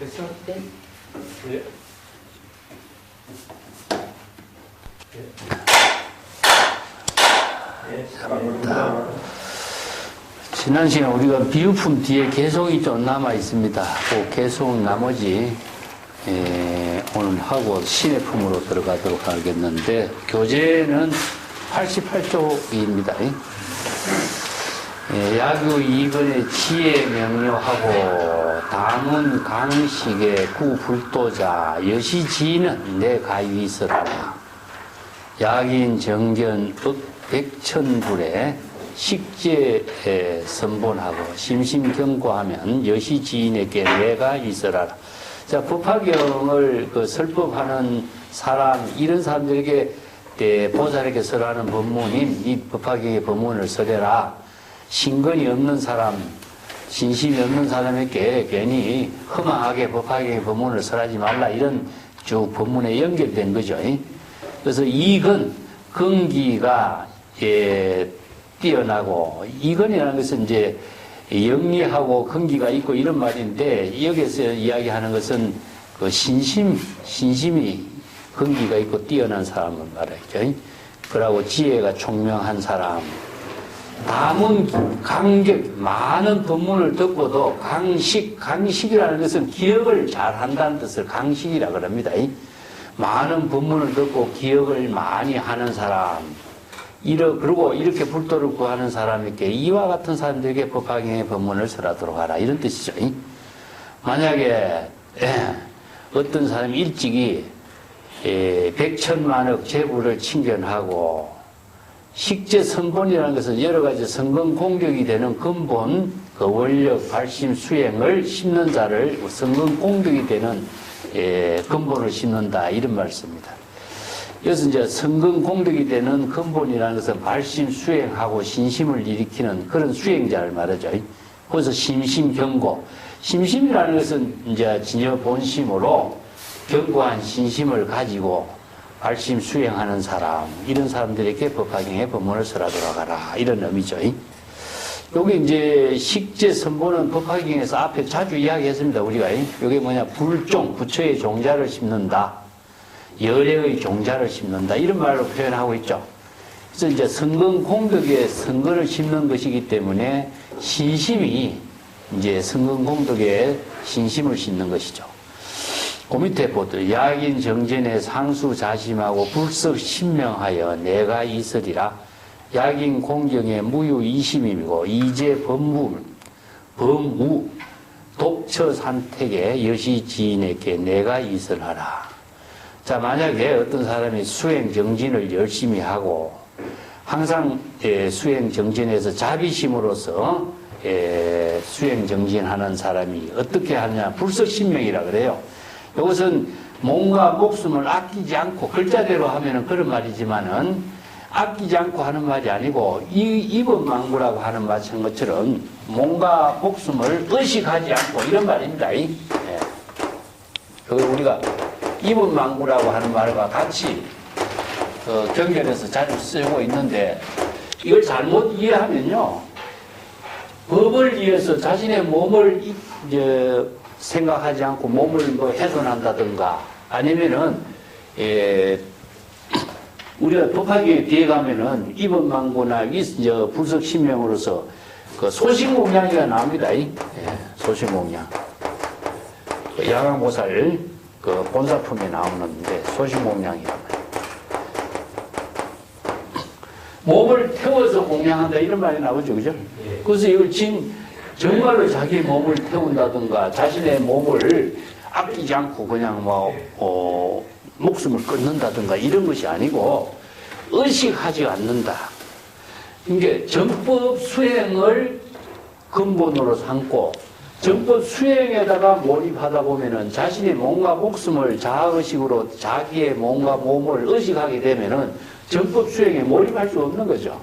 됐어? 네. 예. 자, 지난 시간 우리가 비유품 뒤에 개송이 좀 남아 있습니다. 그 개송 나머지 오늘 하고 신해품으로 들어가도록 하겠는데, 교재는 88쪽입니다. 야규 2권의 지혜 명료하고 다문 강식의 구불도자 여시지는 내 가위 있으라. 약인 정견 백천불에 식재 선본하고 심심경고하면 여시지인에게 내가 있으라. 자, 법화경을 설법하는 사람, 이런 사람들에게 보살에게 설하는 법문인 이 법화경의 법문을 설해라. 신근이 없는 사람, 신심이 없는 사람에게 괜히 허망하게 법화경의 법문을 설하지 말라. 이런 쭉 법문에 연결된 거죠. 그래서 이건 근기가 뛰어나고, 이건이라는 것은 이제 영리하고 근기가 있고 이런 말인데, 여기서 이야기하는 것은 그 신심이 근기가 있고 뛰어난 사람을 말하죠. 그러고 지혜가 총명한 사람. 다문 강격, 많은 법문을 듣고도 강식이라는 것은 기억을 잘 한다는 뜻을 강식이라고 합니다. 많은 법문을 듣고 기억을 많이 하는 사람. 그리고 이렇게 불도를 구하는 사람에게 이와 같은 사람들에게 법화경의 법문을 설하도록 하라. 이런 뜻이죠. 만약에 어떤 사람이 일찍이 백천만억 재부를 친견하고, 식재 선본이라는 것은 여러 가지 선근 공격이 되는 근본, 그 원력, 발심, 수행을 심는 자를 선근 공격이 되는 근본을 심는다. 이런 말씀입니다. 여기서 이제 선근 공격이 되는 근본이라는 것은 발심, 수행하고 신심을 일으키는 그런 수행자를 말하죠. 그래서 심심, 경고. 심심이라는 것은 이제 진여 본심으로 견고한 신심을 가지고 발심 수행하는 사람, 이런 사람들에게 법화경의 법문을 설하도록 하라. 이런 의미죠. 여기 이제 식재 선본은 법화경에서 앞에 자주 이야기했습니다. 우리가. 이게 뭐냐, 불종, 부처의 종자를 심는다. 열애의 종자를 심는다. 이런 말로 표현하고 있죠. 그래서 이제 선근 공덕에 선근을 심는 것이기 때문에 신심이 이제 선근 공덕에 신심을 심는 것이죠. 그 밑에 보도 약인 정전에 상수 자심하고 불석 신명하여 내가 있으리라. 약인 공경에 무유 이심이고 이제 범무 독처 산택에 여시 지인에게 내가 있으라라. 자, 만약에 어떤 사람이 수행 정진을 열심히 하고 항상 수행 정진에서 자비심으로서 수행 정진하는 사람이 어떻게 하느냐, 불석 신명이라 그래요. 이것은 몸과 목숨을 아끼지 않고, 글자대로 하면은 그런 말이지만은 아끼지 않고 하는 말이 아니고, 이법망구라고 하는 말인 것처럼 몸과 목숨을 의식하지 않고 이런 말입니다. 여기 우리가 이법망구라고 하는 말과 같이 경전에서 자주 쓰고 있는데, 이걸 잘못 이해하면요, 법을 위해서 자신의 몸을 이제 생각하지 않고 몸을 뭐 훼손한다든가, 아니면은 우리가 법화경에 뒤에 가면은 이법망구나 불석신명으로서 그 소신공양이가 나옵니다. 소신공양. 그 야광보살 그 본사품에 나오는데 소신공양이란 말이에요. 몸을 태워서 공양한다, 이런 말이 나오죠, 그죠? 그래서 이걸 정말로 자기 몸을 태운다든가 자신의 몸을 아끼지 않고 그냥 목숨을 끊는다든가 이런 것이 아니고, 의식하지 않는다. 이게 정법 수행을 근본으로 삼고 정법 수행에다가 몰입하다 보면은 자신의 몸과 목숨을 자아의식으로 자기의 몸과 몸을 의식하게 되면은 정법 수행에 몰입할 수 없는 거죠.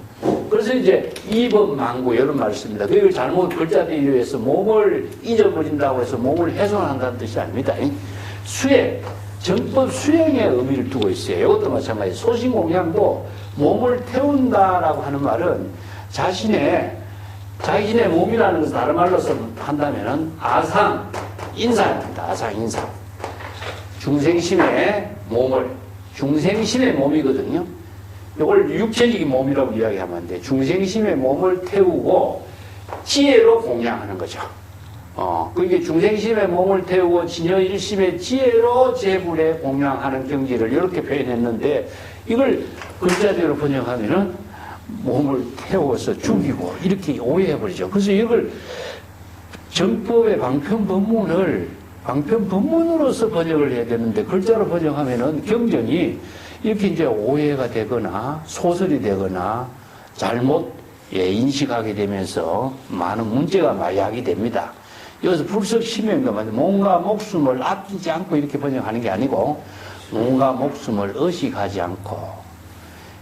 그래서 이제 이법망구 이런 말을 씁니다. 그걸 잘못 글자대로 해서 몸을 잊어버린다고 해서 몸을 훼손한다는 뜻이 아닙니다. 수행, 정법 수행의 의미를 두고 있어요. 이것도 마찬가지. 소신공양도 몸을 태운다라고 하는 말은 자신의 몸이라는 것을 다른 말로 한다면은 아상, 인사입니다. 아상인사. 중생심의 몸을, 중생심의 몸이거든요. 이걸 육체적인 몸이라고 이야기하면 안 돼. 중생심의 몸을 태우고 지혜로 공양하는 거죠. 그게 중생심의 몸을 태우고 진여일심의 지혜로 제불에 공양하는 경지를 이렇게 표현했는데, 이걸 글자대로 번역하면은 몸을 태워서 죽이고 이렇게 오해해버리죠. 그래서 이걸 정법의 방편법문으로서 번역을 해야 되는데, 글자로 번역하면은 경전이 이렇게 이제 오해가 되거나 소설이 되거나 잘못 인식하게 되면서 많은 문제가 야기 됩니다. 여기서 불석심행도 몸과 목숨을 아끼지 않고 이렇게 번역하는 게 아니고, 몸과 목숨을 의식하지 않고,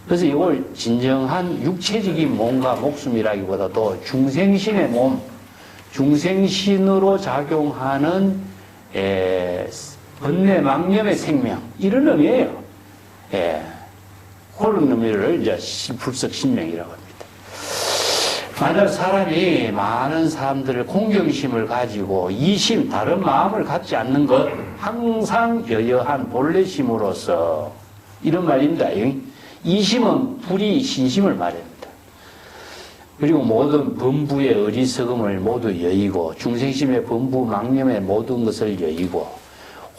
그래서 이걸 진정한 육체적인 몸과 목숨이라기보다도 중생신의 몸, 중생신으로 작용하는 번뇌망념의 생명, 이런 의미예요. 그런 의미를 이제 불석신명이라고 합니다. 만약 사람이 많은 사람들을 공경심을 가지고 이심, 다른 마음을 갖지 않는 것, 항상 여여한 본래심으로서, 이런 말입니다. 이심은 불이 신심을 말합니다. 그리고 모든 범부의 어리석음을 모두 여의고, 중생심의 범부 망념의 모든 것을 여의고,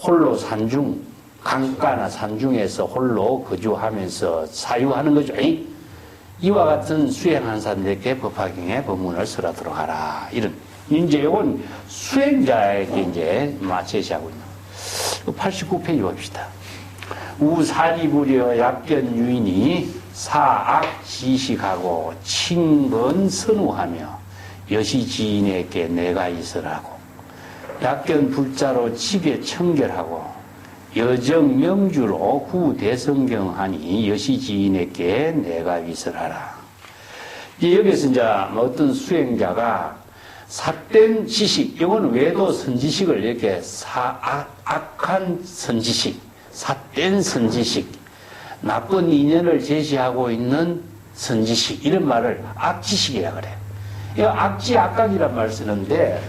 홀로 산중, 강가나 산중에서 홀로 거주하면서 사유하는 거죠. 이와 같은 수행하는 사람들에게 법화경에 법문을 설하도록 하라. 이런. 이제 이건 수행자에게 이제 제시하고 있는. 89페이지 봅시다. 우사리부려 약견 유인이 사악 지식하고 칭건 선우하며 여시지인에게 내가 있으라고. 약견 불자로 지게 청결하고 여정 명주로 후대성경하니 여시지인에게 내가 위설하라. 여기서 이제 어떤 수행자가 삿된 지식, 이거는 외도 선지식을 이렇게 악한 선지식, 삿된 선지식, 나쁜 인연을 제시하고 있는 선지식, 이런 말을 악지식이라 그래요. 이 악지, 악각이란 말을 쓰는데,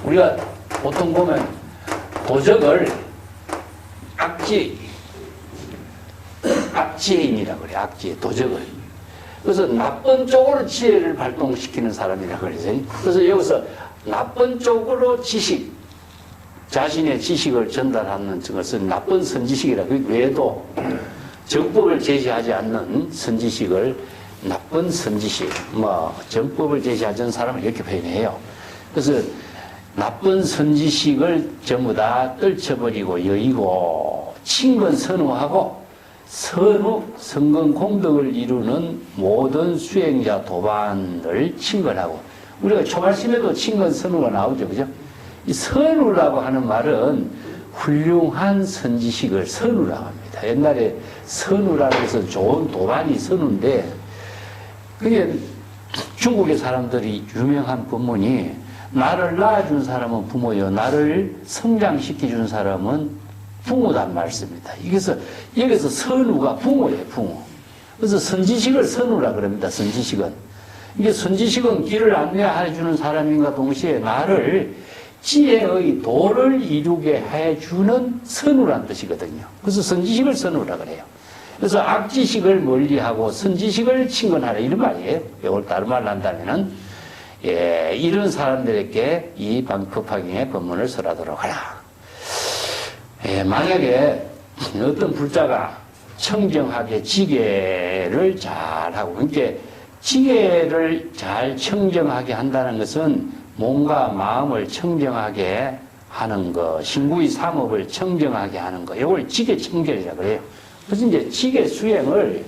우리가 보통 보면 도적을 악지인이라 그래. 악지, 도적을. 그래서 나쁜 쪽으로 지혜를 발동시키는 사람이라 그래서. 그래서 여기서 나쁜 쪽으로 지식, 자신의 지식을 전달하는 것은 나쁜 선지식이라. 그 외에도 정법을 제시하지 않는 선지식을 나쁜 선지식, 정법을 제시하지 않는 사람을 이렇게 표현해요. 그래서 나쁜 선지식을 전부 다 떨쳐버리고 여의고 친건 선우하고 성건 공덕을 이루는 모든 수행자 도반을 친건하고, 우리가 초발심에도 친건 선우가 나오죠. 그죠? 이 선우라고 하는 말은 훌륭한 선지식을 선우라고 합니다. 옛날에 선우라고 해서 좋은 도반이 선우인데, 그게 중국의 사람들이 유명한 법문이 나를 낳아준 사람은 부모요, 나를 성장시켜준 사람은 부모단 말씀입니다. 여기서 선우가 부모예요, 부모. 그래서 선지식을 선우라 그럽니다, 선지식은. 이게 선지식은 길을 안내해주는 사람인가 동시에 나를 지혜의 도를 이루게 해주는 선우란 뜻이거든요. 그래서 선지식을 선우라 그래요. 그래서 악지식을 멀리하고 선지식을 친근하라, 이런 말이에요. 이걸 다른 말로 한다면은, 이런 사람들에게 이 법화경의 법문을 설하도록 하라. 만약에 어떤 불자가 청정하게 지계를 잘하고, 그러니까 지계를 잘 청정하게 한다는 것은 몸과 마음을 청정하게 하는 거, 신구의 삼업을 청정하게 하는 거, 이걸 지계 청결이라고 그래요. 그래서 이제 지계 수행을,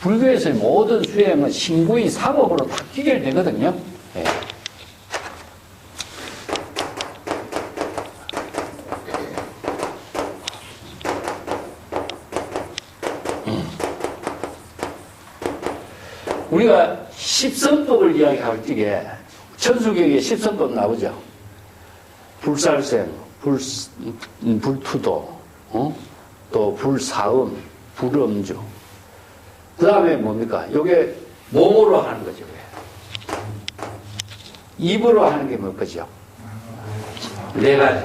불교에서의 모든 수행은 신구의 삼업으로 다 귀결되거든요. 우리가 십선법을 이야기할 적에 천수경에 십선법 나오죠. 불살생, 불투도, 또 불사음, 불음주. 그 다음에 뭡니까? 요게 몸으로 하는 거죠. 입으로 하는 게 뭐 거죠? 네 가지.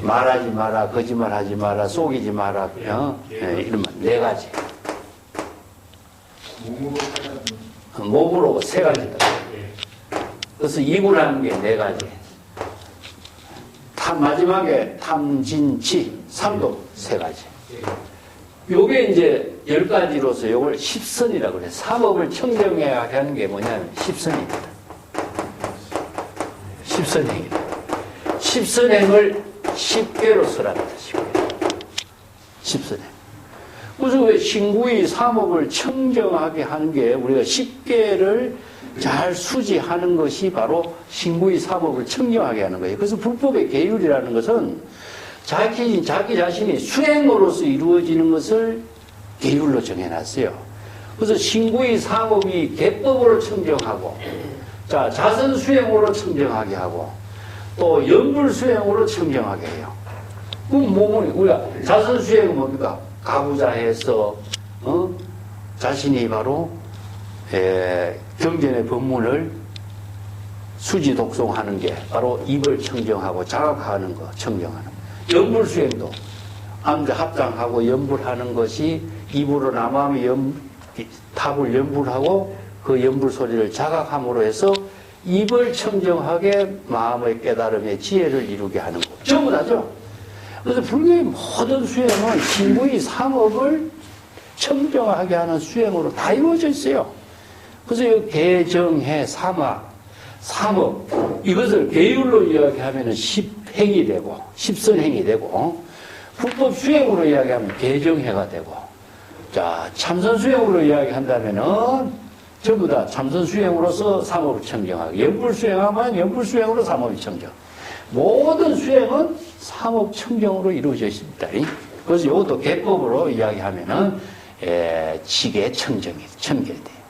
말하지 마라, 거짓말하지 마라, 속이지 마라, 이러면 네 가지. 몸으로 세 가지다. 그래서 이구라는 게 네 가지. 마지막에 탐진치, 삼도 세 가지. 요게 이제 10가지로서 요걸 십선이라고 그래요. 삼업을 청정해야 하는 게 뭐냐면 십선입니다. 십선행이다. 십선행을 10개로 쓰랍니다. 10선행. 그래서 왜 신구의 삼업을 청정하게 하는 게 우리가 10개를 잘 수지하는 것이 바로 신구의 삼업을 청정하게 하는 거예요. 그래서 불법의 계율이라는 것은 자기 자신이 수행으로서 이루어지는 것을 계율로 정해놨어요. 그래서 신구의 삼업이 계법으로 청정하고, 자, 자선 수행으로 청정하게 하고, 또 연불 수행으로 청정하게 해요. 그럼 우리가 자선 수행은 뭡니까? 가부좌해서, 자신이 바로, 경전의 법문을 수지 독송하는 게 바로 입을 청정하고 자각하는 거, 청정하는 거. 연불 수행도 암자 합장하고 연불하는 것이 입으로 남함의 탑을 연불하고 그 연불 소리를 자각함으로 해서 입을 청정하게 마음의 깨달음의 지혜를 이루게 하는 거. 전부 다죠. 그래서 불교의 모든 수행은 신구의 삼업을 청정하게 하는 수행으로 다 이루어져 있어요. 그래서 이 개정해 삼업 이것을 계율로 이야기하면 십행이 되고 십선행이 되고 불법 수행으로 이야기하면 개정해가 되고, 자, 참선 수행으로 이야기한다면은 전부 다 참선 수행으로서 삼업을 청정하고, 연불 수행하면 연불 수행으로 삼업이 청정. 모든 수행은 삼업 청정으로 이루어져 있습니다. 그래서 이것도 개법으로 이야기하면은 지계 청정이 돼요.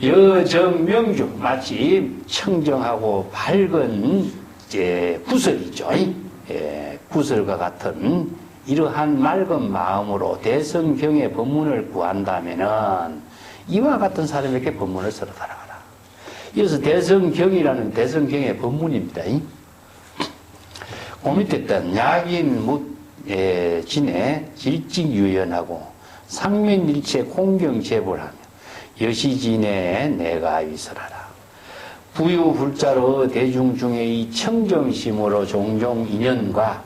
여정명주, 마치 청정하고 밝은 구설이죠. 구설과 같은 이러한 맑은 마음으로 대성경의 법문을 구한다면은 이와 같은 사람에게 법문을 써라 달아가라. 이어서 대성경이라는 대성경의 법문입니다. 그 밑에 있던 약인 진에 질직유연하고 상면일체 공경제불하며 여시진에 내가 위설하라. 부유불자로 대중 중에 이 청정심으로 종종 인연과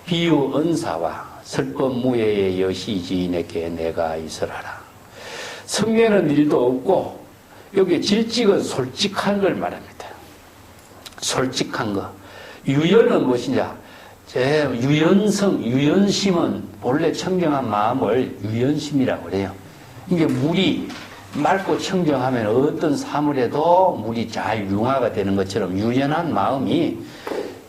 비유언사와 설법무예의 여시지인에게 내가 위설하라. 성례는 일도 없고 여기 질직은 솔직한 걸 말합니다. 솔직한 거. 유연은 무엇이냐? 유연심은 본래 청정한 마음을 유연심이라고 그래요. 이게 물이 맑고 청정하면 어떤 사물에도 물이 잘 융화가 되는 것처럼 유연한 마음이,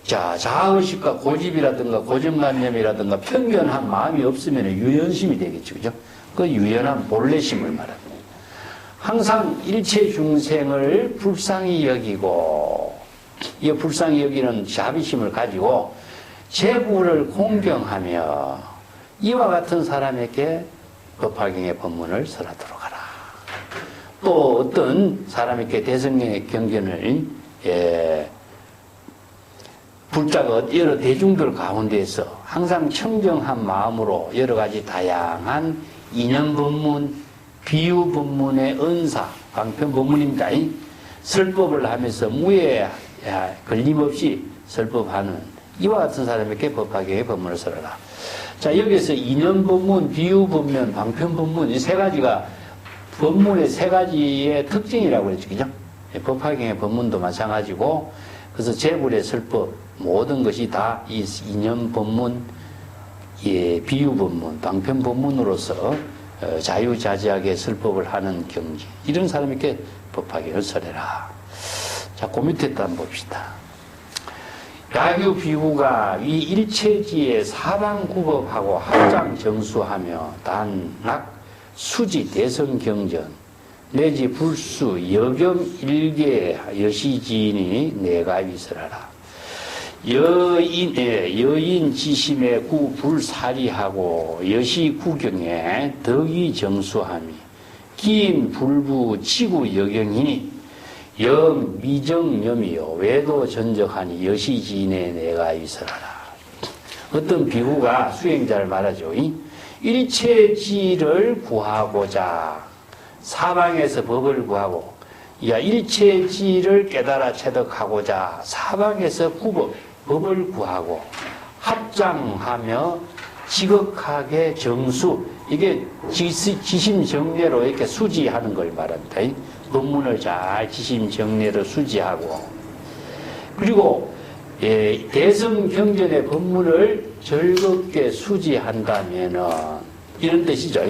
자, 자의식과 고집이라든가 고정관념이라든가 편견한 마음이 없으면 유연심이 되겠죠. 그죠? 그 유연한 본래심을 말합니다. 항상 일체 중생을 불쌍히 여기고, 이 불쌍히 여기는 자비심을 가지고 제부를 공경하며 이와 같은 사람에게 법화경의 법문을 설하도록 하라. 또 어떤 사람에게 대성경의 경전을 불자가 여러 대중들 가운데에서 항상 청정한 마음으로 여러 가지 다양한 인연 법문, 비유 법문의 은사, 방편 법문입니다. 설법을 하면서 무에 걸림없이 설법하는 이와 같은 사람에게 법화경의 법문을 설하라. 자, 여기서 인연 법문, 비유 법문, 방편 법문 이 세 가지가 법문의 세 가지의 특징이라고 그랬죠. 그죠? 법화경의 법문도 마찬가지고, 그래서 제불의 설법, 모든 것이 다 이 인연 법문, 비유 법문, 방편 법문으로서 자유자재하게 설법을 하는 경지. 이런 사람에게 법화경을 설해라. 자, 그 밑에 또 한번 봅시다. 야규 비구가 이 일체지에 사방구법하고 합장 정수하며 단락 수지 대성경전 내지 불수 여경 일계 여시지인이 내가 위설하라. 여인 지심에 구 불사리하고 여시 구경에 덕이 정수함이 긴 불부 지구 여경이니 영 미정염이요 외도 전적하니 여시지인에 내가 있으라라. 어떤 비구가 수행자를 말하죠. 일체지를 구하고자 사방에서 법을 구하고, 일체지를 깨달아 체득하고자 사방에서 법을 구하고 합장하며 지극하게 정수, 이게 지심정례로 이렇게 수지하는 걸 말합니다. 법문을 잘 지심정례로 수지하고, 그리고 대성경전의 법문을 즐겁게 수지한다면은 이런 뜻이죠.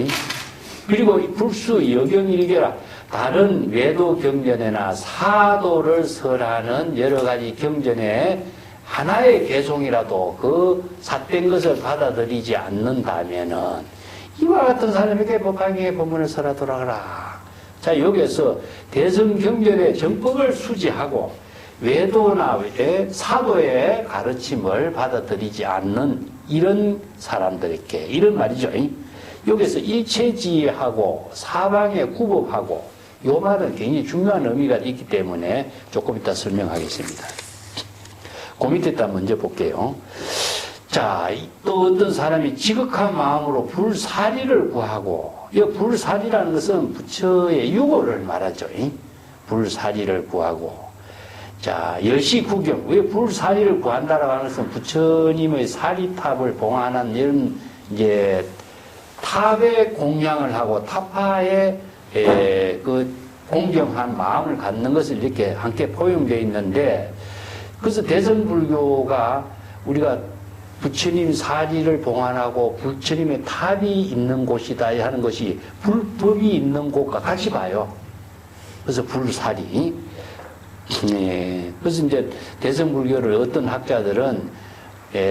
그리고 불수 여경일계라, 다른 외도 경전에나 사도를 설하는 여러 가지 경전에 하나의 개송이라도 그 삿된 것을 받아들이지 않는다면은 이와 같은 사람에게 법화경의 법문을 설하도록 하라. 자, 여기에서 대성경전의 정법을 수지하고 외도나 사도의 가르침을 받아들이지 않는 이런 사람들에게, 이런 말이죠. 여기서 일체지하고 사방에 구법하고, 이 말은 굉장히 중요한 의미가 있기 때문에 조금 이따 설명하겠습니다. 그 밑에 일단 먼저 볼게요. 자, 또 어떤 사람이 지극한 마음으로 불사리를 구하고, 이 불사리라는 것은 부처의 유고를 말하죠. 불사리를 구하고. 자, 여시구경. 왜 불사리를 구한다라고 하는 것은 부처님의 사리탑을 봉안한 이런, 탑에 공양을 하고 타파에 그 공경한 마음을 갖는 것을 이렇게 함께 포용되어 있는데, 그래서 대성불교가 우리가 부처님 사리를 봉안하고 부처님의 탑이 있는 곳이다 하는 것이 불법이 있는 곳과 같이 봐요. 그래서 불사리. 그래서 이제 대성불교를 어떤 학자들은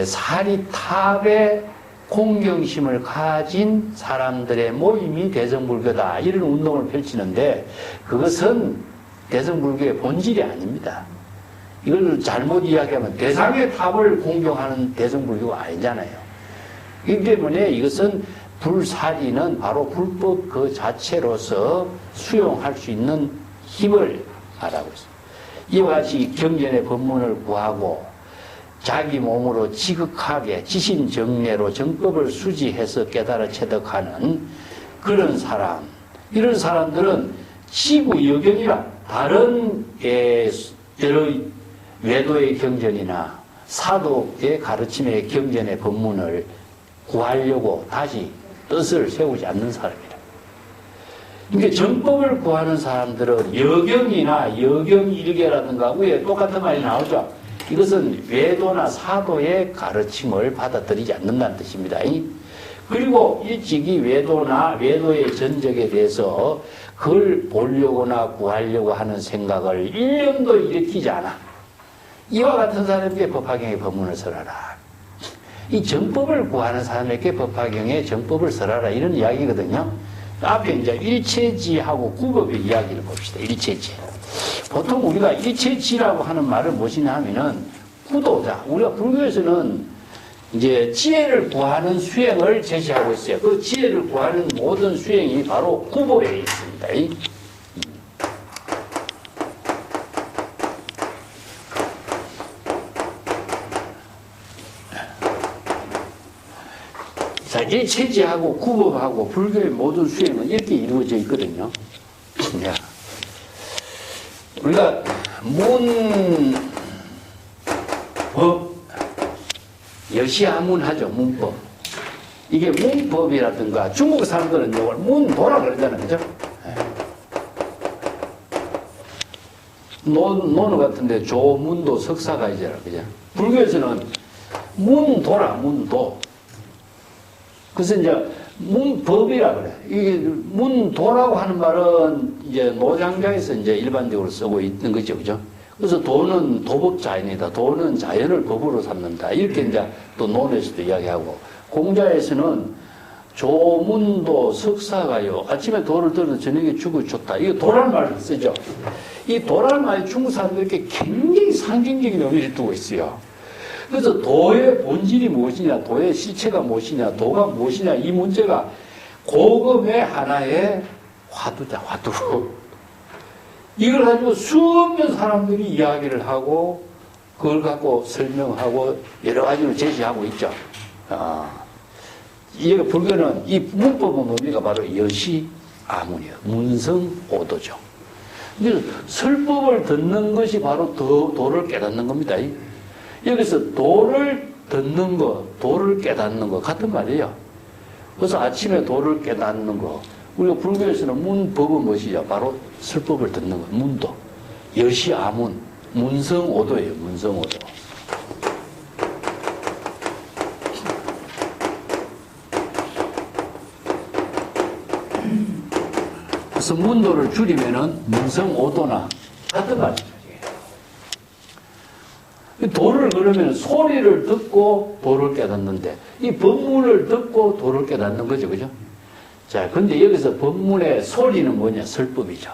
사리탑에 공경심을 가진 사람들의 모임이 대성불교다, 이런 운동을 펼치는데, 그것은 대성불교의 본질이 아닙니다. 이걸 잘못 이야기하면 대상의 탑을 공경하는 대성불교가 아니잖아요. 그렇기 때문에 이것은 불사리는 바로 불법 그 자체로서 수용할 수 있는 힘을 말하고 있습니다. 이와 같이 경전의 법문을 구하고 자기 몸으로 지극하게 지심정례로 정법을 수지해서 깨달아 체득하는 그런 사람, 이런 사람들은 지구여경이라 다른 여러 외도의 경전이나 사도의 가르침의 경전의 법문을 구하려고 다시 뜻을 세우지 않는 사람이다. 그러니까 정법을 구하는 사람들은 여경이나 여경일계라든가 위에 똑같은 말이 나오죠. 이것은 외도나 사도의 가르침을 받아들이지 않는다는 뜻입니다. 그리고 일찍이 외도나 외도의 전적에 대해서 그걸 보려거나 구하려고 하는 생각을 1년도 일으키지 않아. 이와 같은 사람에게 법화경의 법문을 설하라. 이 정법을 구하는 사람에게 법화경의 정법을 설하라, 이런 이야기거든요. 앞에 이제 일체지하고 구법의 이야기를 봅시다. 일체지. 보통 우리가 일체지라고 하는 말은 무엇이냐 하면은 구도자. 우리가 불교에서는 이제 지혜를 구하는 수행을 제시하고 있어요. 그 지혜를 구하는 모든 수행이 바로 구보에 있습니다. 자, 일체지하고 구법하고 불교의 모든 수행은 이렇게 이루어져 있거든요. 우리가 문법, 여시아문하죠, 문법. 이게 문법이라든가, 중국 사람들은 이걸 문도라 그러잖아요, 그죠? 논어 같은데 조문도 석사가 이제라, 그죠? 불교에서는 문도라, 문도. 그래서 이제 문법이라 그래. 이게 문도라고 하는 말은 이제 노장자에서 이제 일반적으로 쓰고 있는 거죠, 그죠? 그래서 도는 도법자연이다. 도는 자연을 법으로 삼는다. 이렇게 이제 또 논에서도 이야기하고, 공자에서는 조문도 석사가요. 아침에 도를 들어 저녁에 죽을 줬다. 이거 도란 말을 쓰죠. 이 도란 말이 중국 사람들에게 굉장히 상징적인 의미를 두고 있어요. 그래서 도의 본질이 무엇이냐, 도의 실체가 무엇이냐, 도가 무엇이냐, 이 문제가 고금의 하나의 화두자, 화두. 이걸 가지고 수없는 사람들이 이야기를 하고 그걸 갖고 설명하고 여러 가지로 제시하고 있죠. 이게 불교는 이 문법은 뭡니까? 바로 여시아문이에요. 문성오도죠. 그래서 설법을 듣는 것이 바로 도를 깨닫는 겁니다. 여기서 도를 듣는 거, 도를 깨닫는 거 같은 말이에요. 그래서 아침에 도를 깨닫는 거. 우리가 불교에서는 문법은 무엇이죠? 바로 설법을 듣는 거, 문도. 여시아문, 문성오도예요. 문성오도. 그래서 문도를 줄이면은 문성오도나 같은 말이죠. 도를 그러면 소리를 듣고 도를 깨닫는데 이 법문을 듣고 도를 깨닫는 거죠. 그죠? 자, 근데 여기서 법문의 소리는 뭐냐? 설법이죠.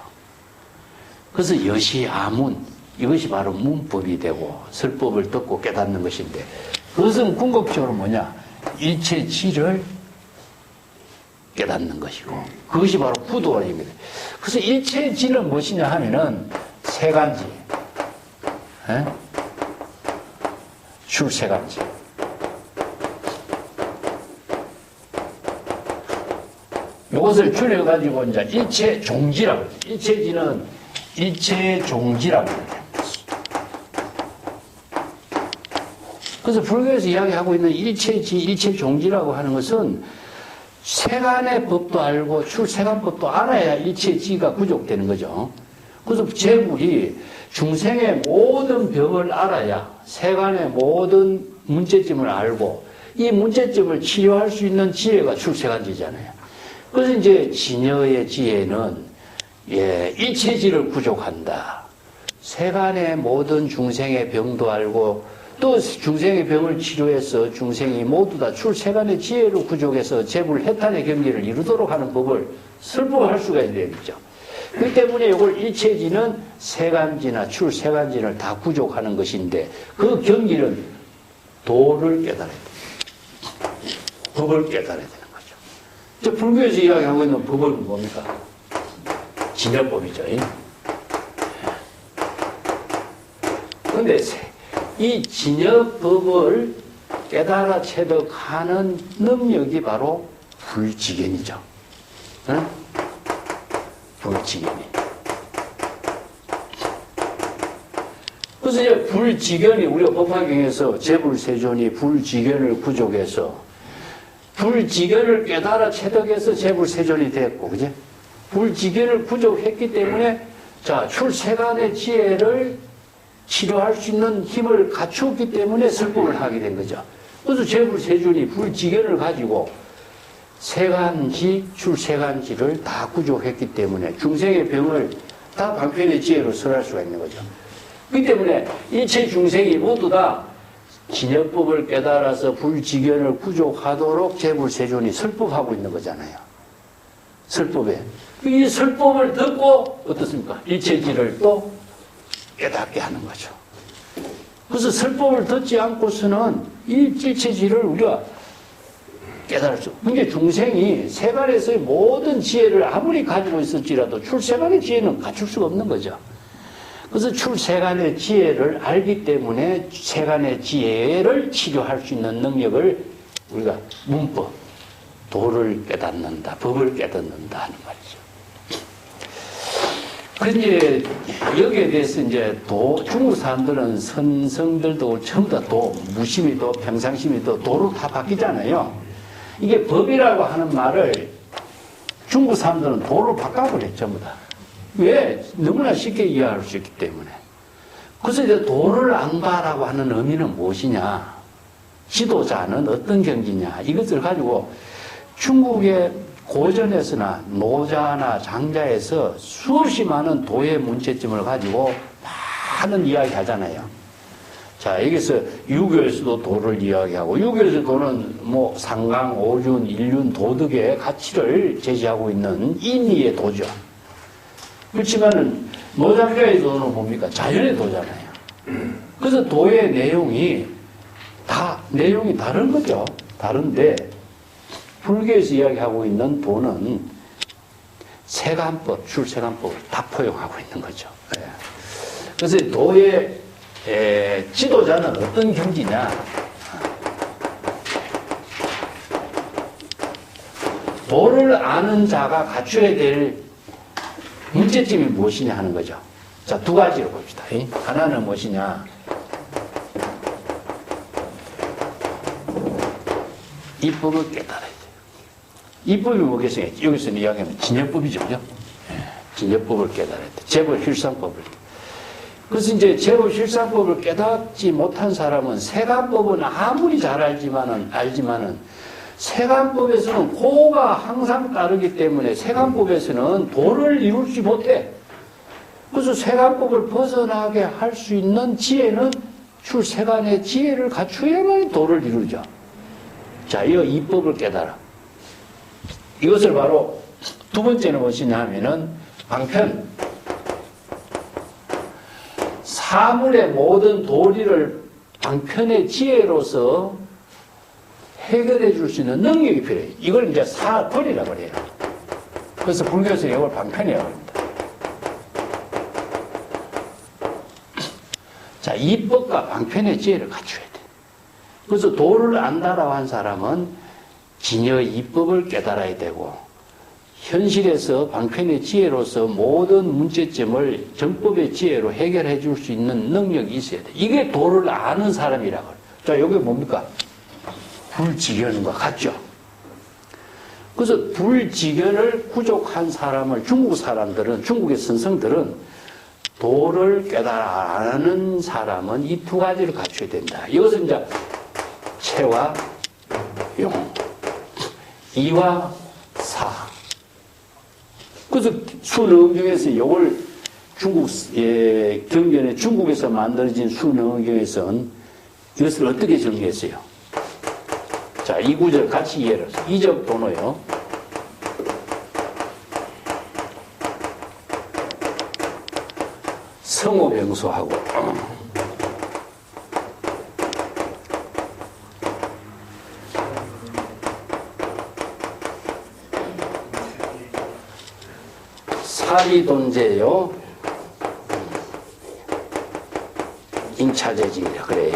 그래서 여시아문, 이것이 바로 문법이 되고 설법을 듣고 깨닫는 것인데 그것은 궁극적으로 뭐냐? 일체지를 깨닫는 것이고 그것이 바로 부도입니다. 그래서 일체지는 무엇이냐 하면은 세 가지. 출세간지. 이것을 줄여가지고 이제 일체종지라고 그러죠. 일체지는 일체종지라고 그러죠. 그래서 불교에서 이야기하고 있는 일체지, 일체종지라고 하는 것은 세간의 법도 알고 출세간법도 알아야 일체지가 구족되는 거죠. 그래서 재불이 중생의 모든 병을 알아야 세간의 모든 문제점을 알고 이 문제점을 치료할 수 있는 지혜가 출세간지잖아요. 그래서 이제 진여의 지혜는 일체지를 구족한다. 세간의 모든 중생의 병도 알고 또 중생의 병을 치료해서 중생이 모두 다 출세간의 지혜로 구족해서 재불 해탈의 경지를 이루도록 하는 법을 설법할 수가 있는 거죠. 그 때문에 이걸 일체지는 세간지나 출세간지를 다 구족하는 것인데 그 경지는 도를 깨달아야 돼요. 법을 깨달아야 되는 거죠. 불교에서 이야기하고 있는 법은 뭡니까? 진여법이죠. 그런데 이 진여법을 깨달아 체득하는 능력이 바로 불지견이죠. 응? 불지견이. 그래서 이제 불지견이 우리가 법화경에서 재불세존이 불지견을 구족해서 불지견을 깨달아 체득해서 재불세존이 됐고, 그지? 불지견을 구족했기 때문에 자 출세간의 지혜를 치료할 수 있는 힘을 갖추었기 때문에 설법을 하게 된 거죠. 그래서 재불세존이 불지견을 가지고 세간지, 출세간지를 다 구족했기 때문에 중생의 병을 다 방편의 지혜로 설할 수가 있는 거죠. 그렇기 때문에 일체 중생이 모두 다 진여법을 깨달아서 불지견을 구족하도록 재불세존이 설법하고 있는 거잖아요. 설법에. 이 설법을 듣고 어떻습니까? 일체지를 또 깨닫게 하는 거죠. 그래서 설법을 듣지 않고서는 이 일체지를 우리가 깨달을 수. 그러니까 중생이 세간에서의 모든 지혜를 아무리 가지고 있을지라도 출세간의 지혜는 갖출 수가 없는 거죠. 그래서 출세간의 지혜를 알기 때문에 세간의 지혜를 치료할 수 있는 능력을 우리가 문법, 도를 깨닫는다, 법을 깨닫는다 하는 말이죠. 그런데 여기에 대해서 이제 중국 사람들은 선성들도 전부 다 무심히도 평상심히도 도로 다 바뀌잖아요. 이게 법이라고 하는 말을 중국 사람들은 도로 바꿔버렸죠, 전부 다. 왜? 너무나 쉽게 이해할 수 있기 때문에. 그래서 이제 도를 안다라고 하는 의미는 무엇이냐? 지도자는 어떤 경지냐? 이것을 가지고 중국의 고전에서나 노자나 장자에서 수없이 많은 도의 문제점을 가지고 많은 이야기 하잖아요. 자, 여기서 유교에서도 도를 이야기하고, 유교에서 도는 뭐 상강, 오륜, 일륜, 도덕의 가치를 제시하고 있는 인의의 도죠. 그렇지만은 노장자의 도는 뭡니까? 자연의 도잖아요. 그래서 도의 내용이 다른 거죠. 다른데 불교에서 이야기하고 있는 도는 세관법, 출세관법을 다 포용하고 있는 거죠. 예. 그래서 도의 지도자는 어떤 경지냐? 도를 아는 자가 갖춰야 될 문제점이 무엇이냐 하는 거죠. 자, 두 가지로 봅시다. 하나는 무엇이냐? 이법을 깨달아야 돼요. 이법이 뭐겠어요? 여기서 이야기하면 진여법이죠. 그죠? 진여법을 깨달아야 돼. 제법 실상법을. 그래서 이제 제법 실상법을 깨닫지 못한 사람은 세관법은 아무리 잘 알지만은 세관법에서는 고가 항상 따르기 때문에 세관법에서는 도를 이루지 못해. 그래서 세관법을 벗어나게 할 수 있는 지혜는 출세관의 지혜를 갖추어야만 도를 이루죠. 자, 이 법을 깨달아. 이것을 바로 두 번째는 무엇이냐 하면은 방편. 사물의 모든 도리를 방편의 지혜로서 해결해 줄 수 있는 능력이 필요해요. 이걸 이제 사설이라고 해요. 그래서 불교에서 이걸 방편이라고 합니다. 자, 이법과 방편의 지혜를 갖춰야 돼. 그래서 도를 안다라고 한 사람은 진여 이법을 깨달아야 되고, 현실에서 방편의 지혜로서 모든 문제점을 정법의 지혜로 해결해 줄 수 있는 능력이 있어야 돼. 이게 도를 아는 사람이라고 해요. 자, 이게 뭡니까? 불지견과 같죠. 그래서 불지견을 부족한 사람을 중국의 선성들은 도를 깨달아는 사람은 이 두 가지를 갖춰야 된다. 이것은 이제 체와 용, 이와 사. 그래서 순응경에서 이걸 경전에 중국에서 만들어진 순응경에서는 이것을 어떻게 정리했어요? 자, 이 구절 같이 이해를 해서. 이적 도노요. 성호병소하고 사리돈제요. 인차제직이라 그래.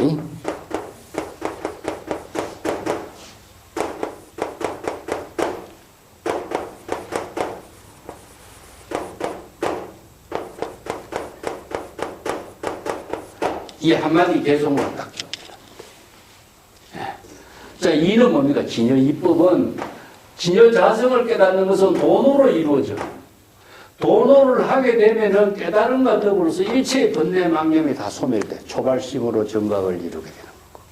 이 한마디 개성으로 딱 줍니다. 자, 이는 뭡니까? 진여 이법은 진여 자성을 깨닫는 것은 도노로 이루어져. 도노를 하게 되면은 깨달음과 더불어서 일체의 번뇌 망념이 다 소멸돼. 초발심으로 정각을 이루게 되는 거고.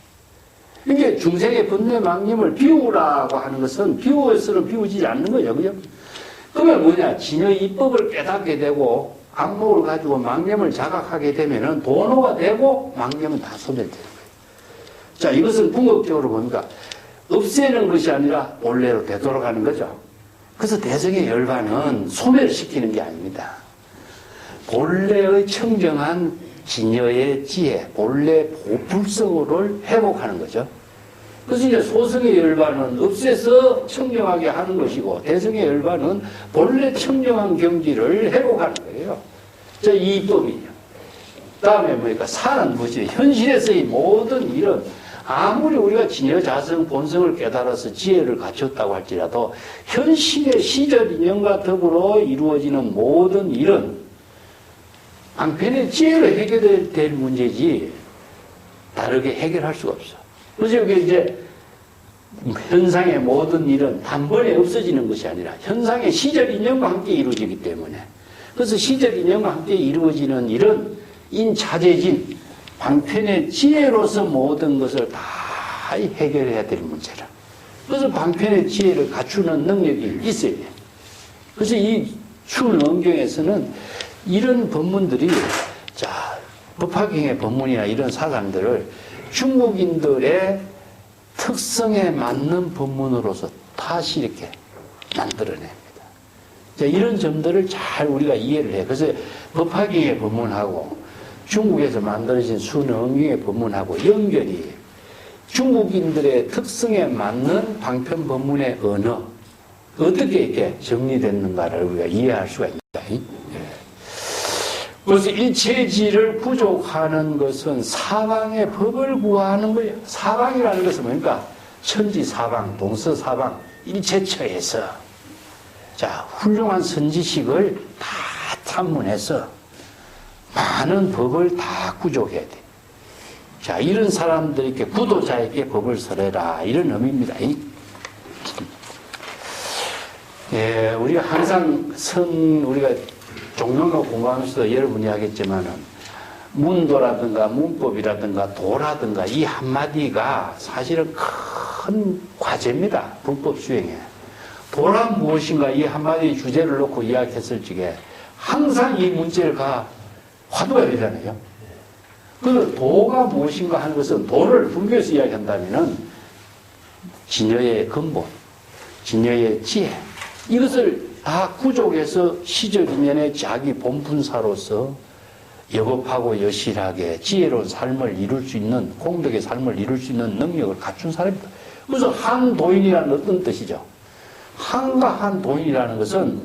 이게 중생의 번뇌 망념을 비우라고 하는 것은 비우어서는 비우지 않는 거예요. 그죠? 그러면 뭐냐? 진여 이법을 깨닫게 되고 악목을 가지고 망념을 자각하게 되면은 도노가 되고 망념은 다 소멸되는 거예요. 자, 이것은 궁극적으로 뭡니까? 없애는 것이 아니라 본래로 되돌아가는 거죠. 그래서 대성의 열반은 소멸시키는 게 아닙니다. 본래의 청정한 진여의 지혜, 본래 불성을 회복하는 거죠. 그래서 이제 소성의 열반은 없애서 청정하게 하는 것이고, 대성의 열반은 본래 청정한 경지를 회복하는 거예요. 자, 이 이법이죠. 다음에 뭐니까 사는 무엇이에요? 현실에서의 모든 일은 아무리 우리가 진여 자성 본성을 깨달아서 지혜를 갖췄다고 할지라도 현실의 시절 인연과 더불어 이루어지는 모든 일은 방편의 지혜로 해결될 문제지 다르게 해결할 수가 없어. 그래서 여기 이제 현상의 모든 일은 단번에 없어지는 것이 아니라 현상의 시절 인연과 함께 이루어지기 때문에, 그래서 시절 인연과 함께 이루어지는 일은 인자재진 방편의 지혜로서 모든 것을 다 해결해야 될 문제라. 그래서 방편의 지혜를 갖추는 능력이 있어야 돼. 그래서 이 출엄경에서는 이런 법문들이, 자, 법화경의 법문이나 이런 사상들을 중국인들의 특성에 맞는 법문으로서 다시 이렇게 만들어냅니다. 자, 이런 점들을 잘 우리가 이해를 해. 그래서 법화경의 법문하고 중국에서 만들어진 순응경의 법문하고 연결이 중국인들의 특성에 맞는 방편 법문의 언어, 어떻게 이렇게 정리됐는가를 우리가 이해할 수가 있다. 그래서 일체지를 부족하는 것은 사방의 법을 구하는 거예요. 사방이라는 것은 뭡니까? 천지사방, 동서사방, 일체처에서 자, 훌륭한 선지식을 다 탐문해서 많은 법을 다 구족해야 돼. 자, 이런 사람들에게 구도자에게 법을 설해라. 이런 의미입니다. 예, 우리가 항상 우리가 종론을 공부하면서도 여러분이 하겠지만은 문도라든가 문법이라든가 도라든가 이 한마디가 사실은 큰 과제입니다. 불법 수행에. 도란 무엇인가 이 한마디 주제를 놓고 이야기했을 적에 항상 이 문제를 화두가 되잖아요. 그래서 도가 무엇인가 하는 것은 도를 불교에서 이야기한다면은 진여의 근본, 진여의 지혜, 이것을 다 구족해서 시절 이면에 자기 본분사로서 여법하고 여실하게 지혜로운 삶을 이룰 수 있는, 공덕의 삶을 이룰 수 있는 능력을 갖춘 사람입니다. 그래서 한도인이라는 어떤 뜻이죠? 한과 한도인이라는 것은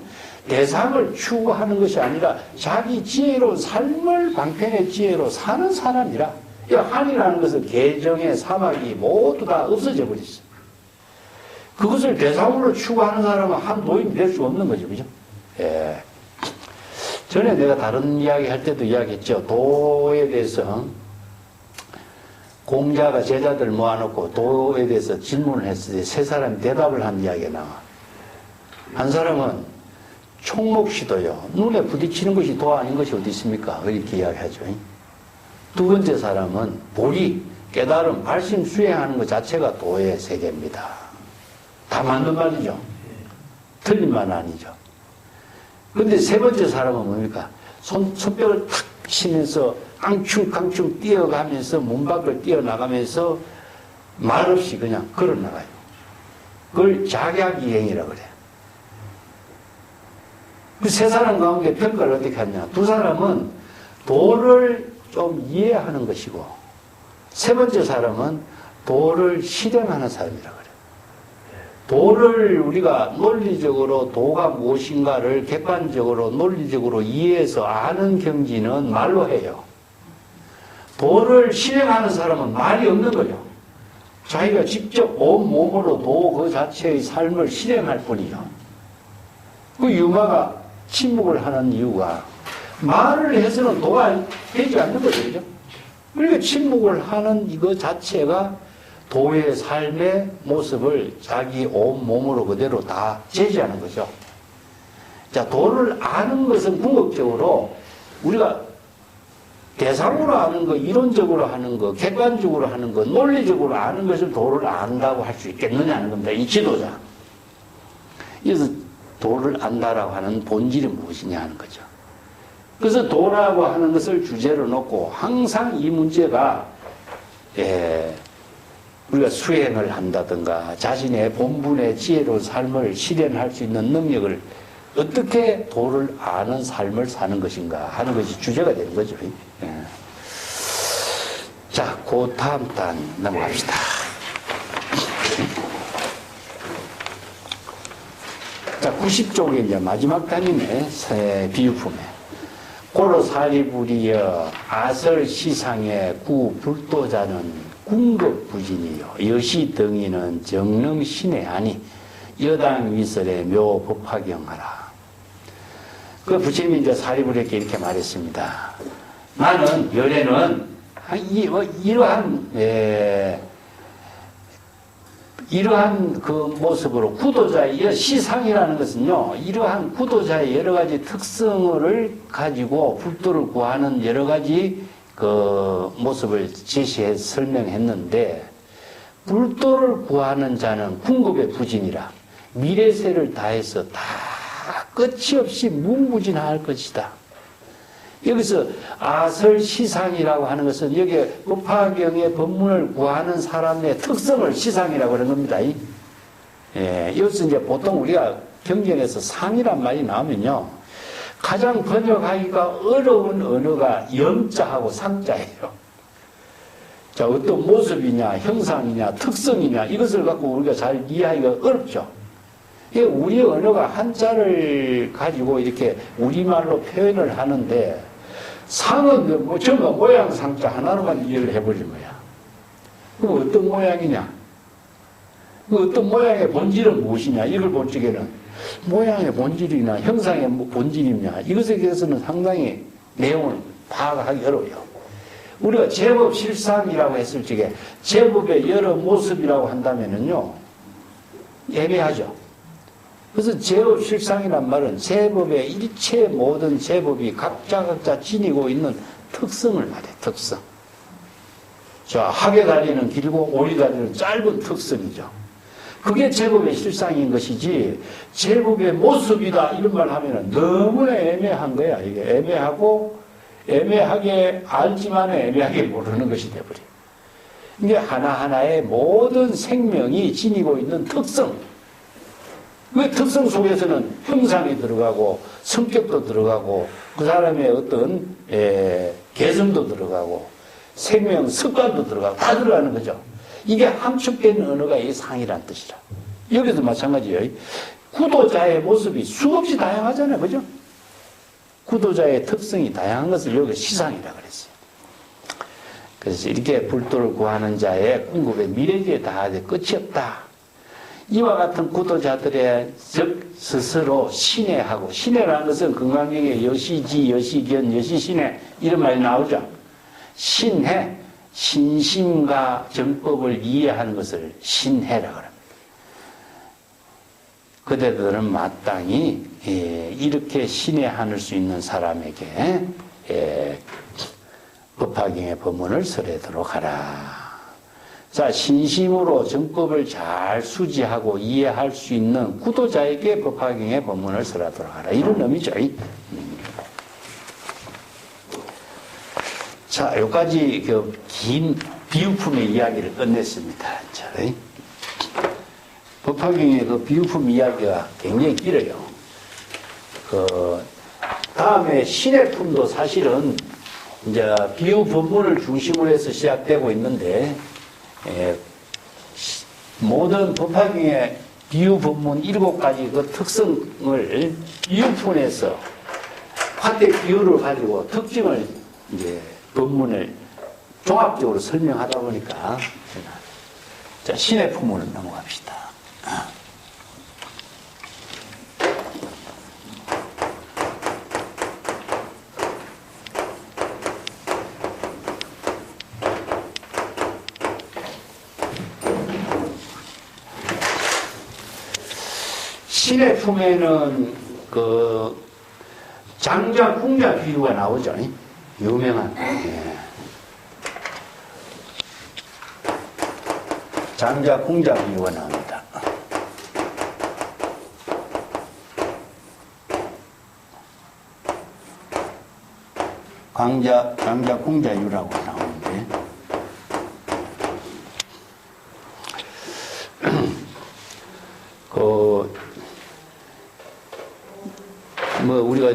대상을 추구하는 것이 아니라 자기 지혜로운 삶을 방편의 지혜로 사는 사람이라. 한이라는 것은 계정의 사막이 모두 다 없어져 버렸어요. 그것을 대상으로 추구하는 사람은 한도인이 될 수 없는 거죠. 그죠? 예. 전에 내가 다른 이야기 할 때도 이야기했죠. 도에 대해서 공자가 제자들 모아놓고 도에 대해서 질문을 했을 때 세 사람이 대답을 한 이야기가 나와. 한 사람은 총목시도요. 눈에 부딪히는 것이 도 아닌 것이 어디 있습니까? 이렇게 이야기하죠. 두 번째 사람은 보리, 깨달음, 발심 수행하는 것 자체가 도의 세계입니다. 다 맞는 말이죠. 틀린 말은 아니죠. 근데 세 번째 사람은 뭡니까? 손뼉을 탁 치면서 깡충깡충 뛰어가면서 문 밖을 뛰어나가면서 말없이 그냥 걸어나가요. 그걸 작약이행이라고 그래요. 그 세 사람 가운데 평가를 어떻게 하냐. 두 사람은 도를 좀 이해하는 것이고 세 번째 사람은 도를 실행하는 사람이라고 그래요. 도를 우리가 논리적으로 도가 무엇인가를 객관적으로 논리적으로 이해해서 아는 경지는 말로 해요. 도를 실행하는 사람은 말이 없는 거예요. 자기가 직접 온 몸으로 도 그 자체의 삶을 실행할 뿐이요. 그 유마가 침묵을 하는 이유가 말을 해서는 도가 되지 않는 거죠. 그죠? 그러니까 침묵을 하는 이거 자체가 도의 삶의 모습을 자기 온 몸으로 그대로 다 제시하는 거죠. 자, 도를 아는 것은 궁극적으로 우리가 대상으로 아는 거, 이론적으로 하는 거, 객관적으로 하는 거, 논리적으로 아는 것을 도를 안다고 할 수 있겠느냐는 겁니다. 이 지도자. 그래서 도를 안다라고 하는 본질이 무엇이냐 하는 거죠. 그래서 도라고 하는 것을 주제로 놓고 항상 이 문제가 우리가 수행을 한다든가 자신의 본분의 지혜로운 삶을 실현할 수 있는 능력을 어떻게 도를 아는 삶을 사는 것인가 하는 것이 주제가 되는 거죠. 자, 그 다음 단 넘어갑시다. 자, 90쪽에 이제 마지막 단이네. 비유품에. 고로 사리불이여 아설시상의 구 불도자는 궁극부진이요 여시 등이는 정릉신의 아니 여당위설의 묘법화경하라. 그 부처님이 이제 사리불에게 이렇게 말했습니다. 나는 열에는 이러한 그 모습으로 구도자의 시상이라는 것은요, 이러한 구도자의 여러 가지 특성을 가지고 불도를 구하는 여러 가지 그 모습을 제시해 설명했는데, 불도를 구하는 자는 궁극의 부진이라 미래세를 다해서 다 끝이 없이 무궁무진할 것이다. 여기서 아설시상이라고 하는 것은 여기에 법화경의 법문을 구하는 사람의 특성을 시상이라고 하는 겁니다. 여기서 이제 보통 우리가 경전에서 상이란 말이 나오면요, 가장 번역하기가 어려운 언어가 염자하고 상자예요. 자, 어떤 모습이냐, 형상이냐, 특성이냐, 이것을 갖고 우리가 잘 이해하기가 어렵죠. 우리 언어가 한자를 가지고 이렇게 우리말로 표현을 하는데 상은 뭐 전부 모양 상자 하나로만 이해를 해버린 거야. 그럼 어떤 모양이냐? 그 어떤 모양의 본질은 무엇이냐? 이걸 볼 적에는 모양의 본질이나 형상의 본질이냐? 이것에 대해서는 상당히 내용을 파악하기 어려워요. 우리가 제법 실상이라고 했을 적에 제법의 여러 모습이라고 한다면은요, 애매하죠. 그래서 제법 실상이란 말은 제법의 일체 모든 제법이 각자 지니고 있는 특성을 말해, 특성. 자, 학의 다리는 길고 오리 다리는 짧은 특성이죠. 그게 제법의 실상인 것이지, 제법의 모습이다, 이런 말 하면은 너무나 애매한 거야. 이게 애매하고, 애매하게 알지만 애매하게 모르는 것이 돼버려. 이게 하나하나의 모든 생명이 지니고 있는 특성. 그 특성 속에서는 형상이 들어가고, 성격도 들어가고, 그 사람의 어떤, 개성도 들어가고, 생명, 습관도 들어가고, 다 들어가는 거죠. 이게 함축된 언어가 이 상이란 뜻이라. 여기도 마찬가지예요. 구도자의 모습이 수없이 다양하잖아요. 그죠? 구도자의 특성이 다양한 것을 여기 시상이라 그랬어요. 그래서 이렇게 불도를 구하는 자의 궁극의 미래지에 다하되 끝이 없다. 이와 같은 구도자들의 즉 스스로 신해하고, 신해라는 것은 건강경에 여시지, 여시견, 여시신해 이런 말이 나오죠. 신해, 신심과 정법을 이해하는 것을 신해라고 합니다. 그대들은 마땅히 이렇게 신해할 수 있는 사람에게 법화경의 법문을 설하도록 하라. 자, 신심으로 정법을 잘 수지하고 이해할 수 있는 구도자에게 법화경의 법문을 설하도록 하라. 이런 의미죠. 자, 여기까지 그 긴 비유품의 이야기를 끝냈습니다. 자, 법화경의 그 비유품 이야기가 굉장히 길어요. 그 다음에 신의 품도 사실은 이제 비유 법문을 중심으로 해서 시작되고 있는데, 모든 법화경의 비유 법문 7가지 그 특성을 비유품에서 화대 비유를 가지고 특징을 이제 법문을 종합적으로 설명하다 보니까, 자, 신의 품으로 넘어갑시다. 신의 품에는 그 장자, 궁자 비유가 나오죠. 유명한. 장자, 궁자 비유가 나옵니다. 장자, 궁자 유라고 나오는데, 우리가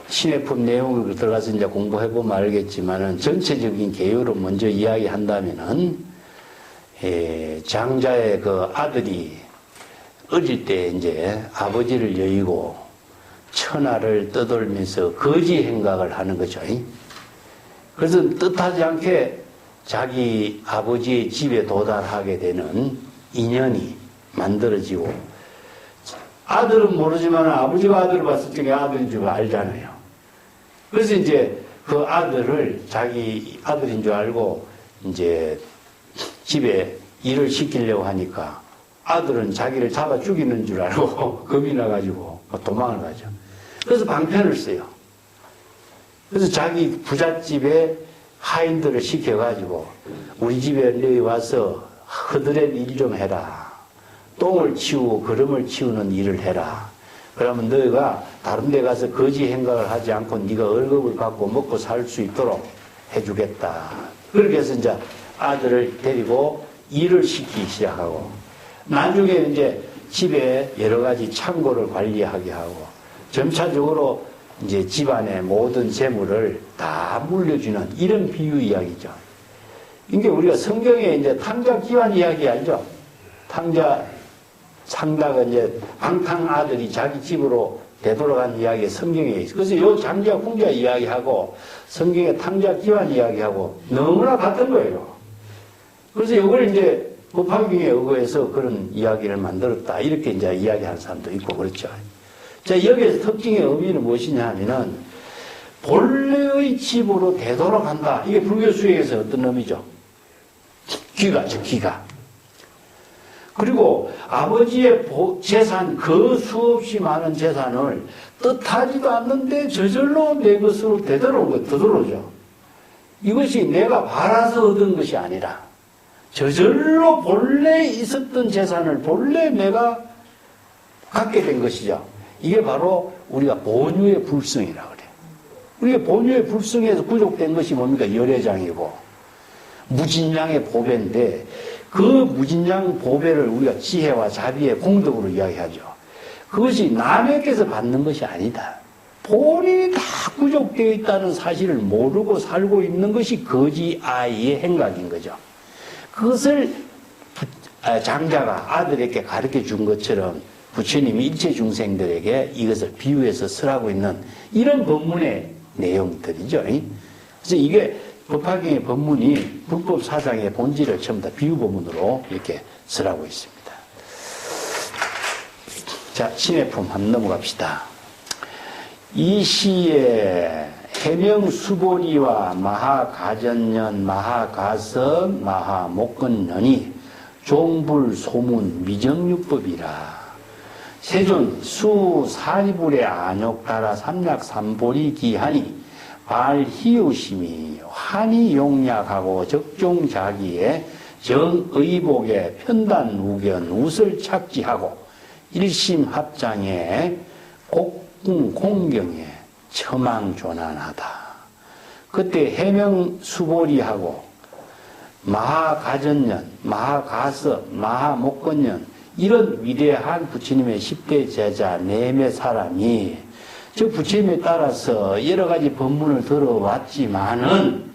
신의 품 내용을 들어가서 이제 공부해보면 알겠지만은, 전체적인 개요를 먼저 이야기한다면은, 장자의 그 아들이 어릴 때 이제 아버지를 여의고 천하를 떠돌면서 거지 행각을 하는 거죠. 그래서 뜻하지 않게 자기 아버지의 집에 도달하게 되는 인연이 만들어지고, 아들은 모르지만 아버지가 아들을 봤을 때 아들인 줄 알잖아요. 그래서 이제 그 아들을 자기 아들인 줄 알고 이제 집에 일을 시키려고 하니까 아들은 자기를 잡아 죽이는 줄 알고 겁이 나가지고 도망을 가죠. 그래서 방편을 써요. 그래서 자기 부잣집에 하인들을 시켜가지고 우리 집에 너희 와서 허드렛 일 좀 해라. 똥을 치우고 거름을 치우는 일을 해라. 그러면 너희가 다른 데 가서 거지 행각을 하지 않고 네가 월급을 받고 먹고 살 수 있도록 해주겠다. 그렇게 해서 이제 아들을 데리고 일을 시키기 시작하고, 나중에 이제 집에 여러 가지 창고를 관리하게 하고, 점차적으로 이제 집안의 모든 재물을 다 물려주는 이런 비유 이야기죠. 이게 우리가 성경에 이제 탕자 기환 이야기 알죠? 탕자 상다가 이제 방탕 아들이 자기 집으로 되돌아간 이야기가 성경에 있어요. 그래서 요 장자 공자 이야기하고 성경의 탕자 기환 이야기하고 너무나 같은 거예요. 그래서 이걸 이제 법화경에 의거해서 그런 이야기를 만들었다. 이렇게 이제 이야기하는 사람도 있고 그렇죠. 자, 여기에서 특징의 의미는 무엇이냐 하면은 본래의 집으로 되돌아간다. 이게 불교 수행에서 어떤 의미죠? 귀가죠, 귀가. 그리고 아버지의 재산, 그 수없이 많은 재산을 뜻하지도 않는데 저절로 내 것으로 되돌아오죠. 이것이 내가 바라서 얻은 것이 아니라 저절로 본래 있었던 재산을 본래 내가 갖게 된 것이죠. 이게 바로 우리가 본유의 불성이라고 그래요. 우리가 본유의 불성에서 구족된 것이 뭡니까? 열애장이고 무진량의 보배인데 그 무진량 보배를 우리가 지혜와 자비의 공덕으로 이야기하죠. 그것이 남에게서 받는 것이 아니다. 본인이 다 구족되어 있다는 사실을 모르고 살고 있는 것이 거지 아이의 행각인 거죠. 그것을 장자가 아들에게 가르쳐 준 것처럼 부처님이 일체 중생들에게 이것을 비유해서 쓰라고 있는 이런 법문의 내용들이죠. 그래서 이게 법화경의 법문이 불법 사상의 본질을 전부 다 비유 법문으로 이렇게 쓰라고 있습니다. 자, 신해품 한번 넘어갑시다. 이 시에 해명수보리와 마하가전년, 마하가서, 마하목건년이 종불소문 미정유법이라. 세존 수사리불의 안욕따라 삼약삼보리 기하니 발희우심이 환히 용약하고 적종자기에 정의복에 편단우견 웃을 착지하고 일심합장에 곡궁공경에 처망조난하다. 그때 해명수보리하고 마하가전년, 마하가서, 마하목건년 이런 위대한 부처님의 10대 제자 4명 사람이 저 부처님에 따라서 여러 가지 법문을 들어왔지만은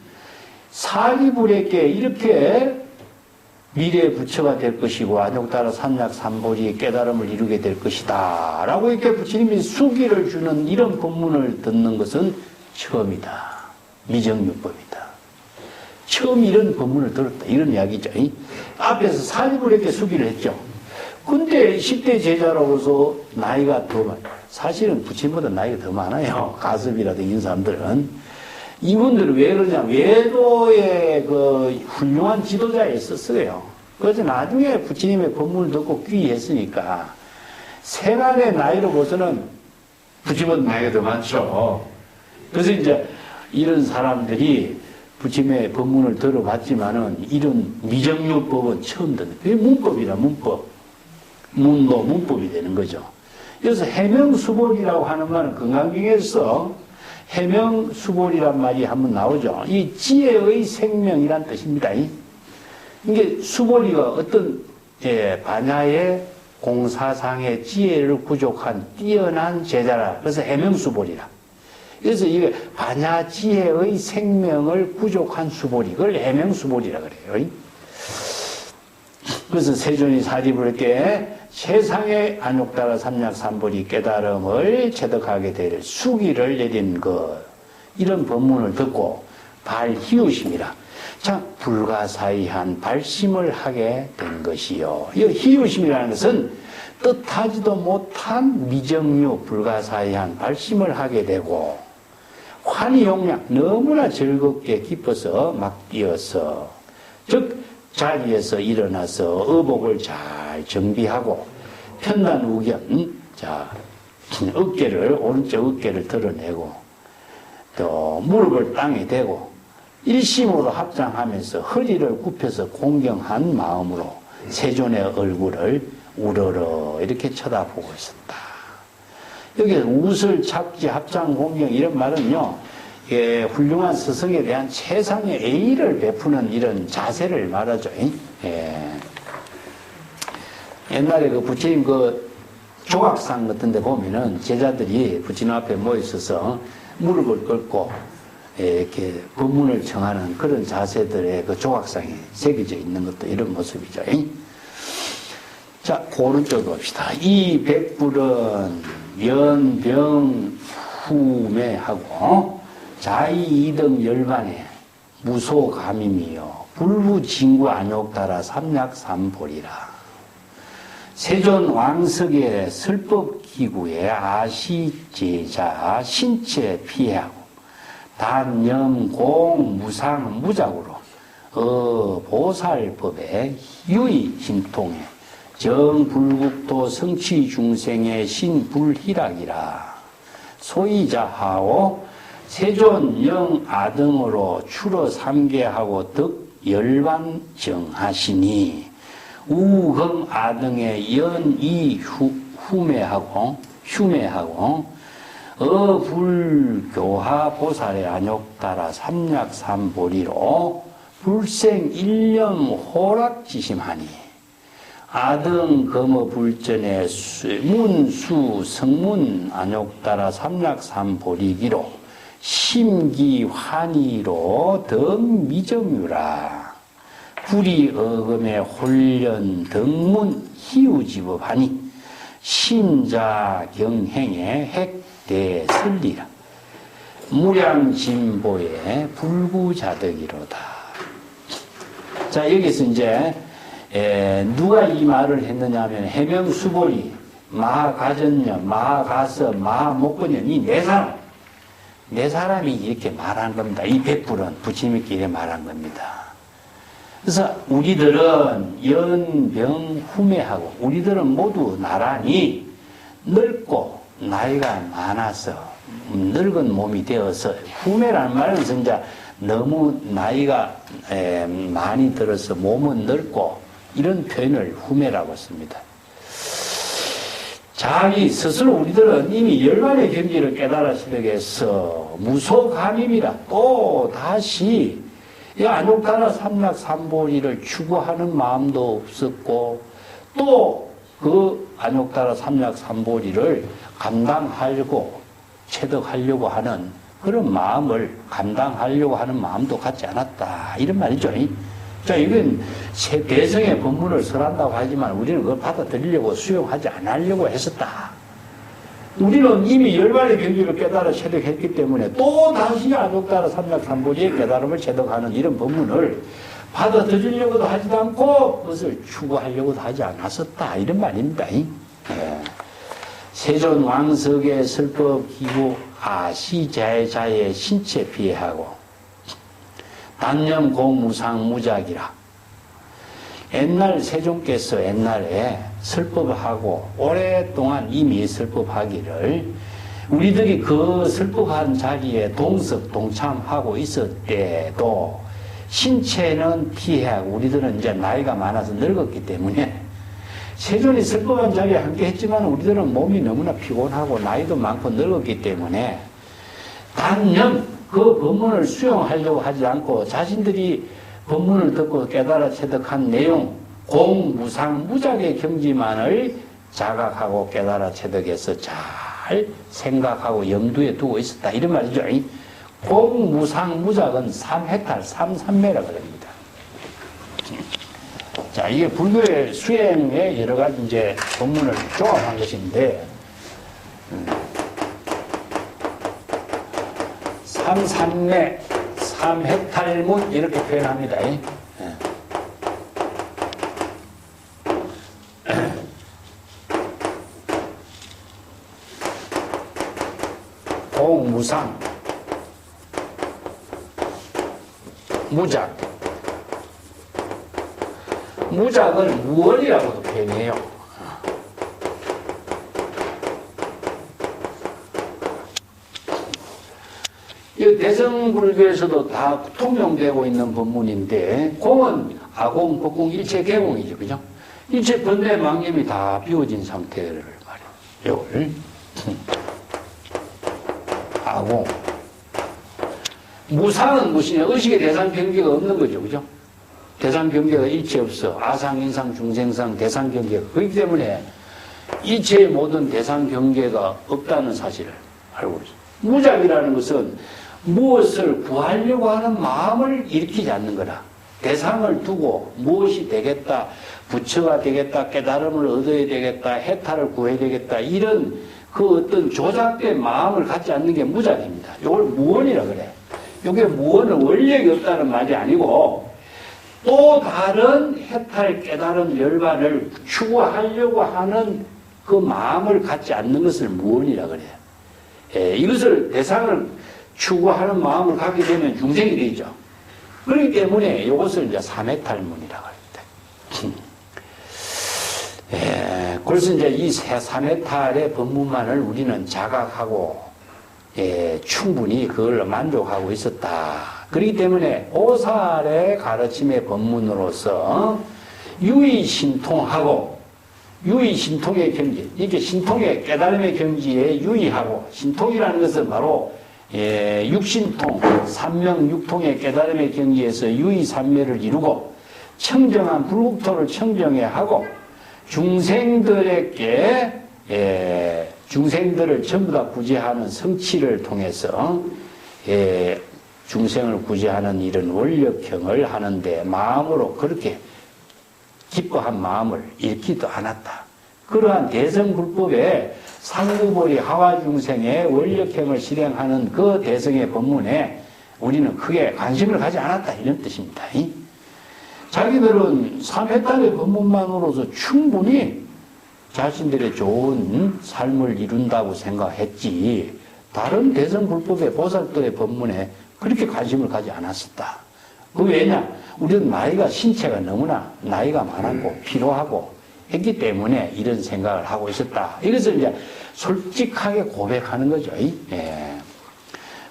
사리불에게 이렇게 미래의 부처가 될 것이고 안욕따라 삼약삼보리의 깨달음을 이루게 될 것이다 라고 이렇게 부처님이 수기를 주는 이런 법문을 듣는 것은 처음이다. 미정유법이다. 처음 이런 법문을 들었다. 이런 이야기죠. 앞에서 사리불에게 수기를 했죠. 근데 10대 제자로서 나이가 더 많아요. 사실은 부처님보다 나이가 더 많아요. 가섭이라든지 이런 사람들은. 이분들은 왜 그러냐. 외도의 그 훌륭한 지도자에 있었어요. 그래서 나중에 부처님의 법문을 듣고 귀했으니까 세간의 나이로 봐서는 부처님보다 나이가 더 많죠. 그래서 이제 이런 사람들이 부처님의 법문을 들어봤지만은 이런 미정유법은 처음 듣는. 그게 문법이라 문법. 문도 문법이 되는 거죠. 그래서 해명수보리라고 하는 말은 건강경에서 해명수보리란 말이 한번 나오죠. 이 지혜의 생명이란 뜻입니다. 이게 수보리가 어떤 반야의 공사상의 지혜를 부족한 뛰어난 제자라. 그래서 해명수보리라. 그래서 이게 반야 지혜의 생명을 부족한 수보리. 그걸 해명수보리라 그래요. 그래서 세존이 사리불께 세상의 안욕따라 삼약삼보리 깨달음을 체득하게 될 수기를 내린 것, 이런 법문을 듣고 발희우심이라. 참 불가사의한 발심을 하게 된 것이요. 이 희우심이라는 것은 뜻하지도 못한 미정유 불가사의한 발심을 하게 되고 환희용량 너무나 즐겁게 기뻐서 막 뛰어서 즉 자리에서 일어나서 의복을 잘 정비하고 편단우견, 자, 오른쪽 어깨를 드러내고 또 무릎을 땅에 대고 일심으로 합장하면서 허리를 굽혀서 공경한 마음으로 세존의 얼굴을 우러러 이렇게 쳐다보고 있었다. 여기서 웃을 착지 합장 공경 이런 말은요. 예, 훌륭한 스승에 대한 최상의 예의를 베푸는 이런 자세를 말하죠. 예. 옛날에 그 부처님 그 조각상 같은 데 보면은 제자들이 부처님 앞에 모여 있어서 무릎을 꿇고 이렇게 법문을 청하는 그런 자세들의 그 조각상이 새겨져 있는 것도 이런 모습이죠. 자, 오른쪽 봅시다. 이 백불은 연병 후매하고 자의 이등 열반에 무소감임이요 불부진구 안욕따라 삼약삼보리라. 세존 왕석의 설법기구에 아시제자 신체 피해하고 단염 공 무상 무작으로 보살법에 유의 신통해 정불국토 성취 중생의 신불희락이라. 소이자하오 세존 영아등으로 추러 삼계하고 덕 열반정하시니 우흥 아등의 연이 휴매하고 어불교하 보살의 안욕따라 삼약삼보리로 불생 일념 호락지심하니 아등 검어 불전의 문수 성문 안욕따라 삼약삼보리기로 심기환희로 덤미정유라. 불이 어금의 홀련 덕문 희우지법하니 심자경행의 핵대설리라. 무량진보의 불구자덕이로다. 자, 여기서 이제 누가 이 말을 했느냐 하면 해명수보리, 마하가전년, 마하가서, 마하목건년 이 네 사람이 이렇게 말한 겁니다. 이 백불은 부처님께 말한 겁니다. 그래서 우리들은 연병후매하고 우리들은 모두 나란히 늙고 나이가 많아서 늙은 몸이 되어서 후매라는 말은 진짜 너무 나이가 많이 들어서 몸은 늙고 이런 표현을 후매라고 씁니다. 자기 스스로 우리들은 이미 열반의 경지를 깨달으시게 해서 무소감임이라 또 다시 이 안욕따라 삼약삼보리를 추구하는 마음도 없었고 또 그 안욕따라 삼약삼보리를 감당하려고 체득하려고 하는 그런 마음을 감당하려고 하는 마음도 갖지 않았다 이런 말이죠. 자, 이건 대성의 법문을 설한다고 하지만 우리는 그걸 받아들이려고 수용하지 않으려고 했었다. 우리는 이미 열반의 경지를 깨달아 체득했기 때문에 또 다시 안욕따라 삼약삼보리의 깨달음을 체득하는 이런 법문을 받아들이려고도 하지도 않고 그것을 추구하려고도 하지 않았었다 이런 말입니다. 세존 왕석의 설법기구 아시자의 신체 피해하고 단념 공무상 무작이라. 옛날 세종께서 옛날에 설법하고 오랫동안 이미 설법하기를 우리들이 그 설법한 자리에 동참하고 있을 때도 신체는 피해하고 우리들은 이제 나이가 많아서 늙었기 때문에 세존이 설법한 자리에 함께 했지만 우리들은 몸이 너무나 피곤하고 나이도 많고 늙었기 때문에 단념 그 법문을 수용하려고 하지 않고 자신들이 법문을 듣고 깨달아 체득한 내용 공무상 무작의 경지만을 자각하고 깨달아 체득해서 잘 생각하고 염두에 두고 있었다 이런 말이죠. 공무상 무작은 삼해탈 삼삼매라고 합니다. 자, 이게 불교의 수행의 여러 가지 이제 법문을 조합한 것인데 삼삼매, 삼해탈문 이렇게 표현합니다. 공무상 무작 무작을 무월이라고도 표현해요. 이 대성불교에서도 다 통용되고 있는 법문인데 공은 아공, 법공, 일체 개공이죠. 그죠? 일체 번뇌 망념이 다 비워진 상태를 말해요. 이걸 아공 무상은 무엇이냐? 의식의 대상 경계가 없는 거죠. 그죠? 대상 경계가 일체 없어. 아상, 인상, 중생상, 대상 경계가. 그렇기 때문에 일체의 모든 대상 경계가 없다는 사실을 알고 있어요. 무작이라는 것은 무엇을 구하려고 하는 마음을 일으키지 않는 거라. 대상을 두고 무엇이 되겠다, 부처가 되겠다, 깨달음을 얻어야 되겠다, 해탈을 구해야 되겠다, 이런 그 어떤 조작된 마음을 갖지 않는 게 무작입니다. 이걸 무언이라 그래. 이게 무언은 원력이 없다는 말이 아니고 또 다른 해탈, 깨달음, 열반을 추구하려고 하는 그 마음을 갖지 않는 것을 무언이라 그래. 이것을 대상을 추구하는 마음을 갖게 되면 중생이 되죠. 그렇기 때문에 이것을 이제 삼해탈문이라고 합니다. 그래서 이제 이 삼해탈의 법문만을 우리는 자각하고 충분히 그걸로 만족하고 있었다. 그렇기 때문에 보살의 가르침의 법문으로서 유의신통하고 유의신통의 경지, 이게 신통의 깨달음의 경지에 유의하고, 신통이라는 것은 바로 육신통, 삼명육통의 깨달음의 경지에서 유의삼매를 이루고 청정한 불국토를 청정해 하고 중생들에게 중생들을 전부 다 구제하는 성취를 통해서 중생을 구제하는 이런 원력형을 하는데 마음으로 그렇게 기뻐한 마음을 잃기도 않았다. 그러한 대성불법에 상구보리 하와중생의 원력형을 실행하는 그 대성의 법문에 우리는 크게 관심을 가지 않았다, 이런 뜻입니다. 자기들은 삼해탈의 법문만으로도 충분히 자신들의 좋은 삶을 이룬다고 생각했지 다른 대성불법의 보살도의 법문에 그렇게 관심을 가지 않았었다. 그 왜냐? 우리는 나이가 신체가 너무나 나이가 많았고 피로하고 했기 때문에 이런 생각을 하고 있었다. 이것을 이제 솔직하게 고백하는 거죠.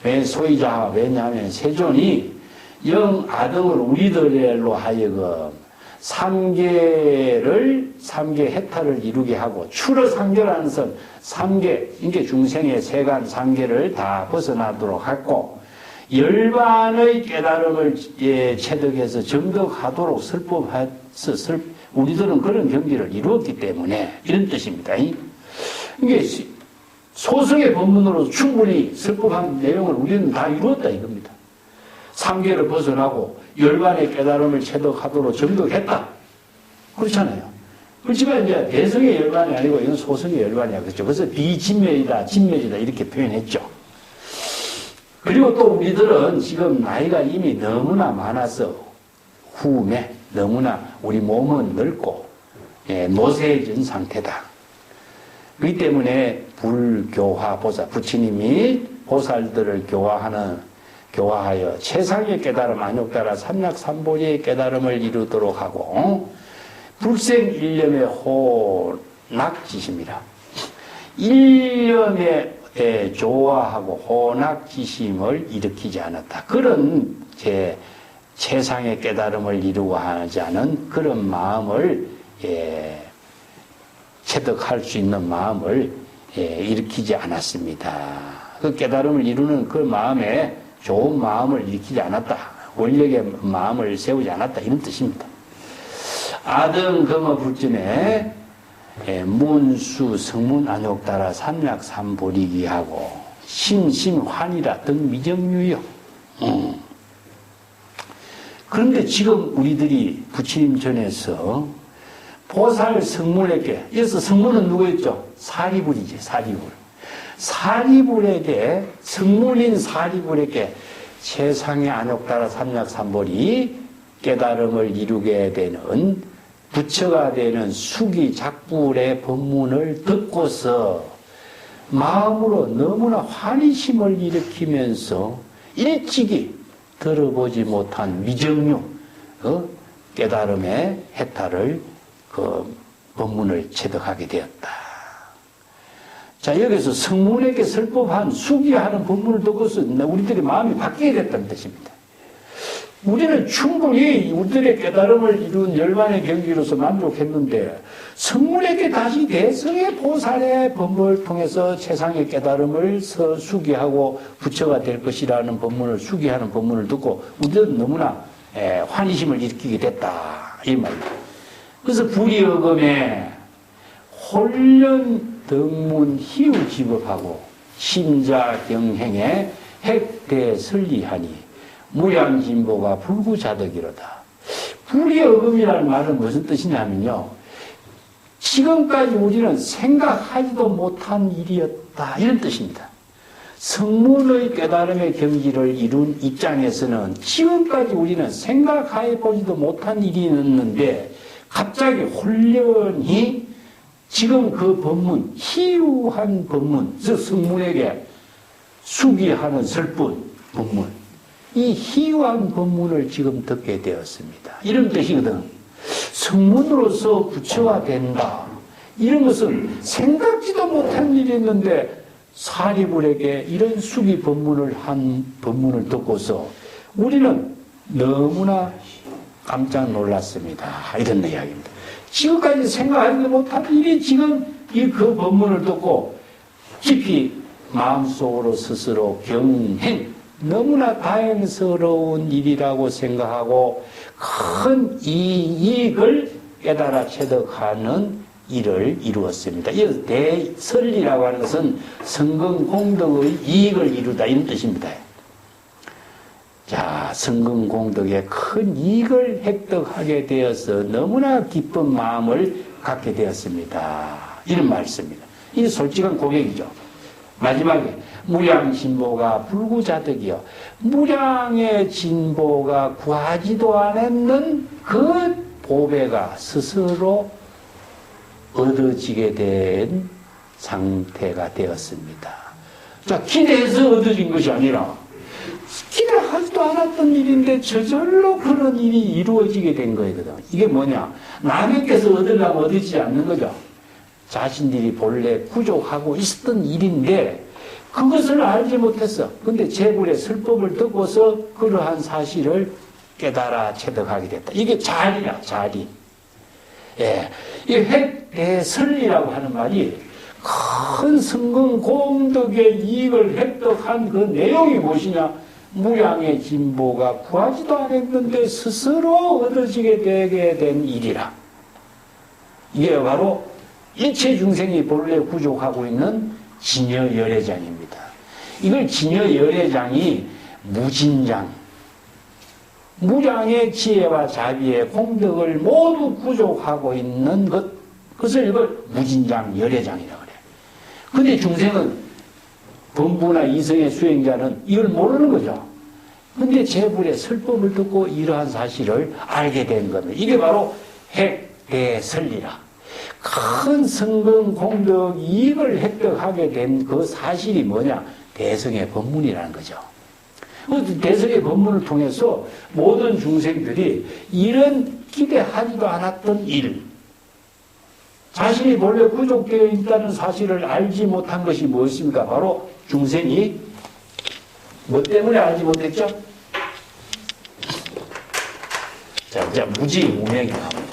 왜 소위자, 왜냐하면 세존이 영아등을 우리들로 하여금 삼계 해탈을 이루게 하고 출어삼계라는 선 삼계, 이게 중생의 세간 삼계를 다 벗어나도록 하고 열반의 깨달음을 체득해서 정덕하도록 설법해서 우리들은 그런 경지를 이루었기 때문에 이런 뜻입니다. 이게 소승의 법문으로 충분히 설법한 내용을 우리는 다 이루었다 이겁니다. 삼계를 벗어나고 열반의 깨달음을 체득하도록 정덕했다. 그렇잖아요. 그렇지만 이제 대성의 열반이 아니고 이건 소승의 열반이야. 그렇죠. 그래서 비진멸이다, 진멸이다 이렇게 표현했죠. 그리고 또 우리들은 지금 나이가 이미 너무나 많아서 후매, 너무나 우리 몸은 늙고 노쇠해진 상태다. 그렇기 때문에 불교화 보살, 부처님이 보살들을 교화하여 최상의 깨달음, 안욕따라 삼락삼보리의 깨달음을 이루도록 하고 불생일념의 혼낙지심이라. 일념에 조화하고 혼낙지심을 일으키지 않았다. 그런 최상의 깨달음을 이루고 하지 않은 그런 마음을 체득할 수 있는 마음을 일으키지 않았습니다. 그 깨달음을 이루는 그 마음에 좋은 마음을 일으키지 않았다. 원력의 마음을 세우지 않았다. 이런 뜻입니다. 아등금어 불전에 문수 성문 안욕따라 삼약삼보리기하고 심심환이라 등 미정유요. 그런데 지금 우리들이 부처님 전에서 보살 성문에게, 여기서 성문은 누구였죠? 사리불이지, 사리불. 사리불에게, 성문인 사리불에게 세상의 안욕따라 삼약삼보리 깨달음을 이루게 되는 부처가 되는 수기작불의 법문을 듣고서 마음으로 너무나 환희심을 일으키면서 일찍이 들어보지 못한 미정유 깨달음의 해탈을 그 법문을 체득하게 되었다. 자, 여기서 성문에게 설법한 수기하는 법문을 듣고서 우리들의 마음이 바뀌게 됐다는 뜻입니다. 우리는 충분히 우리들의 깨달음을 이룬 열반의 경지로서 만족했는데 성문에게 다시 대성의 보살의 법문을 통해서 세상의 깨달음을 수기하고 부처가 될 것이라는 법문을 수기하는 법문을 듣고 우리는 너무나 환희심을 일으키게 됐다 이 말입니다. 그래서 불이어금에 홀련 덕문 희우집업하고 심자경행에 핵대설리하니 무량진보가 불구자덕이로다. 불의어금이라는 말은 무슨 뜻이냐면요. 지금까지 우리는 생각하지도 못한 일이었다. 이런 뜻입니다. 성문의 깨달음의 경지를 이룬 입장에서는 지금까지 우리는 생각해 보지도 못한 일이었는데 갑자기 홀련히 지금 그 법문, 희유한 법문, 즉 성문에게 수기하는 설분 법문, 이 희유한 법문을 지금 듣게 되었습니다. 이런 뜻이거든. 성문으로서 부처화된다. 이런 것은 생각지도 못한 일이었는데 사리불에게 이런 수기 법문을 한 법문을 듣고서 우리는 너무나 깜짝 놀랐습니다. 이런 이야기입니다. 지금까지 생각하지 못한 일이 지금 이 그 법문을 듣고 깊이 마음속으로 스스로 경행, 너무나 다행스러운 일이라고 생각하고 큰 이익을 깨달아 체득하는 일을 이루었습니다. 이 대설리라고 하는 것은 성근공덕의 이익을 이루다 이런 뜻입니다. 자, 성근공덕의 큰 이익을 획득하게 되어서 너무나 기쁜 마음을 갖게 되었습니다. 이런 말씀입니다. 이 솔직한 고백이죠. 마지막에 무량진보가 불구자득이요. 무량의 진보가 구하지도 않았는 그 보배가 스스로 얻어지게 된 상태가 되었습니다. 자, 기대해서 얻어진 것이 아니라 기대하지도 않았던 일인데 저절로 그런 일이 이루어지게 된 거거든. 이게 뭐냐? 남에게서 얻으려면 얻어지지 않는 거죠. 자신들이 본래 구족하고 있었던 일인데 그것을 알지 못했어. 근데 재불의 설법을 듣고서 그러한 사실을 깨달아 체득하게 됐다. 이게 자리야, 자리. 예, 이 획대설리라고 하는 말이 큰 성공 공덕의 이익을 획득한 그 내용이 무엇이냐? 무량의 진보가 구하지도 않았는데 스스로 얻어지게 되게 된 일이라. 이게 바로 일체 중생이 본래 구족하고 있는 진여열애장입니다. 이걸 진여열애장이 무진장, 무량의 지혜와 자비의 공덕을 모두 구족하고 있는 것, 그것을 이걸 무진장 열애장이라고 그래요. 근데 중생은 범부나 이성의 수행자는 이걸 모르는 거죠. 근데 재불의 설법을 듣고 이러한 사실을 알게 된 겁니다. 이게 바로 핵대설리라. 큰 성공 공덕 이익을 획득하게 된 그 사실이 뭐냐? 대성의 법문이라는 거죠. 대성의 법문을 통해서 모든 중생들이 이런 기대하지도 않았던 일, 자신이 본래 구족되어 있다는 사실을 알지 못한 것이 무엇입니까? 바로 중생이 뭐 때문에 알지 못했죠? 자, 무지무명이 나옵니다.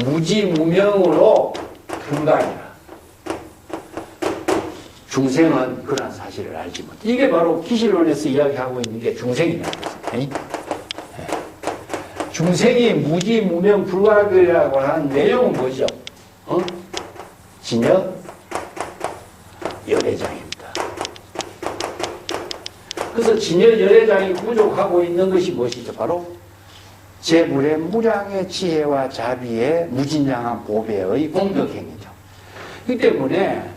무지무명으로 불가이라. 중생은 그런 사실을 알지 못해. 이게 바로 기실론에서 이야기하고 있는 게 중생이라는 거죠. 중생이 무지무명 불가이라고 하는 내용은 뭐죠? 진여 열애장입니다. 그래서 진여 열애장이 부족하고 있는 것이 무엇이죠? 바로 재불의 무량의 지혜와 자비의 무진장한 보배의 공덕행위죠. 그렇기 때문에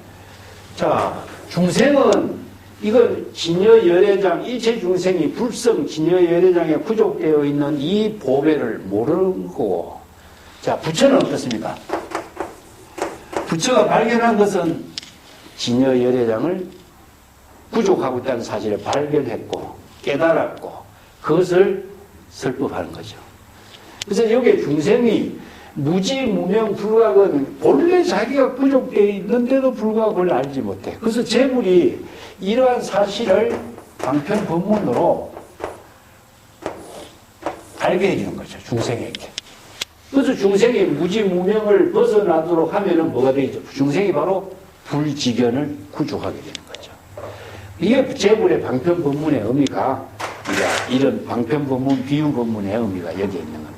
자, 중생은 이걸 진여열애장, 일체 중생이 불성 진여열애장에 부족되어 있는 이 보배를 모르는 거고, 자, 부처는 어떻습니까? 부처가 발견한 것은 진여열애장을 부족하고 있다는 사실을 발견했고 깨달았고 그것을 설법하는 거죠. 그래서 여기에 중생이 무지무명 불각은 본래 자기가 부족되어 있는데도 불구하고 그걸 알지 못해. 그래서 재불이 이러한 사실을 방편 법문으로 알게 해주는 거죠. 중생에게. 그래서 중생이 무지무명을 벗어나도록 하면은 뭐가 되죠? 중생이 바로 불지견을 구족하게 되는 거죠. 이게 재불의 방편 법문의 의미가 이런 방편 법문, 비유 법문의 의미가 여기에 있는 겁니다.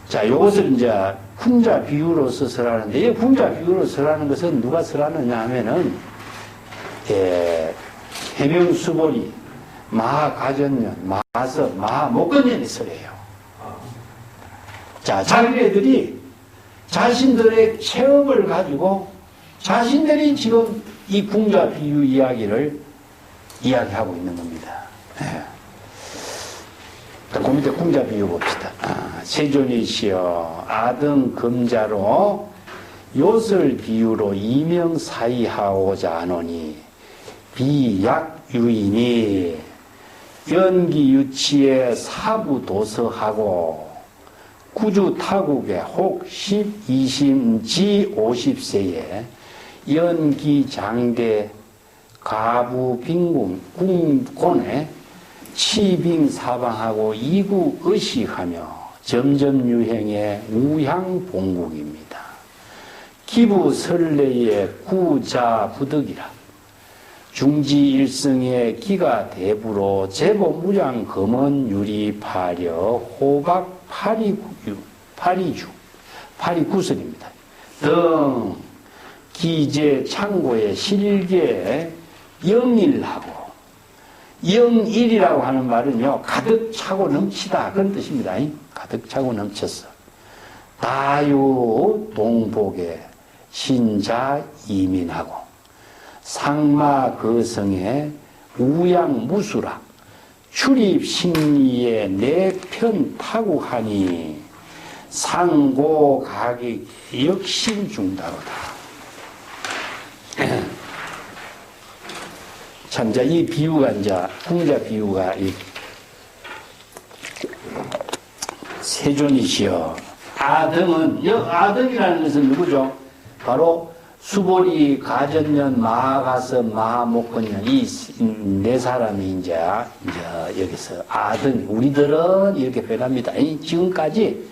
자, 요것을 이제 훈자 비유로서 설하는데, 이 훈자 비유로 설하는 것은 누가 설하느냐 하면은, 해명수보리, 마가전년, 마서, 마목건년이 설이에요. 자, 자기네들이 자신들의 체험을 가지고 자신들이 지금 이 궁자 비유 이야기를 이야기하고 있는 겁니다. 네. 그 밑에 궁자 비유 봅시다. 세존이시여 아등 금자로 요설 비유로 이명사이하고자 하노니 비약유인이 연기유치에 사부도서하고 구주타국에 혹 10, 20지 50세에 연기장대 가부빈궁곤에 치빙사방하고 이구의식하며 점점 유행의 우향봉국입니다. 기부설례의 구자부득이라 중지일성의 기가 대부로 제보무량 검은유리 파려 호박 파리구설입니다. 등 기재 창고에 실게 영일하고 영일이라고 하는 말은요 가득 차고 넘치다 그런 뜻입니다. 가득 차고 넘쳤어. 다유 동복에 신자 이민하고 상마 거성에 우양무수라 출입 심리에 내편 타국하니 상고 가기 역신중다로다. 참, 이제 이 비유가 이제 궁자 비유가 이 세존이시여 아등은 아등이라는 것은 누구죠? 바로 수보리 가전년 마가서 마목건년 이 네 사람이 이제 여기서 아등 우리들은 이렇게 표현합니다. 지금까지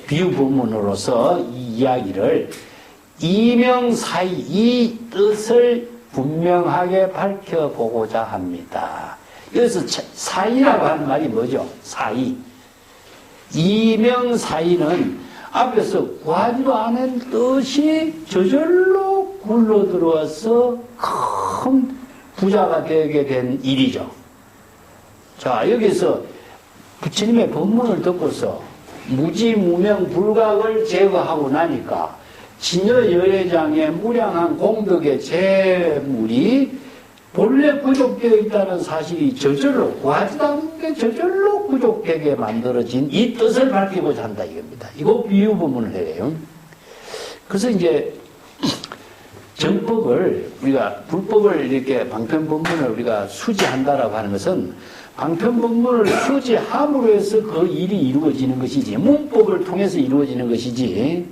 비유 본문으로서 이 이야기를 이명사이 이 뜻을 분명하게 밝혀보고자 합니다. 여기서 사이라고 하는 말이 뭐죠? 사이. 이명사이는 앞에서 구하지도 않은 뜻이 저절로 굴러들어와서 큰 부자가 되게 된 일이죠. 자, 여기서 부처님의 법문을 듣고서 무지무명 불각을 제거하고 나니까 진여 여회장의 무량한 공덕의 재물이 본래 부족되어 있다는 사실이 저절로 구하지도 않은 게 저절로 부족되게 만들어진 이 뜻을 밝히고자 한다 이겁니다. 이거 비유 부분을 해요. 그래서 이제 정법을 우리가 불법을 이렇게 방편법문을 우리가 수지한다라고 하는 것은 방편법문을 수지함으로 해서 그 일이 이루어지는 것이지 문법을 통해서 이루어지는 것이지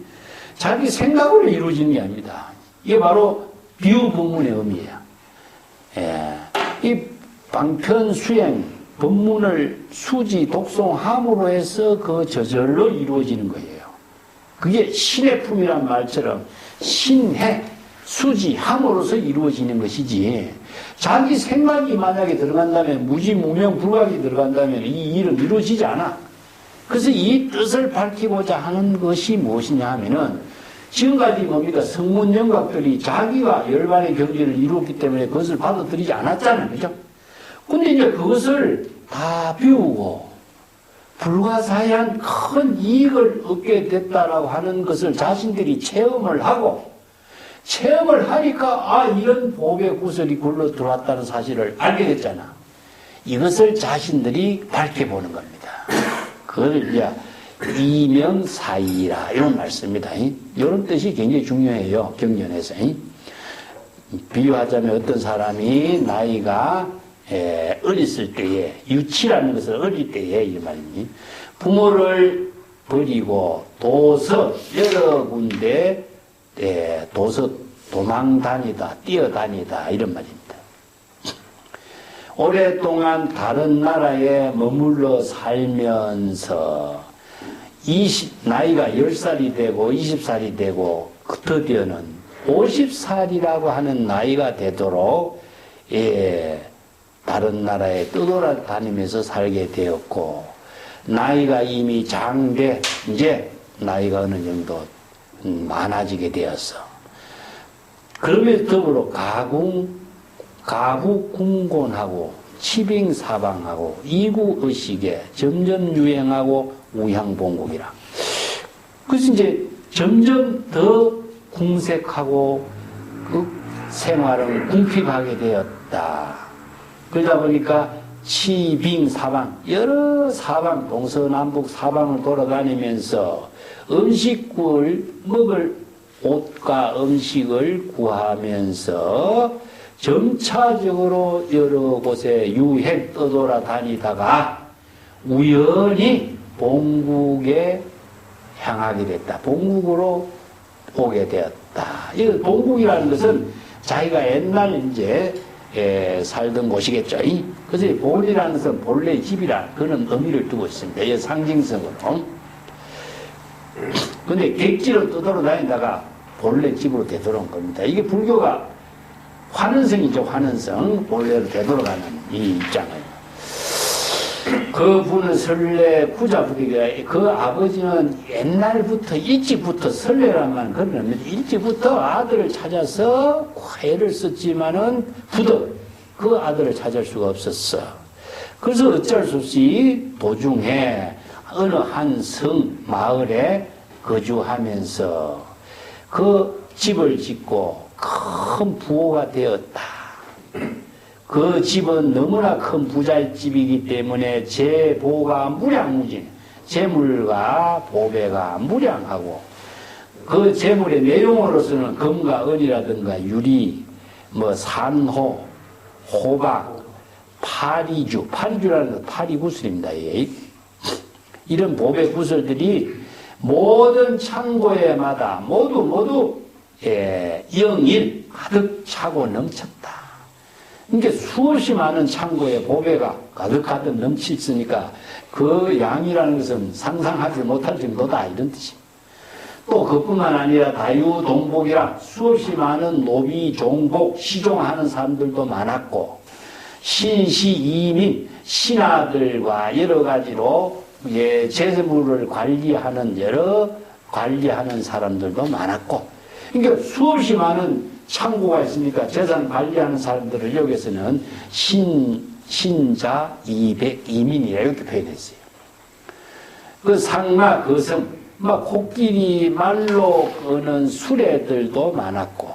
자기 생각으로 이루어지는 게 아닙니다. 이게 바로 비유 법문의 의미예요. 이 방편 수행 법문을 수지 독송함으로 해서 그 저절로 이루어지는 거예요. 그게 신의 품이란 말처럼 신해 수지함으로써 이루어지는 것이지 자기 생각이 만약에 들어간다면 무지무명 불각이 들어간다면 이 일은 이루어지지 않아. 그래서 이 뜻을 밝히고자 하는 것이 무엇이냐 하면은 지금까지 뭡니까? 성문영각들이 자기가 열반의 경지를 이루었기 때문에 그것을 받아들이지 않았잖아요. 그죠? 근데 이제 그것을 다 비우고 불가사의한 큰 이익을 얻게 됐다라고 하는 것을 자신들이 체험을 하고 체험을 하니까 이런 복의 구설이 굴러 들어왔다는 사실을 알게 됐잖아. 이것을 자신들이 밝혀보는 겁니다. 그걸 이제 이명사이라 이런 말씀입니다. 이런 뜻이 굉장히 중요해요. 경전에서. 비유하자면 어떤 사람이 나이가 어렸을 때에 유치라는 것은 어릴 때에 이 말입니다. 부모를 버리고 도서 여러 군데 도서 도망다니다 뛰어다니다 이런 말입니다. 오랫동안 다른 나라에 머물러 살면서 나이가 10살이 되고 20살이 되고 드디어는 50살이라고 하는 나이가 되도록 다른 나라에 떠돌아다니면서 살게 되었고 나이가 이미 장대 이제 나이가 어느 정도 많아지게 되었어. 그럼에도 더불어 가부궁곤하고 치빙사방하고 이구의식에 점점 유행하고 우향봉국이라. 그래서 이제 점점 더 궁색하고 그 생활은 궁핍하게 되었다. 그러다 보니까 치빙사방, 여러 사방, 동서남북 사방을 돌아다니면서 음식을 먹을 옷과 음식을 구하면서 점차적으로 여러 곳에 유행 떠돌아 다니다가 우연히 본국에 향하게 됐다. 본국으로 오게 되었다. 이 본국이라는 것은 자기가 옛날 이제 살던 곳이겠죠. 그래서 본이라는 것은 본래 집이라 그런 의미를 두고 있습니다. 이 상징성으로. 근데 객지로 떠돌아다니다가 본래 집으로 되돌아온 겁니다. 이게 불교가 환원성이죠. 환원성. 본래로 되돌아가는 이 입장을. 그 분은 설례 구자부리가 그 아버지는 옛날부터 일찍부터 설례라만 그러는데 일찍부터 아들을 찾아서 애를 썼지만은 부득 그 아들을 찾을 수가 없었어. 그래서 어쩔 수 없이 도중에 어느 한 성 마을에 거주하면서 그 집을 짓고 큰 부호가 되었다. 그 집은 너무나 큰 부잣집이기 때문에 재보가 무량무진, 재물과 보배가 무량하고 그 재물의 내용으로서는 금과 은이라든가 유리, 산호, 호박, 파리주, 파리주라는 건 파리구슬입니다. 이런 보배 구슬들이 모든 창고에마다 모두 영일 가득 차고 넘쳤다. 그러니까 수없이 많은 창고에 보배가 가득가득 넘치니까 그 양이라는 것은 상상하지 못할 정도다 이런 뜻입니다. 또 그뿐만 아니라 다유동복이라 수없이 많은 노비, 종복, 시종하는 사람들도 많았고 신시, 이민, 신하들과 여러 가지로 재물을 관리하는 사람들도 많았고 그러니까 수없이 많은 창고가 있으니까 재산 관리하는 사람들을 여기서는 신자 200이민이라 이렇게 표현했어요. 그 상마, 거성, 코끼리 말로 끄는 수레들도 많았고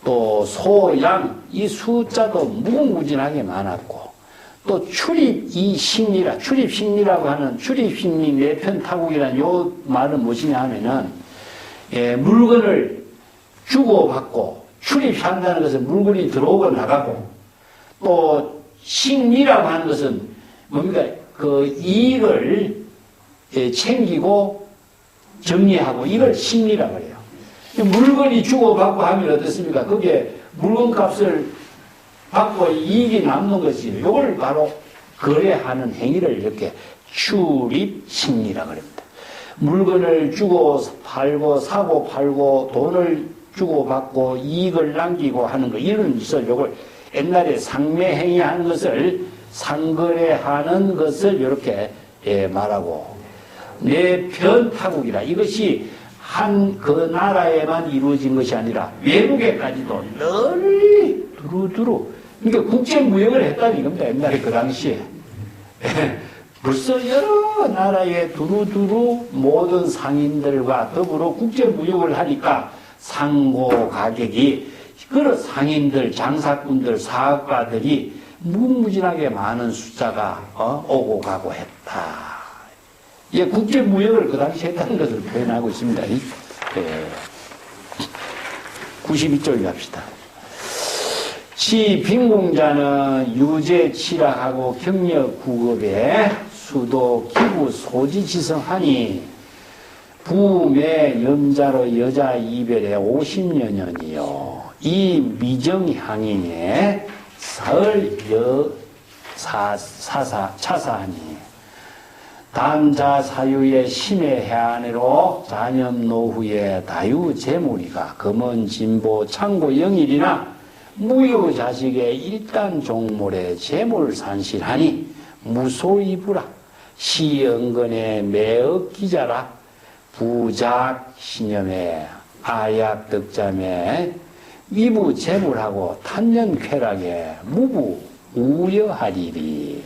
또 소, 양, 이 숫자도 무궁무진하게 많았고 또 출입이식리라, 출입식리라고 하는 출입식리 내편타국이라는 요 말은 무엇이냐 하면은 물건을 주고받고 출입한다는 것은 물건이 들어오고 나가고 또 식리라고 하는 것은 뭡니까? 그 이익을 챙기고 정리하고 이걸 식리라고 해요. 물건이 주고받고 하면 어떻습니까? 그게 물건값을 받고 이익이 남는 것이 이걸 바로 거래하는 행위를 이렇게 출입식리라고 합니다. 물건을 주고 팔고 사고 팔고 돈을 주고받고 이익을 남기고 하는 거 이런 짓을 요걸 옛날에 상매행위 하는 것을 상거래하는 것을 이렇게 말하고 내편타국이라 이것이 한 그 나라에만 이루어진 것이 아니라 외국에까지도 널리 두루두루 그러니까 국제무역을 했다는 겁니다. 옛날에 그 당시에 벌써 여러 나라에 두루두루 모든 상인들과 더불어 국제무역을 하니까 상고 가격이 그런 상인들, 장사꾼들, 사업가들이 무궁무진하게 많은 숫자가 오고 가고 했다. 예, 국제무역을 그 당시 했다는 것을 표현하고 있습니다. 92쪽에 갑시다. 치 빈공자는 유제 치락하고 경력 구급에 수도 기부 소지지성하니 부매 염자로 여자 이별에 50여 년이요. 이 미정향인에 사흘 차사하니 단자 사유의 심의 해안으로 잔염 노후에 다유 재물이가 금은 진보 창고 영일이나 무유 자식의 일단 종물에 재물 산실하니 무소이부라 시연근의 매억 기자라 부작 신념에 아약 득잠에 위부 재물하고 탄년 쾌락에 무부 우려하리리.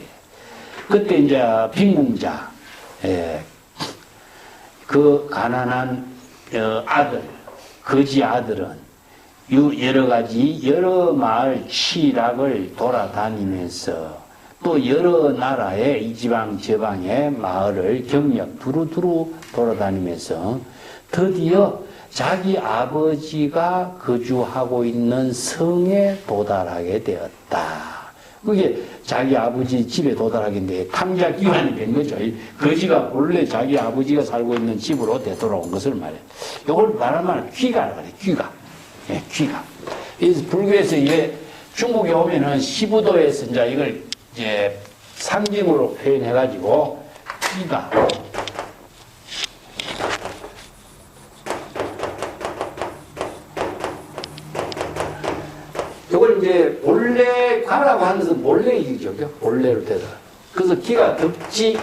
그때 이제 빈궁자, 그 가난한 아들, 거지 아들은 여러 가지 여러 마을 취락을 돌아다니면서 또 여러 나라의 이 지방 저방의 마을을 경력 두루두루 돌아다니면서 드디어 자기 아버지가 거주하고 있는 성에 도달하게 되었다. 그게 자기 아버지 집에 도달하겠는데 탐자 기간이 된 거죠. 거지가 본래 자기 아버지가 살고 있는 집으로 되돌아온 것을 말해요. 이걸 말하면 귀가라고 그래요. 귀가. 예, 귀가. 그래서 불교에서 이게 중국에 오면은 시부도에서 이제 이걸 이제 상징으로 표현해가지고 귀가. 이걸 이제 본래 가라고 하는 것은 본래 얘기죠. 본래로 되다. 그래서 기가 덮지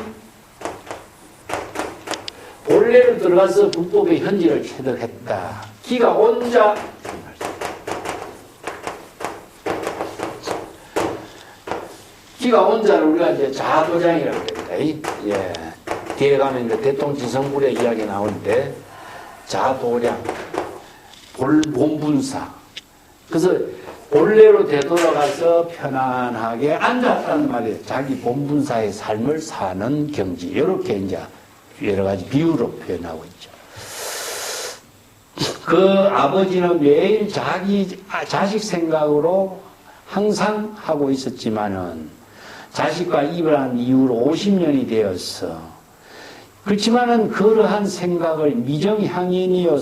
본래로 들어가서 불법의 현지를 체득했다. 기가 온자 기가 온자를 우리가 이제 자도장이라고 합니다. 예. 뒤에 가면 이제 대통지성불의 이야기 나오는데 자도량 본분사 그래서 본래로 되돌아가서 편안하게 앉았다는 말이에요. 자기 본분사의 삶을 사는 경지. 이렇게 이제 여러 가지 비유로 표현하고 있죠. 그 아버지는 매일 자기 자식 생각으로 항상 하고 있었지만은 자식과 이별한 이후로 50년이 되었어. 그렇지만은 그러한 생각을 미정향인이여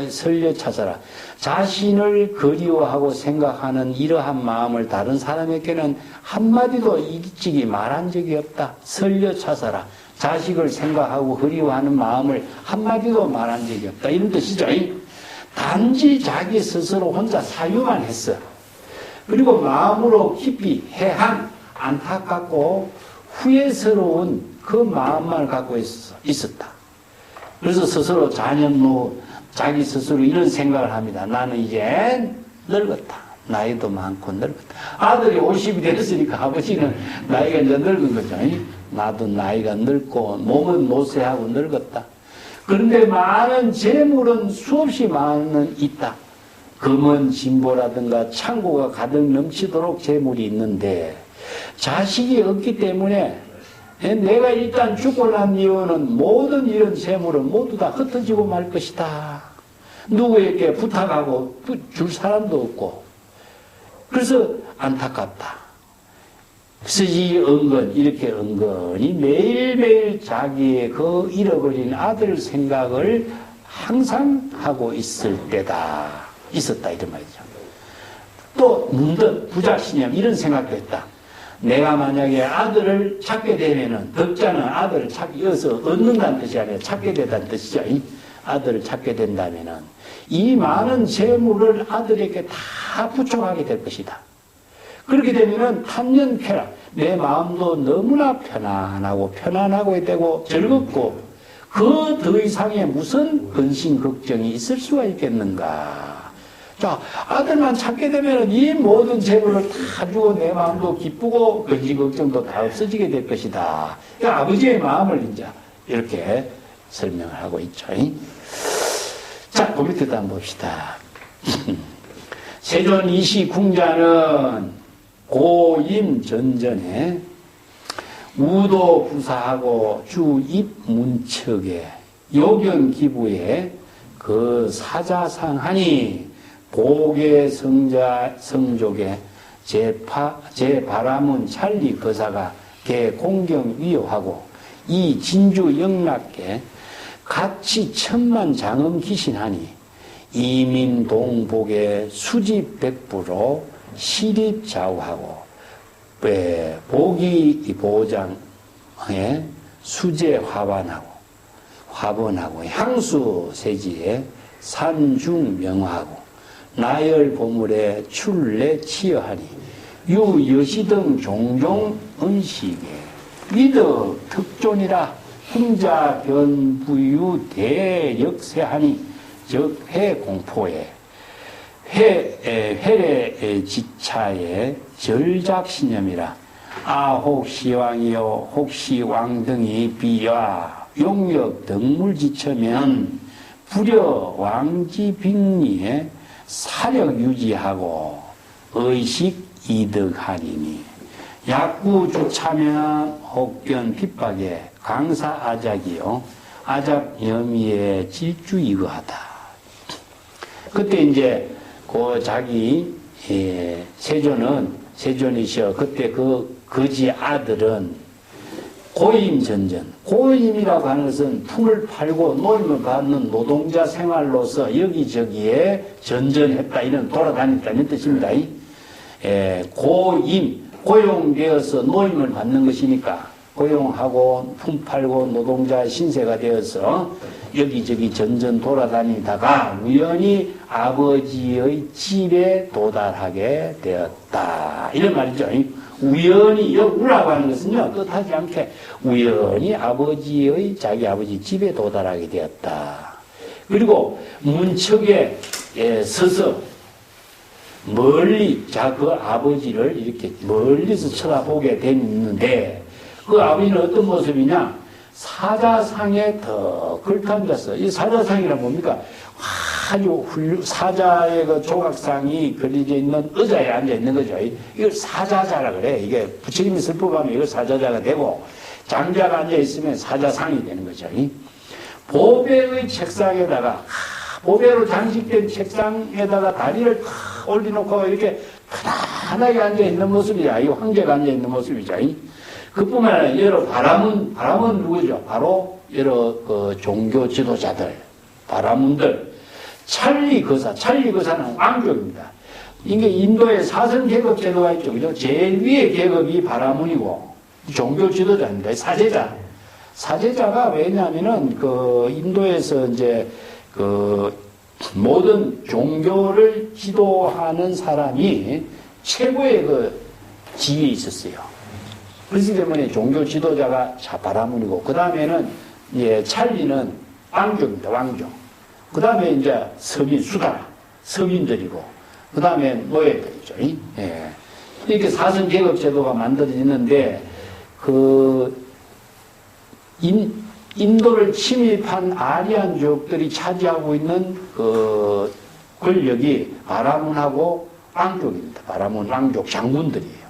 설려 찾아라. 자신을 그리워하고 생각하는 이러한 마음을 다른 사람에게는 한마디도 일찍이 말한 적이 없다. 설려 찾아라. 자식을 생각하고 그리워하는 마음을 한마디도 말한 적이 없다. 이런 뜻이죠. 단지 자기 스스로 혼자 사유만 했어. 그리고 마음으로 깊이 해한 안타깝고 후회스러운 그 마음만 갖고 있었다. 그래서 스스로 자년무 자기 스스로 이런 생각을 합니다. 나는 이제 늙었다. 나이도 많고 늙었다. 아들이 50이 됐으니까 아버지는 나이가 이제 늙은 거죠. 나도 나이가 늙고 몸은 노쇠하고 늙었다. 그런데 많은 재물은 수없이 많은 있다. 금은 진보라든가 창고가 가득 넘치도록 재물이 있는데 자식이 없기 때문에 내가 일단 죽고 난 이후는 모든 이런 재물은 모두 다 흩어지고 말 것이다. 누구에게 부탁하고 줄 사람도 없고. 그래서 안타깝다. 그래서 이렇게 은근히 매일매일 자기의 그 잃어버린 아들 생각을 항상 하고 있었다. 이런 말이죠. 또 문득 부자신념 이런 생각도 했다. 내가 만약에 아들을 찾게 되면은 덕자는 아들을 이어서 얻는다는 뜻이 아니라 찾게 된다는 뜻이죠. 아들을 찾게 된다면은 이 많은 재물을 아들에게 다 부촉하게 될 것이다. 그렇게 되면은 탐년쾌락 내 마음도 너무나 편안하고 되고 즐겁고 그 더 이상의 무슨 근심 걱정이 있을 수가 있겠는가. 자, 아들만 찾게 되면 이 모든 재물을 다 주고 내 마음도 기쁘고 근심 걱정도 다 없어지게 될 것이다. 그러니까 아버지의 마음을 이제 이렇게 설명을 하고 있죠. 자, 그 밑에도 한번 봅시다. 세존 이시궁자는 고임 전전에 우도 부사하고 주입 문척에 요경 기부에 그 사자상하니 복의 성족에 제 바람은 찰리 거사가 개 공경 위요하고 이 진주 영락께 같이 천만 장엄 기신하니 이민동복의 수집 백부로 시립 좌우하고 복이 보장에 수제 화번하고 향수 세지에 산중 명하고 나열 보물에 출래 치여하니 유여시 등 종종 은식에 미덕 특존이라 흥자 변부유 대역세하니 즉 해공포에 회례 지차의 절작신념이라. 혹시왕이요 혹시 왕등이 비와 용역 등물지처면 불여 왕지 빅리에 사력 유지하고 의식 이득하리니 약구 주차면 혹견 핍박에 강사 아작이요 아작 염의에 질주 이거하다. 그때 이제 그 자기 세존이셔 그때 그 거지 아들은 고임전전, 고임이라고 하는 것은 품을 팔고 노임을 받는 노동자 생활로서 여기저기에 전전했다 이런 돌아다녔다 이런 뜻입니다. 고임, 고용되어서 노임을 받는 것이니까 고용하고 품 팔고 노동자 신세가 되어서 여기저기 전전 돌아다니다가 우연히 아버지의 집에 도달하게 되었다 이런 말이죠. 우연히 우라고 하는 것은요 뜻하지 않게 우연히 자기 아버지 집에 도달하게 되었다. 그리고 문척에 서서 멀리 그 아버지를 이렇게 멀리서 쳐다보게 됐는데 그 아버지는 어떤 모습이냐? 사자상에 더 걸터앉았어. 이 사자상이란 뭡니까? 아주 사자의 그 조각상이 걸려져 있는 의자에 앉아 있는 거죠. 이걸 사자자라 그래. 이게 부처님이 설법하면 이걸 사자자가 되고 장자가 앉아 있으면 사자상이 되는 거죠. 보배의 책상에다가 보배로 장식된 책상에다가 다리를 올려놓고 이렇게 편안하게 앉아 있는 모습이야. 이 황제가 앉아 있는 모습이죠. 그뿐만 아니라 여러 바라문 누구죠? 바로 여러 그 종교 지도자들, 바라문들. 찰리거사는 왕족입니다. 이게 인도에 사선 계급 제도가 있죠. 그죠? 제일 위의 계급이 바라문이고, 종교 지도자입니다. 사제자가 왜냐하면은 그 인도에서 이제 그 모든 종교를 지도하는 사람이 최고의 그 지위에 있었어요. 그렇기 때문에 종교 지도자가 바라문이고, 그 다음에는 찰리는 왕족입니다. 왕족. 그 다음에 이제 서민들이고, 그 다음에 노예들이죠. 이렇게 사선 계급 제도가 만들어지는데, 인도를 침입한 아리안족들이 차지하고 있는 그 권력이 바라문하고 왕족입니다. 바라문 왕족 장군들이에요.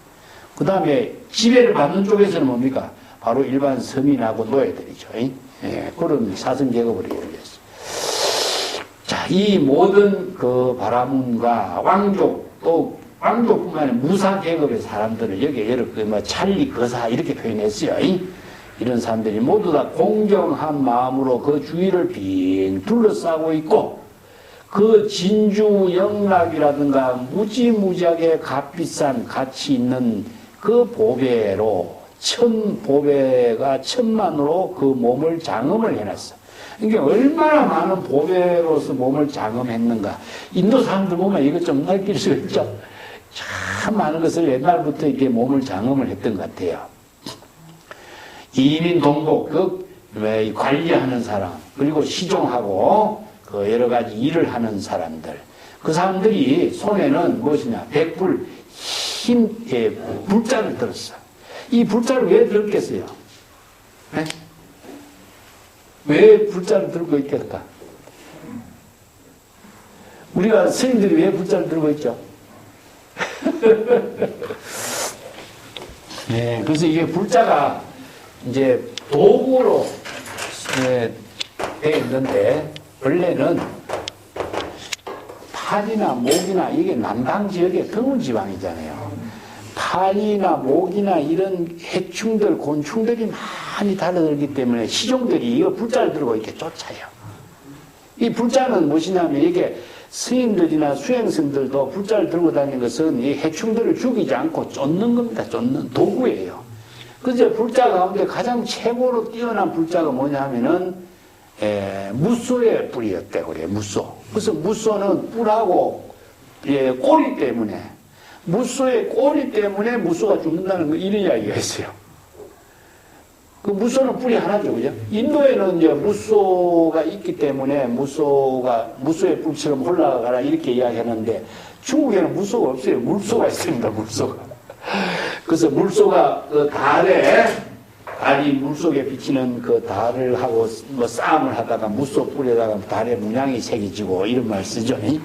그 다음에 지배를 받는 쪽에서는 뭡니까? 바로 일반 서민하고 노예들이죠. 그런 사선 계급으로 이루어졌어요. 자, 이 모든 그 바라문과 왕족, 또 왕족뿐만 아니라 무사 계급의 사람들을 여기에 여러 찰리 거사 이렇게 표현했어요. 이런 사람들이 모두 다 공경한 마음으로 그 주위를 빙 둘러싸고 있고, 그 진주 영락이라든가 무지무지하게 값비싼 가치 있는 그 보배로 보배가 1000만으로 그 몸을 장엄을 해놨어. 그러니까 얼마나 많은 보배로서 몸을 장엄했는가. 인도 사람들 보면 이것 좀 느낄 수 있죠. 참 많은 것을 옛날부터 이렇게 몸을 장엄을 했던 것 같아요. 이민 동복, 관리하는 사람, 그리고 시종하고 그 여러 가지 일을 하는 사람들. 그 사람들이 손에는 무엇이냐? 백불, 불자를 들었어. 이 불자를 왜 들었겠어요? 네? 왜 불자를 들고 있겠까? 우리가 스님들이 왜 불자를 들고 있죠? 네, 그래서 이게 불자가 이제 도구로 되어 있는데, 원래는 팔이나 목이나 이게 남방 지역에 더운 지방이잖아요. 팔이나 목이나 이런 해충들, 곤충들이 많이 달아들기 때문에 시종들이 이거 불자를 들고 이렇게 쫓아요. 이 불자는 무엇이냐면 이게 스님들이나 수행승들도 불자를 들고 다니는 것은 이 해충들을 죽이지 않고 쫓는 겁니다. 쫓는 도구예요. 그래서 불자 가운데 가장 최고로 뛰어난 불자가 뭐냐 하면은 무쏘의 뿔이었대 그래. 무쏘. 그래서 무쏘는 뿔하고 꼬리 때문에, 무쏘의 꼬리 때문에 무쏘가 죽는다는 거, 이런 이야기가 있어요. 그 무소는 뿔이 하나죠, 그죠? 인도에는 이제 무소가 있기 때문에 무소의 뿔처럼 올라가라 이렇게 이야기하는데 중국에는 무소가 없어요. 물소가 있습니다, 물소가. 그래서 물소가 그 달이 물속에 비치는 그 달을 하고 뭐 싸움을 하다가 무소 뿔에다가 달의 문양이 새겨지고 이런 말 쓰죠. 예.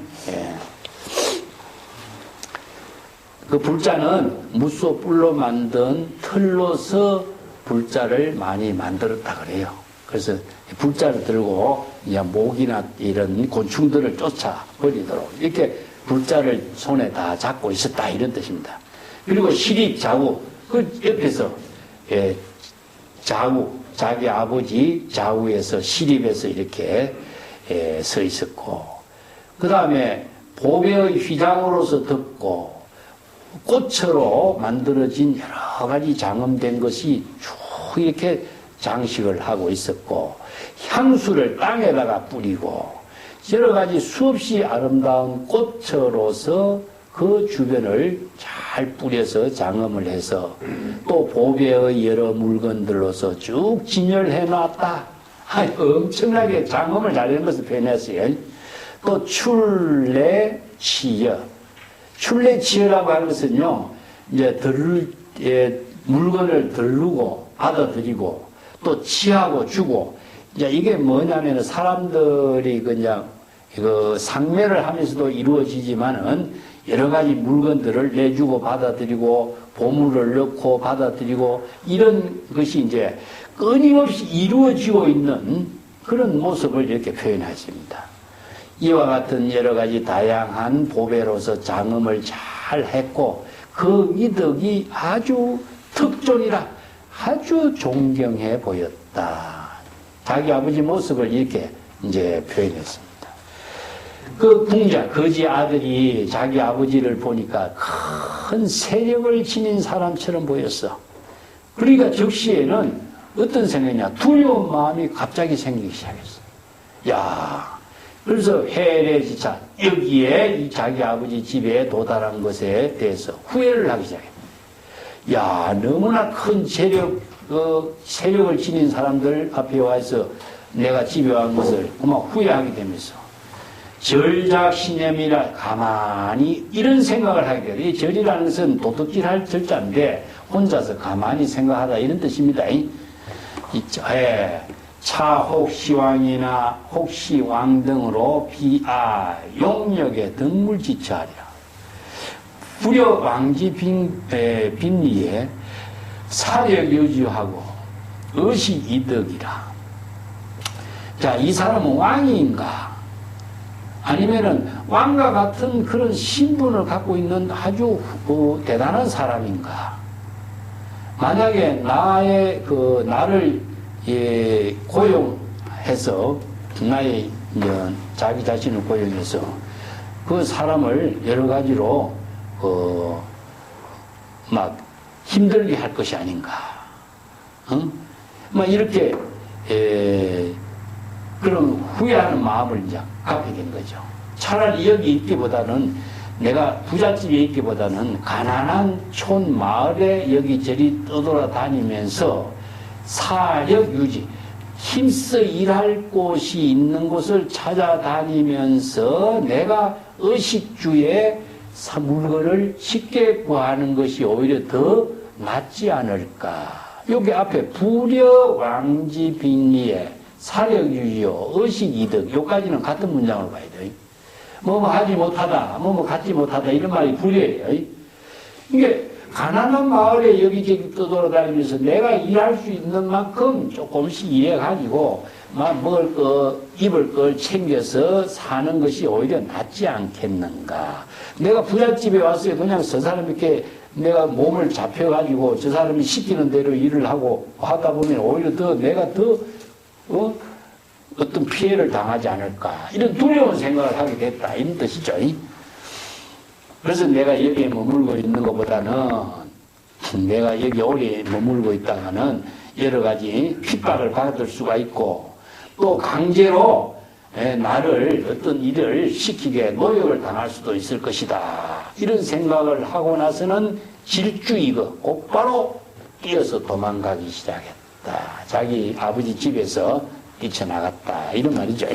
그 불자는 무소 뿔로 만든 틀로서 불자를 많이 만들었다 그래요. 그래서 불자를 들고 모기나 이런 곤충들을 쫓아버리도록 이렇게 불자를 손에 다 잡고 있었다 이런 뜻입니다. 그리고 시립 자구 그 옆에서 자기 아버지 자우에서 시립에서 이렇게 서 있었고 그 다음에 보배의 휘장으로서 덮고 꽃으로 만들어진 여러 가지 장엄된 것이 쭉 이렇게 장식을 하고 있었고 향수를 땅에다가 뿌리고 여러 가지 수없이 아름다운 꽃으로서 그 주변을 잘 뿌려서 장엄을 해서 또 보배의 여러 물건들로서 쭉 진열해 놨다. 엄청나게 장엄을 잘하는 것을 표현했어요. 또 출래치여. 출래치여라고 하는 것은요, 이제 물건을 들르고 받아들이고 또 치하고 주고 이제 이게 뭐냐면 사람들이 그냥 그 상매를 하면서도 이루어지지만은 여러 가지 물건들을 내주고 받아들이고 보물을 넣고 받아들이고 이런 것이 이제 끊임없이 이루어지고 있는 그런 모습을 이렇게 표현하십니다. 이와 같은 여러 가지 다양한 보배로서 장엄을 잘 했고 그 이덕이 아주 특종이라 아주 존경해 보였다. 자기 아버지 모습을 이렇게 이제 표현했습니다. 그 궁자, 거지 아들이 자기 아버지를 보니까 큰 세력을 지닌 사람처럼 보였어. 그러니까 즉시에는 어떤 생각이냐, 두려운 마음이 갑자기 생기기 시작했어. 야, 그래서 해례지차, 여기에 이 자기 아버지 집에 도달한 것에 대해서 후회를 하기 시작했어. 야, 너무나 큰 세력을 지닌 사람들 앞에 와서 내가 집에 온 것을 그만 후회하게 되면서 절작신념이라 가만히 이런 생각을 하게 돼요. 이 절이라는 것은 도둑질할 절자인데 혼자서 가만히 생각하다 이런 뜻입니다. 차혹시왕이나 혹시왕 등으로 용역의 등물지처하리라. 불여 왕지 빈리에 사력 유지하고 의식 이덕이라. 자, 이 사람은 왕인가? 아니면은 왕과 같은 그런 신분을 갖고 있는 아주 대단한 사람인가? 만약에 나를 고용해서 자기 자신을 고용해서 그 사람을 여러 가지로 막 힘들게 할 것이 아닌가? 막 이렇게 그런 후회하는 마음을 이제 갖게 된 거죠. 차라리 여기 있기보다는 내가 부잣집에 있기보다는 가난한 촌 마을에 여기저리 떠돌아다니면서 사력 유지, 힘써 일할 곳이 있는 곳을 찾아다니면서 내가 의식주에 물건을 쉽게 구하는 것이 오히려 더 낫지 않을까. 여기 앞에 불여 왕지 빈리에 사력 유지요, 의식 이득, 요까지는 같은 문장으로 봐야 돼요. 뭐 하지 못하다, 갖지 못하다, 이런 말이 불여예요. 이게 가난한 마을에 여기저기 떠돌아다니면서 내가 일할 수 있는 만큼 조금씩 일해가지고, 먹을 거, 입을 걸 챙겨서 사는 것이 오히려 낫지 않겠는가. 내가 부잣집에 와서 그냥 저 사람 이렇게 내가 몸을 잡혀가지고 저 사람이 시키는 대로 일을 하고 하다 보면 오히려 내가 어떤 피해를 당하지 않을까. 이런 두려운 생각을 하게 됐다. 이런 뜻이죠. 그래서 내가 여기에 머물고 있는 것보다는 내가 여기 오래 머물고 있다가는 여러 가지 핍박을 받을 수가 있고 또 강제로 나를 어떤 일을 시키게 노역을 당할 수도 있을 것이다. 이런 생각을 하고 나서는 질주 이거 곧바로 뛰어서 도망가기 시작했다. 뛰쳐나갔다. 자기 아버지 집에서 뛰쳐나갔다. 이런 말이죠.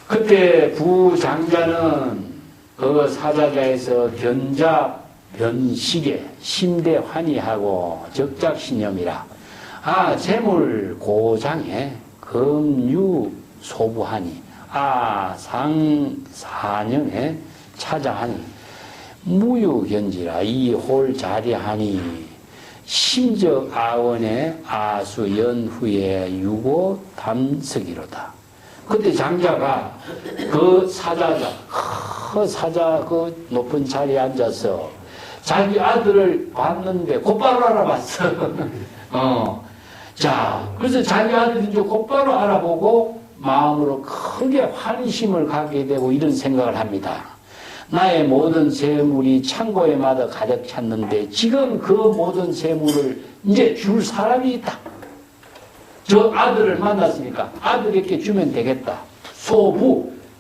그때 부장자는 그 사자자에서 변식에 심대환희하고 적작신념이라 재물 고장에 금유 소부하니 상사년에 찾아하니 무유견지라 이홀 자리하니 심적 아원의 아수연후에 유고 담석이로다. 그때 장자가 그 사자자 그 높은 자리에 앉아서 자기 아들을 봤는데 곧바로 알아봤어. 자, 그래서 자기 아들이 이제 곧바로 알아보고 마음으로 크게 환심을 갖게 되고 이런 생각을 합니다. 나의 모든 재물이 창고에마다 가득 찼는데 지금 그 모든 재물을 이제 줄 사람이 있다. 저 아들을 만났으니까 아들에게 주면 되겠다.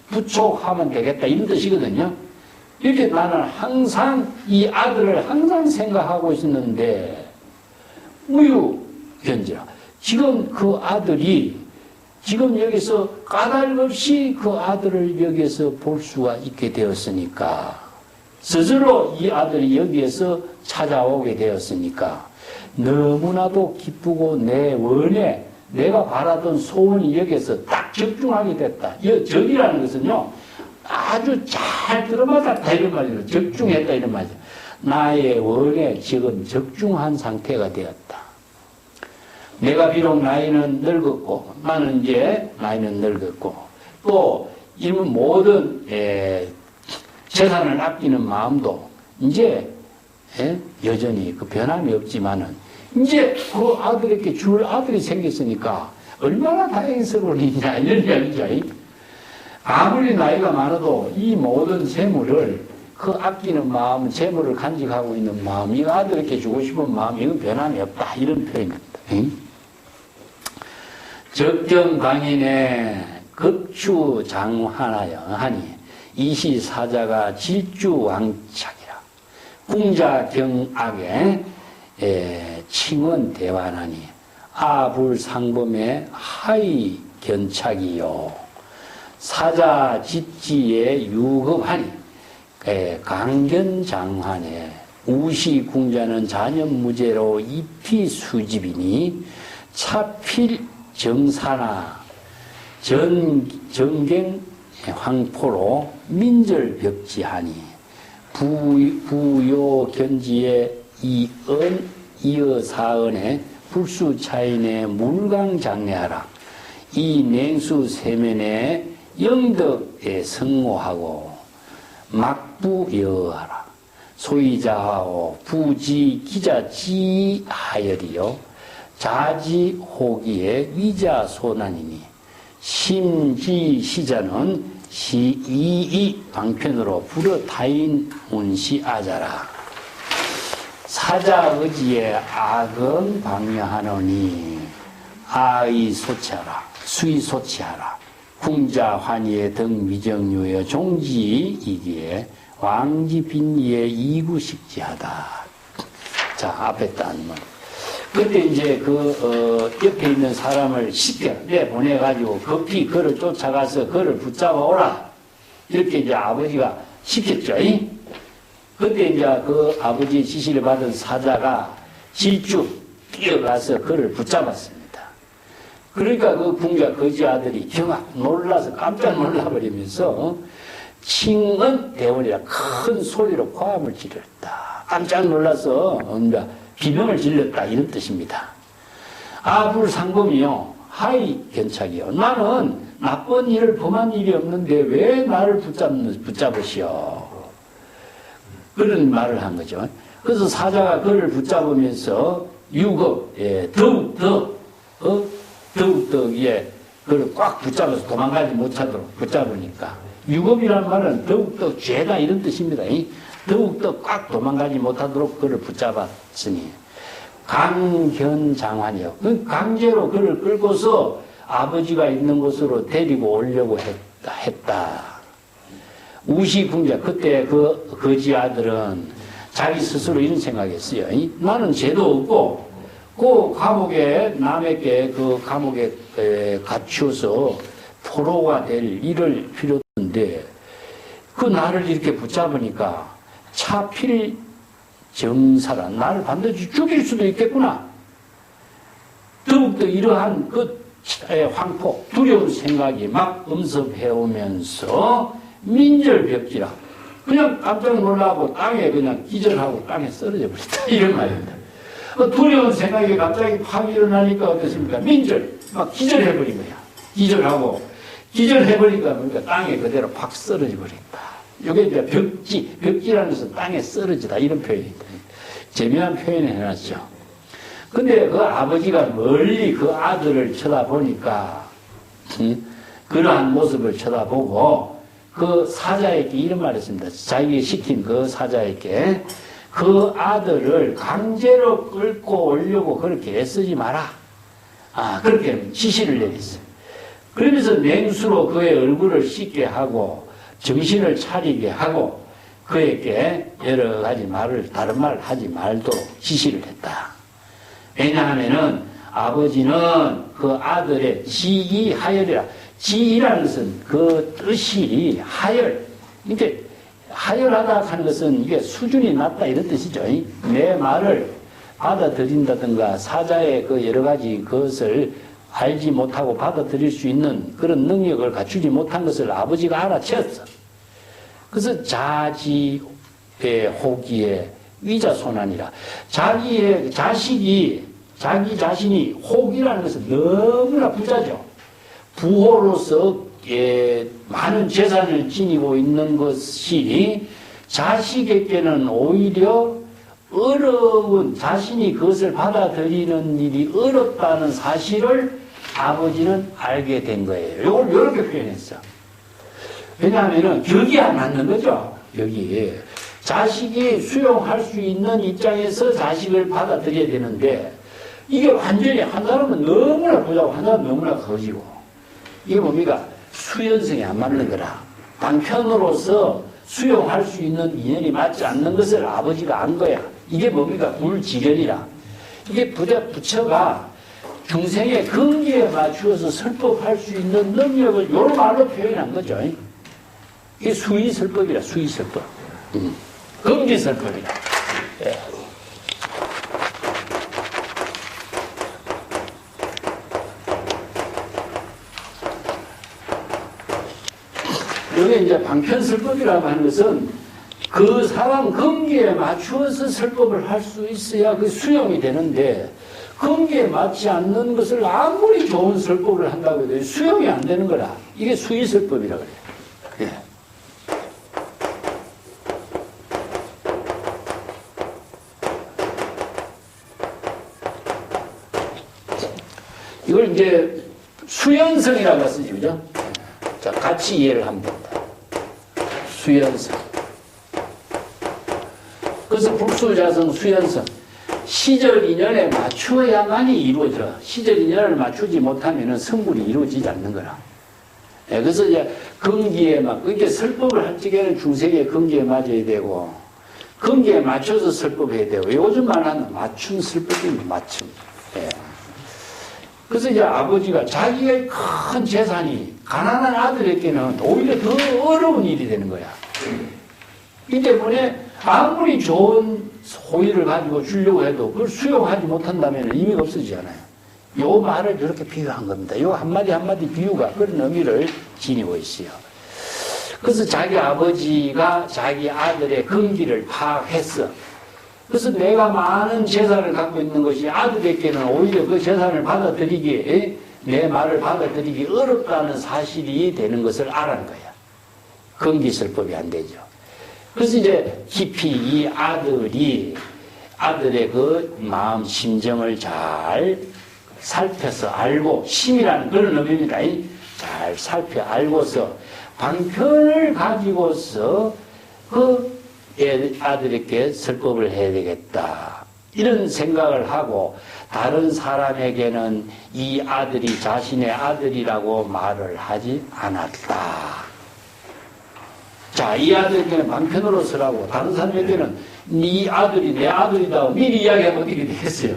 부촉하면 되겠다. 이런 뜻이거든요. 이렇게 나는 항상 이 아들을 항상 생각하고 있었는데 무유견지라. 지금 그 아들이 지금 여기서 까닭 없이 그 아들을 여기에서 볼 수가 있게 되었으니까 스스로 이 아들이 여기에서 찾아오게 되었으니까 너무나도 기쁘고 내 원에 내가 바라던 소원이 여기에서 딱 적중하게 됐다. 이 적이라는 것은요, 아주 잘 들어맞았다 이런 말이에요. 적중했다 이런 말이에요. 나의 원에 지금 적중한 상태가 되었다. 내가 비록 나이는 늙었고, 나는 이제 나이는 늙었고, 또 이런 모든 재산을 아끼는 마음도 이제 여전히 그 변함이 없지만은 이제 그 아들에게 줄 아들이 생겼으니까 얼마나 다행스러운 일이냐 이런 이야기죠. 아무리 나이가 많아도 이 모든 재물을 그 아끼는 마음, 재물을 간직하고 있는 마음, 이 아들에게 주고 싶은 마음, 이건 변함이 없다 이런 표현입니다. 적경강인의 급추장하나여 하니 이시사자가 질주왕착이라. 궁자경악에 칭언대환하니 아불상범의 하이견착이요. 사자짓지에 유급하니 강견장환에 우시궁자는 잔연무죄로 입히수집이니 차필 정사나 정경 황포로 민절벽지하니 부요 견지에 이어사언에 불수차인의 물강장례하라. 이 냉수 세면에 영덕에 성호하고 막부여하라. 소이자하오 부지 기자지하여리요. 자지호기에 위자소난이니 심지시자는 시이이 방편으로 불어타인 운시아자라. 사자의지에 악은 방려하노니 아의소치하라. 수의소치하라. 궁자환희의 등미정유여 종지이기에 왕지빈리에 이구식지하다. 자, 앞에 따는 그때 이제 옆에 있는 사람을 보내가지고 급히 그를 쫓아가서 그를 붙잡아 오라. 이렇게 이제 아버지가 시켰죠. 그때 이제 그 아버지 지시를 받은 사자가 질주 뛰어가서 그를 붙잡았습니다. 그러니까 그 궁자 거지 아들이 놀라서 깜짝 놀라버리면서 칭언 대원이라 큰 소리로 고함을 지렸다. 깜짝 놀라서 비명을 질렀다 이런 뜻입니다. 아불상범이요 하이 견착이요. 나는 나쁜 일을 범한 일이 없는데 왜 나를 붙잡으시오. 그런 말을 한 거죠. 그래서 사자가 그를 붙잡으면서 더욱더 그를 꽉 붙잡아서 도망가지 못하도록 붙잡으니까 유급이라는 말은 더욱더 죄다 이런 뜻입니다. 더욱더 꽉 도망가지 못하도록 그를 붙잡았으니 강견장환이요. 강제로 그를 끌고서 아버지가 있는 곳으로 데리고 오려고 했다. 우시궁자 그때 그 거지 아들은 자기 스스로 이런 생각했어요. 나는 죄도 없고, 그 감옥에, 남에게 그 감옥에 갇혀서 포로가 될 일을 필요 없는데, 그 나를 이렇게 붙잡으니까 차필 정사라. 나를 반드시 죽일 수도 있겠구나. 더욱더 이러한 그 황폭, 두려운 생각이 막 엄습해오면서 민절벽지라. 그냥 깜짝 놀라고 땅에 그냥 기절하고 땅에 쓰러져 버렸다. 이런 말입니다. 두려운 생각이 갑자기 팍 일어나니까 어떻습니까? 민절, 막 기절해버린 거야. 기절해버리니까 그러니까 땅에 그대로 팍 쓰러져 버린다. 이게 이제 벽지라는 것은 땅에 쓰러지다. 이런 표현입니다. 재미난 표현을 해놨죠. 근데 그 아버지가 멀리 그 아들을 쳐다보니까, 그러한 모습을 쳐다보고, 그 사자에게 이런 말을 했습니다. 자기 시킨 그 사자에게 그 아들을 강제로 끌고 오려고 그렇게 애쓰지 마라. 그렇게 지시를 내렸어요. 그러면서 냉수로 그의 얼굴을 씻게 하고 정신을 차리게 하고 그에게 여러 가지 다른 말 하지 말도록 지시를 했다. 왜냐하면은 아버지는 그 아들의 지이하열이라. 지이라는 것은 그 뜻이 하열. 이게 하열하다 하는 것은 이게 수준이 낮다 이런 뜻이죠. 내 말을 받아들인다든가 사자의 그 여러 가지 것을 알지 못하고 받아들일 수 있는 그런 능력을 갖추지 못한 것을 아버지가 알아채었어. 그래서 자지의 호기에 위자손안이라. 자기 자신이 호기라는 것은 너무나 부자죠. 부호로서 많은 재산을 지니고 있는 것이 자식에게는 오히려 어려운, 자신이 그것을 받아들이는 일이 어렵다는 사실을 아버지는 알게 된 거예요. 이걸 이렇게 표현했어. 왜냐하면 격이 안 맞는 거죠. 여기 자식이 수용할 수 있는 입장에서 자식을 받아들여야 되는데 이게 완전히 한 사람은 너무나 부자고 한 사람은 너무나 거지고 이게 뭡니까? 수연성이 안 맞는 거라. 방편으로서 수용할 수 있는 인연이 맞지 않는 것을 아버지가 안 거야. 이게 뭡니까? 불지련이라. 이게 부처가 중생의 근기에 맞추어서 설법할 수 있는 능력을 여러 말로 표현한 거죠. 이게 수의설법이라, 수의설법. 근기설법이라. 예. 여기 이제 방편설법이라고 하는 것은 그 사람 근기에 맞추어서 설법을 할 수 있어야 그 수용이 되는데 근기에 맞지 않는 것을 아무리 좋은 설법을 한다고 해도 수용이 안 되는 거라. 이게 수의설법이라고 그래요. 예. 이걸 이제 수연성이라고 쓰죠, 그죠? 자, 같이 이해를 하면 됩니다. 수연성. 그래서 불수자성, 수연성. 시절 인연에 맞추어야만이 이루어져. 시절 인연을 맞추지 못하면 성불이 이루어지지 않는 거라. 네, 그래서 이제 근기에 이게 설법을 할 적에는 중생의 근기에 맞아야 되고, 근기에 맞춰서 설법해야 되고, 요즘 말하는 맞춤 설법입니다, 맞춤. 네. 그래서 이제 아버지가 자기의 큰 재산이 가난한 아들에게는 오히려 더 어려운 일이 되는 거야. 이 때문에 아무리 좋은 소유를 가지고 주려고 해도 그걸 수용하지 못한다면 의미가 없어지잖아요. 요 말을 이렇게 비유한 겁니다. 요 한마디 한마디 비유가 그런 의미를 지니고 있어요. 그래서 자기 아버지가 자기 아들의 근기를 파악했어. 그래서 내가 많은 재산을 갖고 있는 것이 아들에게는 오히려 그 재산을 받아들이기에 내 말을 받아들이기 어렵다는 사실이 되는 것을 알아는 거야. 근기설법이 안 되죠. 그래서 이제 깊이 이 아들의 그 마음 심정을 잘 살펴서 알고 심이라는 그런 의미입니다. 잘 살펴 알고서 방편을 가지고서 그 아들에게 설법을 해야 되겠다. 이런 생각을 하고 다른 사람에게는 이 아들이 자신의 아들이라고 말을 하지 않았다. 자, 이 아들에게는 방편으로 서라고 다른 사람에게는 네 아들이 내 아들이다 미리 이야기하면 어떻게 되겠어요?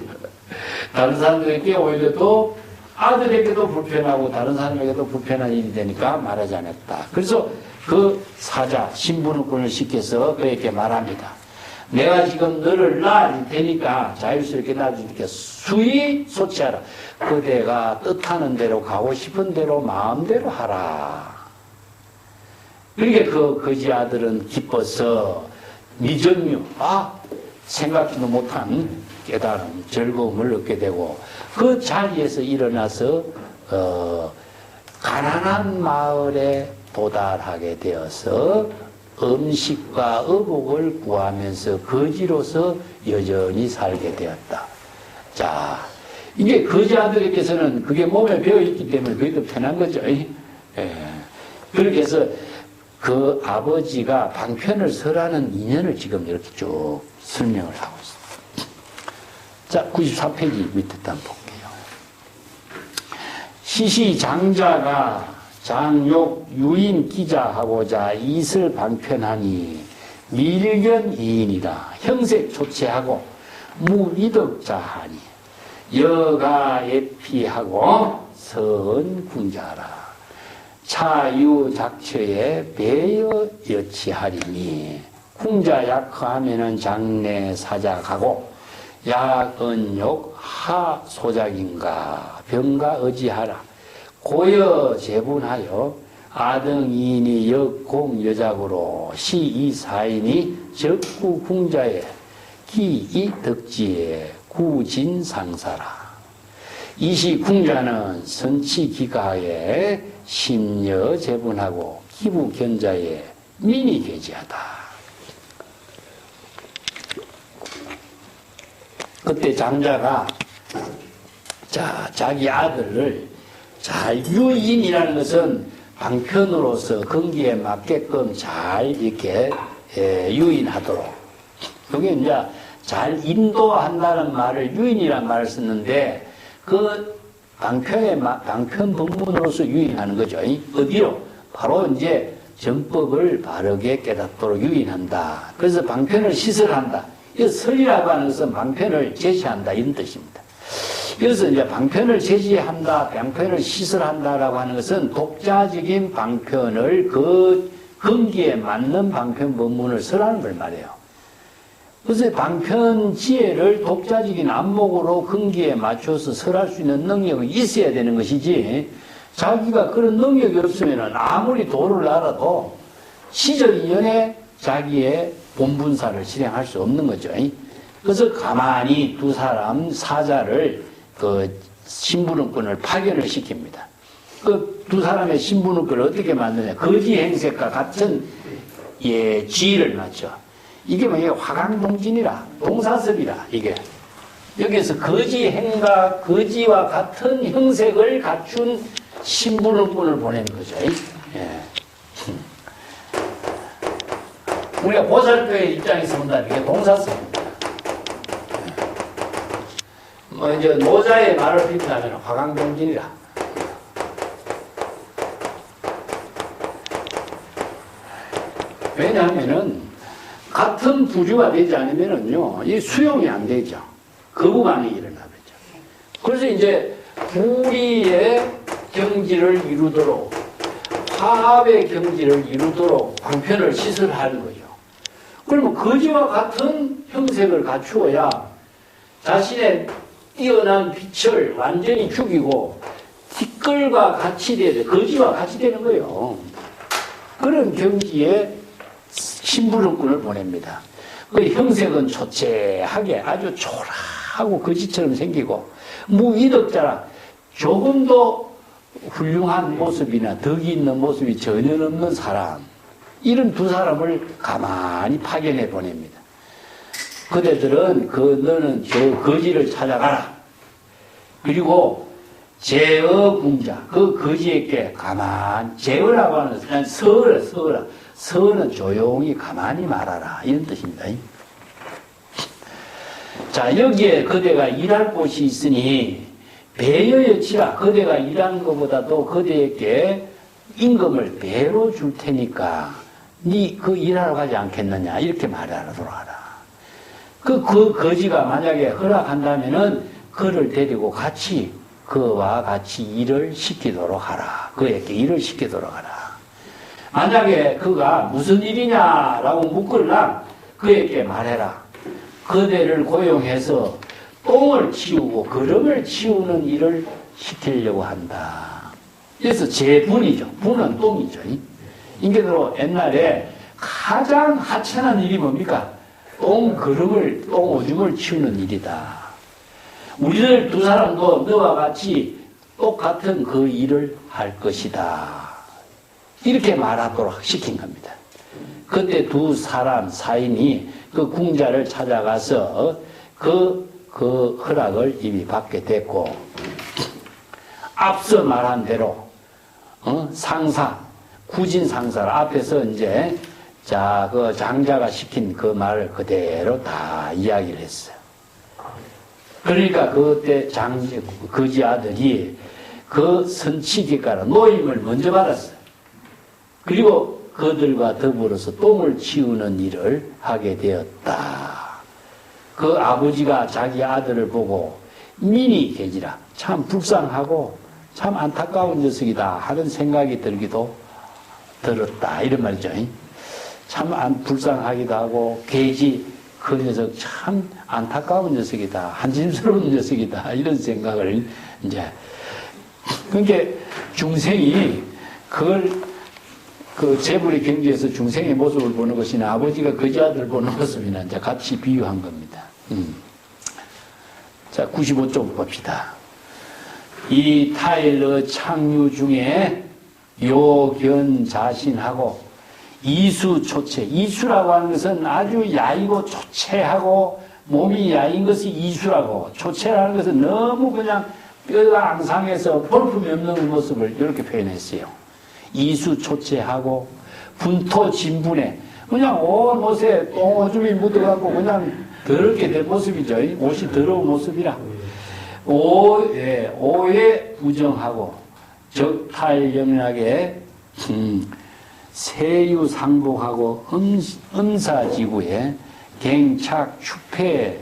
다른 사람들에게 오히려 또 아들에게도 불편하고 다른 사람에게도 불편한 일이 되니까 말하지 않았다. 그래서 그 사자 신분권을 시켜서 그에게 말합니다. 내가 지금 너를 낳을 테니까 자유스럽게 놔주니까 수의 소치하라. 그대가 뜻하는 대로 가고 싶은 대로 마음대로 하라. 그러니까 그 거지 아들은 기뻐서 미전유, 생각지도 못한 깨달음, 즐거움을 얻게 되고 그 자리에서 일어나서 가난한 마을에 도달하게 되어서 음식과 의복을 구하면서 거지로서 여전히 살게 되었다. 자, 이게 거지 아들에게서는 그게 몸에 배어있기 때문에 그게 더 편한 거죠. 예. 그렇게 해서 그 아버지가 방편을 설하는 인연을 지금 이렇게 쭉 설명을 하고 있습니다. 자, 94페이지 밑에 한번 볼게요. 시시 장자가 장욕 유인 기자하고자 이슬 방편하니 밀견 이인이라 형색 조치하고 무이덕자하니 여가 예피하고 선 궁자라. 차유 작처에 배여 여치하리니 궁자 약하면은 장내 사자 가고 야은욕 하 소작인가 병가 의지하라. 고여 재분하여 아등이인이 역공 여작으로 시이 사인이 적구 궁자에 기이 덕지에 구진상사라. 이시 궁자는 선치 기가에 심여 재분하고 기부 견자에 민이 계지하다. 그때 장자가 자기 아들을 잘 유인이라는 것은 방편으로서 근기에 맞게끔 잘 이렇게 유인하도록. 그게 이제 잘 인도한다는 말을 유인이라는 말을 썼는데 그 방편 법문으로서 유인하는 거죠. 어디로? 바로 이제 정법을 바르게 깨닫도록 유인한다. 그래서 방편을 시설한다. 이 설이라고 하는 것은 방편을 제시한다 이런 뜻입니다. 그래서 이제 방편을 제시한다, 방편을 시설한다라고 하는 것은 독자적인 방편을 그 근기에 맞는 방편 법문을 설하는 걸 말해요. 그래서 방편 지혜를 독자적인 안목으로 근기에 맞춰서 설할 수 있는 능력이 있어야 되는 것이지, 자기가 그런 능력이 없으면 아무리 도를 알아도 시절이연에 자기의 본분사를 실행할 수 없는 거죠. 그래서 가만히 두 사람 사자를 그 신분권을 파견을 시킵니다. 그 두 사람의 신분권을 어떻게 만드냐? 거지 행색과 같은 지위를 맞춰. 이게 뭐예요? 화강동진이라, 동사섭이라, 이게. 여기서 거지 행과 거지와 같은 형색을 갖춘 신분권을 보내는 거죠. 예. 우리가 보살표의 입장에서 본다면 이게 동사섭입니다. 이제 노자의 말을 빌리자면 화강동진이라. 왜냐하면은 같은 부류가 되지 않으면은요, 이 수용이 안 되죠. 거부감이 일어나죠. 그래서 이제 불의의 경지를 이루도록, 화합의 경지를 이루도록 방편을 시설하는 거죠. 그러면 거지와 같은 형색을 갖추어야 자신의 뛰어난 빛을 완전히 죽이고 티끌과 같이 되는, 거지와 같이 되는 거예요. 그런 경지에 신분권을 보냅니다. 그 형색은 초췌하게 아주 초라하고 거지처럼 생기고, 무위덕자라 조금도 훌륭한 모습이나 덕이 있는 모습이 전혀 없는 사람, 이런 두 사람을 가만히 파견해 보냅니다. 그대들은 너는 저 거지를 찾아가라. 그리고 제어궁자, 그 거지에게 가만, 제어라고 하는 것은 서어라. 서어는 조용히 가만히 말하라. 이런 뜻입니다. 자, 여기에 그대가 일할 곳이 있으니 배여여치라. 그대가 일하는 것보다도 그대에게 임금을 배로 줄 테니까 네 그 일하러 가지 않겠느냐. 이렇게 말하도록 하라. 그 거지가 만약에 허락한다면은 그를 데리고 같이 그와 같이 일을 시키도록 하라. 그에게 일을 시키도록 하라. 만약에 그가 무슨 일이냐라고 묻걸라 그에게 말해라. 그대를 고용해서 똥을 치우고 거름을 치우는 일을 시키려고 한다. 그래서 제분이죠. 분은 똥이죠. 인간으로 옛날에 가장 하찮은 일이 뭡니까? 똥 오줌을 치우는 일이다. 우리들 두 사람도 너와 같이 똑같은 그 일을 할 것이다. 이렇게 말하도록 시킨 겁니다. 그때 두 사람 사인이 그 궁자를 찾아가서 그 허락을 이미 받게 됐고, 앞서 말한 대로, 상사, 구진 상사를 앞에서 이제, 그 장자가 시킨 그 말을 그대로 다 이야기를 했어요. 그러니까 그때 거지 아들이 그 선치기가라 노임을 먼저 받았어요. 그리고 그들과 더불어서 똥을 치우는 일을 하게 되었다. 그 아버지가 자기 아들을 보고 민이 계지라 참 불쌍하고 참 안타까운 녀석이다 하는 생각이 들었다. 이런 말이죠. 참 불쌍하기도 하고 계지 그 녀석 참 안타까운 녀석이다. 한심스러운 녀석이다. 이런 생각을 이제 그러니까 중생이 그걸 그 재벌의 경지에서 중생의 모습을 보는 것이나 아버지가 거지 아들을 보는 모습이나 이제 같이 비유한 겁니다. 자, 95쪽 봅시다. 이 타일러 창류 중에 요견 자신하고 이수 초체. 이수라고 하는 것은 아주 야이고 초체하고 몸이 야인 것이 이수라고, 초체라는 것은 너무 그냥 뼈가 앙상해서 볼품이 없는 모습을 이렇게 표현했어요. 이수 초체하고 분토 진분에 그냥 온 옷에 똥오줌이 묻어갖고 그냥 더럽게 된 모습이죠. 옷이 더러운 모습이라. 오에 부정하고 적탈영락에 세유상복하고 은사지구에 갱착 추패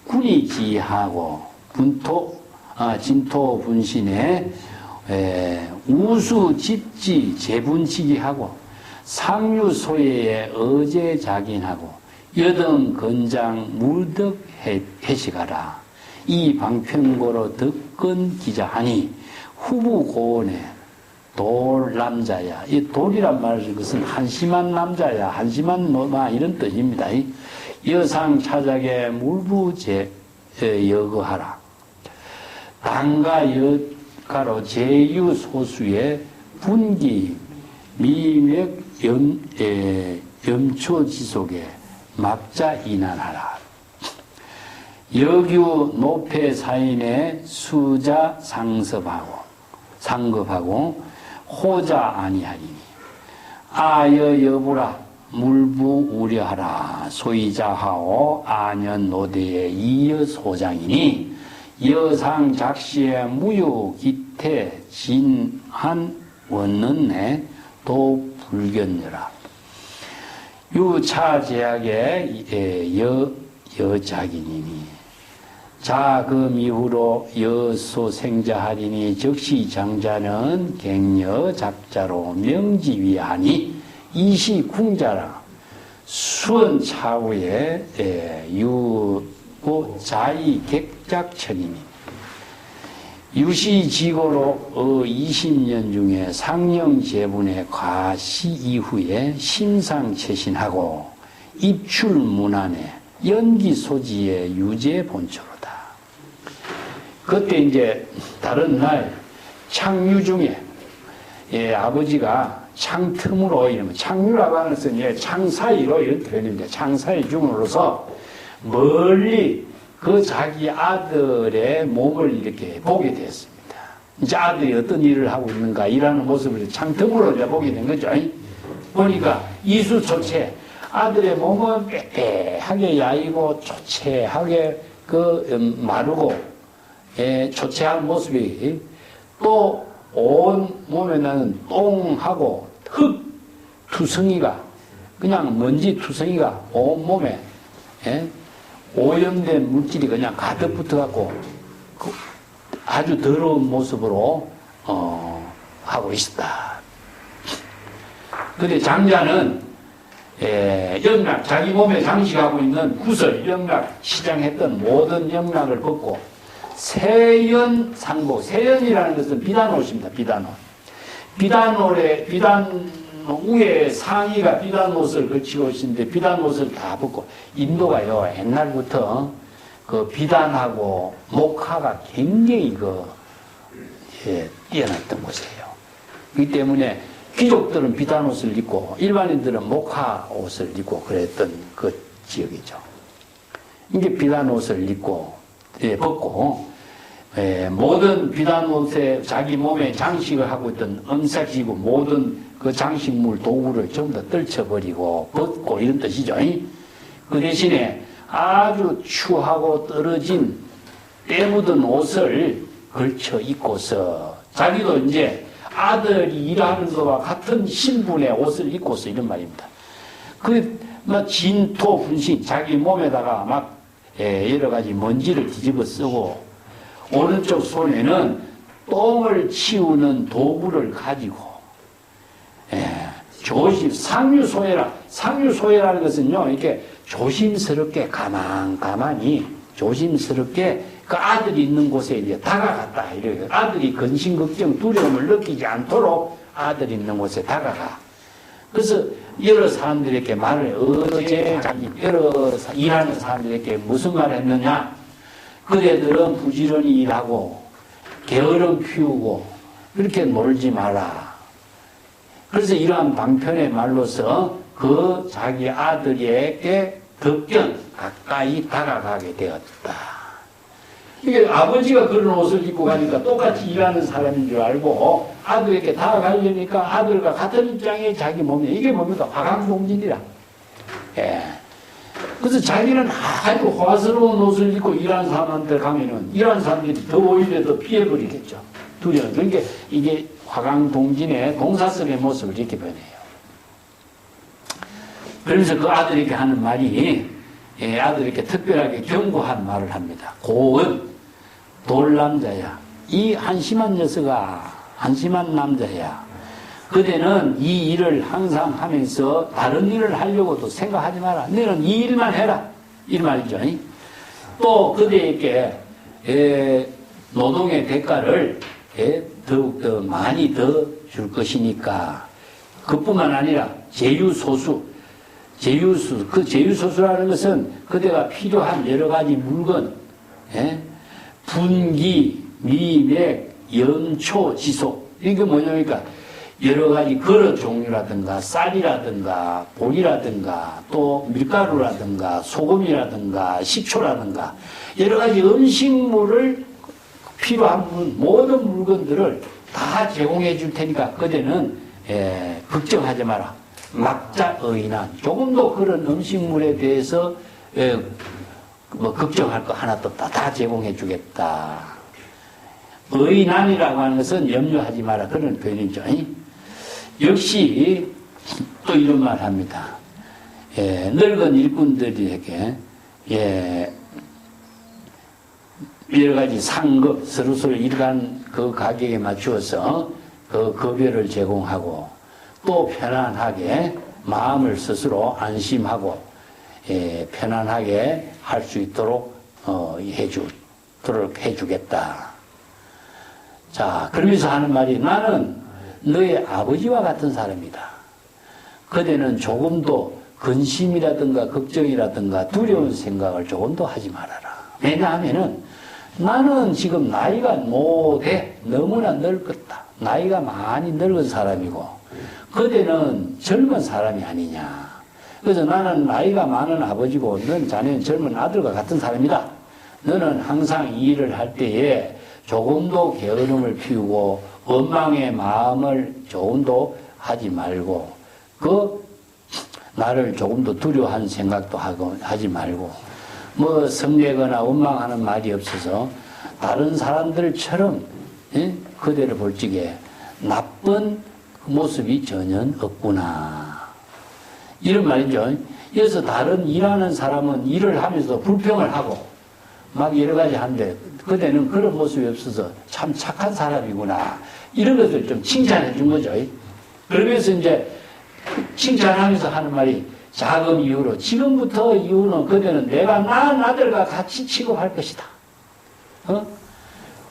군이지하고 진토 분신에 우수 집지 재분치기하고 상류소예에 어제작인하고 여등 건장 물덕 해식하라. 이 방편고로 덕건 기자하니 후부 고원에 돌 남자야. 이 돌이란 말은 것은 한심한 남자야. 한심한 노마 이런 뜻입니다. 여상 차작에 물부제 여거하라. 당가 여가로 제유소수의 분기 미맥 염초지속에 막자 인한하라. 여규 노폐 사인의 수자 상급하고 호자 아니하리니 아여 여부라 물부 우려하라. 소이자하오 안연 노대의 이여 소장이니 여상 작시의 무유 기태 진한 원는내 도 불견여라. 유차제약의 여작이니 자금 이후로 여소 생자하리니 즉시 장자는 갱여 작자로 명지위하니 이시 궁자라. 수원 차후에 유고 자이 객작천이니 유시지고로 20년 중에 상령제분의 과시 이후에 심상체신하고 입출문안에 연기소지의 유죄본초로다. 그때 이제 다른 날 창유 중에 아버지가 창틈으로 이러면 창유라고 하는 것은 창 사이로 이런 표현입니다. 창 사이 중으로서 멀리 그 자기 아들의 몸을 이렇게 보게 됐습니다. 이제 아들이 어떤 일을 하고 있는가 이라는 모습을 창틈으로 이제 보게 된 거죠. 보니까 이수초체 아들의 몸은 빽빽하게 야이고 초체하게 마르고 초체한 모습이 또 온 몸에는 똥하고 흙 투성이가 그냥 먼지 투성이가 온 몸에 오염된 물질이 그냥 가득 붙어갖고 아주 더러운 모습으로 하고 있었다. 근데 장자는 영락, 자기 몸에 장식하고 있는 구설, 영락, 시장했던 모든 영락을 벗고 세연 상복, 세연이라는 것은 비단옷입니다. 비단옷. 비단 위에 상의가 비단옷을 걸치고 있는데 비단옷을 다 벗고, 인도가요 옛날부터 그 비단하고 목화가 굉장히 뛰어났던 곳이에요. 그렇기 때문에 귀족들은 비단옷을 입고 일반인들은 목화 옷을 입고 그랬던 그 지역이죠. 이게 비단옷을 입고 벗고 모든 비단옷에 자기 몸에 장식을 하고 있던 은색이고 모든 그 장식물 도구를 전부 다 떨쳐버리고 벗고 이런 뜻이죠. 그 대신에 아주 추하고 떨어진 때 묻은 옷을 걸쳐 입고서 자기도 이제 아들이 일하는 것과 같은 신분의 옷을 입고서 이런 말입니다. 진토 분신, 자기 몸에다가 막 여러 가지 먼지를 뒤집어 쓰고 오른쪽 손에는 똥을 치우는 도구를 가지고 상유소해라는 것은요 이렇게 조심스럽게 가만히 조심스럽게 그 아들이 있는 곳에 이제 다가갔다. 이렇게 아들이 근심, 걱정, 두려움을 느끼지 않도록 아들이 있는 곳에 다가가. 그래서 여러 사람들에게 말을 여러 일하는 사람들에게 무슨 말을 했느냐? 그대들은 부지런히 일하고 게으름 피우고 그렇게 놀지 마라. 그래서 이러한 방편의 말로서 그 자기 아들에게 덕견 가까이 다가가게 되었다. 이게 아버지가 그런 옷을 입고 가니까 똑같이 일하는 사람인 줄 알고 아들에게 다가가려니까 아들과 같은 입장에 자기 몸에 이게 뭡니까? 화강동진이라. 그래서 자기는 아주 화스러운 옷을 입고 일하는 사람한테 가면은 일하는 사람들이 더 오히려 더 피해버리겠죠. 두려워. 그러니까 이게 화강동진의 동사성의 모습을 이렇게 변해요. 그러면서 그 아들에게 하는 말이 아들에게 특별하게 경고한 말을 합니다. 고은 돌남자야. 이 한심한 녀석아, 한심한 남자야. 그대는 이 일을 항상 하면서 다른 일을 하려고도 생각하지 마라. 너는 이 일만 해라. 이 말이죠. 또 그대에게 노동의 대가를 더욱더 많이 더 줄 것이니까 그뿐만 아니라 그 제유소수라는 것은 그대가 필요한 여러 가지 물건, 분기, 미맥, 염초, 지속. 이게 뭐냐니까 여러 가지 그릇 종류라든가 쌀이라든가 보리라든가 또 밀가루라든가 소금이라든가 식초라든가 여러 가지 음식물을 필요한 모든 물건들을 다 제공해 줄 테니까 그대는 걱정하지 마라. 막자의난 조금도 그런 음식물에 대해서 걱정할 거 하나도 다 제공해 주겠다. 의난이라고 하는 것은 염려하지 마라. 그런 표현이죠. 역시 또 이런 말 합니다. 늙은 일꾼들에게 여러 가지 상급 서로서로 일간 그 가격에 맞추어서 그 급여를 제공하고 또 편안하게 마음을 스스로 안심하고 편안하게 할 수 있도록 해주겠다. 자, 그러면서 하는 말이 나는 너의 아버지와 같은 사람이다. 그대는 조금도 근심이라든가 걱정이라든가 두려운 생각을 조금도 하지 말아라. 왜냐하면은 나는 지금 나이가 못해. 너무나 늙었다. 나이가 많이 늙은 사람이고 그대는 젊은 사람이 아니냐. 그래서 나는 나이가 많은 아버지고 넌 자네는 젊은 아들과 같은 사람이다. 너는 항상 이 일을 할 때에 조금도 게으름을 피우고 원망의 마음을 조금도 하지 말고 나를 조금도 두려워하는 생각도 하지 말고 성내거나 원망하는 말이 없어서 다른 사람들처럼 그대를 볼 적에 나쁜 모습이 전혀 없구나. 이런 말이죠. 그래서 다른 일하는 사람은 일을 하면서 불평을 하고 막 여러 가지 하는데 그대는 그런 모습이 없어서 참 착한 사람이구나. 이런 것을 좀 칭찬해 준 거죠. 그러면서 이제 칭찬하면서 하는 말이 자금 이후로 지금부터 이후는 그대는 내가 낳은 아들과 같이 취급할 것이다.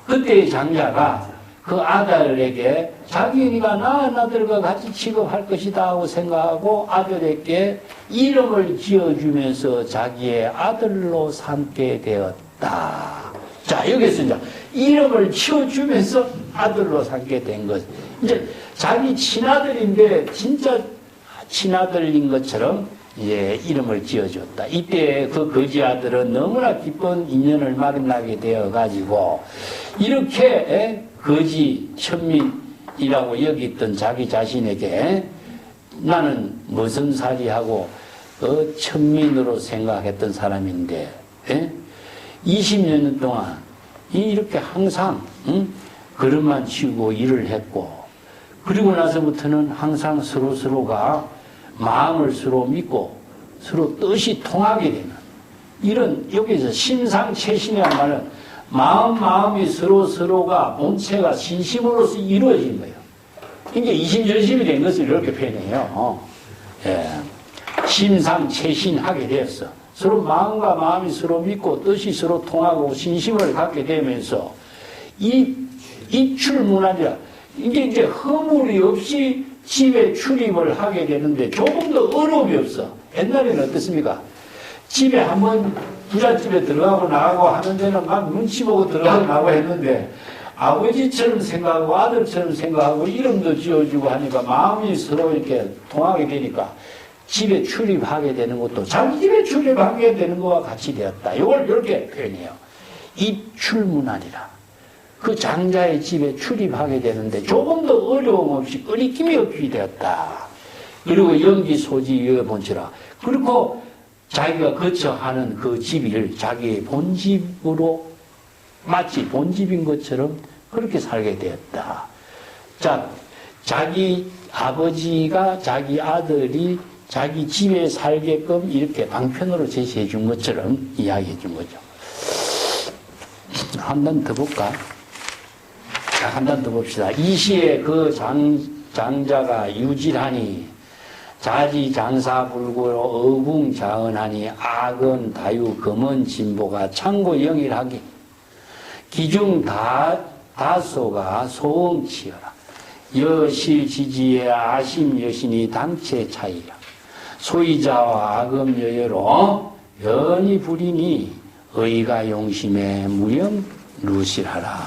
그때의 장자가 그 아들에게 자기가 낳은 아들과 같이 취급할 것이다 하고 생각하고 아들에게 이름을 지어주면서 자기의 아들로 삼게 되었다. 자, 여기서 이제 이름을 지어주면서 아들로 삼게 된 것. 이제 자기 친아들인데 진짜 친아들인 것처럼 이제 이름을 지어줬다. 이때 그 거지 아들은 너무나 기쁜 인연을 만나게 되어가지고 이렇게 거지 천민이라고 여겼던 자기 자신에게 나는 무슨 살이하고 천민으로 생각했던 사람인데 20년 동안 이렇게 항상 그릇만 치우고 일을 했고 그리고 나서부터는 항상 서로가 마음을 서로 믿고 서로 뜻이 통하게 되는 이런 여기서 심상최신이란 말은 마음이 서로가 본체가 진심으로서 이루어진 거예요. 이게 이심전심이 된 것을 이렇게 표현해요. 예. 심상최신하게 되었어. 서로 마음과 마음이 서로 믿고 뜻이 서로 통하고 진심을 갖게 되면서 이 입출문화니라 이게 이제 허물이 없이 집에 출입을 하게 되는데 조금 더 어려움이 없어. 옛날에는 어떻습니까? 집에 한번 부잣집에 들어가고 나가고 하는 데는 막 눈치 보고 들어가고 나가고 했는데 아버지처럼 생각하고 아들처럼 생각하고 이름도 지어주고 하니까 마음이 서로 이렇게 통하게 되니까 집에 출입하게 되는 것도 자기 집에 출입하게 되는 것과 같이 되었다. 이걸 이렇게 표현해요. 입출문하니라. 그 장자의 집에 출입하게 되는데 조금 더 어려움 없이 꺼리낌이 없이 되었다. 그리고 연기소지의 본체라. 그리고 자기가 거처하는 그 집을 자기의 본집으로 마치 본집인 것처럼 그렇게 살게 되었다. 자, 자기 아버지가 자기 아들이 자기 집에 살게끔 이렇게 방편으로 제시해 준 것처럼 이야기해 준 거죠. 한 단 더 볼까? 자, 한 단 더 봅시다. 이 시에 그 장자가 유질하니 자지장사불고로 어궁자언하니 악은 다유 금은 진보가 창고 영일하기 기중 다소가 소음치여라 여실지지의 아심 여신이 당체 차이라 소이자와 악음 여여로 연이 부리니 의가 용심에 무영 루실하라.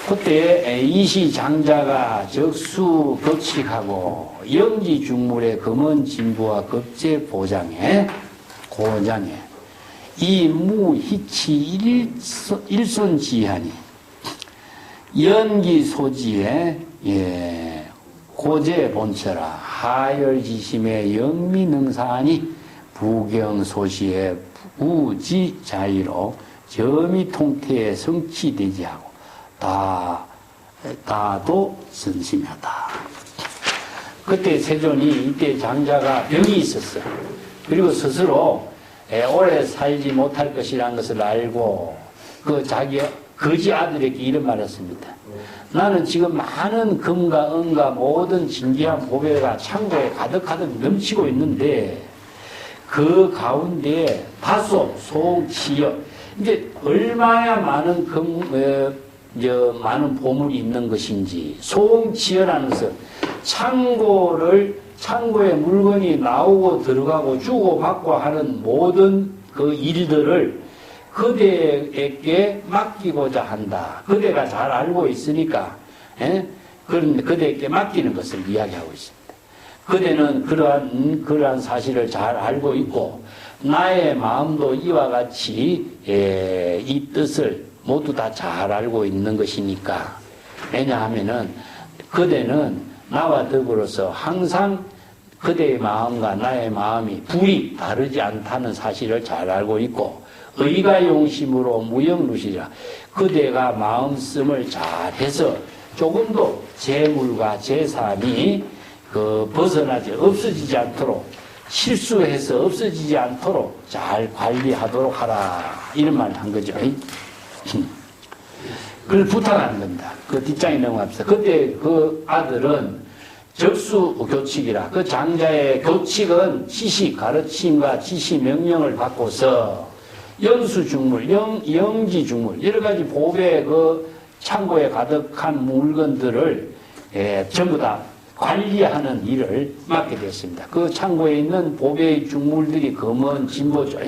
그때 이시 장자가 적수 격식하고 영지 중물의 금은 진부와 급제 보장에 고장에 이 무희치 일손지하니 연기 소지에 고제 본체라 하열지심의 영미능사하니 부경소시의 부지자의로 점이 통태에 성취되지 하고 다도 선심하다. 그때 세존이 이때 장자가 병이 있었어. 그리고 스스로 오래 살지 못할 것이라는 것을 알고 그 자기 거지 아들에게 이런 말을 했습니다. 나는 지금 많은 금과 은과 모든 진귀한 보배가 창고에 가득가득 넘치고 있는데 그 가운데 다소 소치여 이제 얼마나 많은 많은 보물이 있는 것인지 소음치여라는 것은 창고에 물건이 나오고 들어가고 주고받고 하는 모든 그 일들을 그대에게 맡기고자 한다. 그대가 잘 알고 있으니까 그런 그대에게 맡기는 것을 이야기하고 있습니다. 그대는 그러한 사실을 잘 알고 있고 나의 마음도 이와 같이 이 뜻을 모두 다 잘 알고 있는 것이니까 왜냐하면은 그대는 나와 더불어서 항상 그대의 마음과 나의 마음이 불이 다르지 않다는 사실을 잘 알고 있고 의가 용심으로 무영루시라 그대가 마음씀을 잘해서 조금도 재물과 재산이 벗어나지, 없어지지 않도록, 실수해서 없어지지 않도록 잘 관리하도록 하라. 이런 말을 한 거죠. 그걸 부탁하는 겁니다. 그 뒷장에 넘어갑시다. 그때 그 아들은 적수교칙이라, 그 장자의 교칙은 지시, 가르침과 지시, 명령을 받고서 영수중물, 영지중물, 여러 가지 보배 그 창고에 가득한 물건들을 전부 다 관리하는 일을 맡게 됐습니다. 그 창고에 있는 보배의 중물들이 검은 진보죠.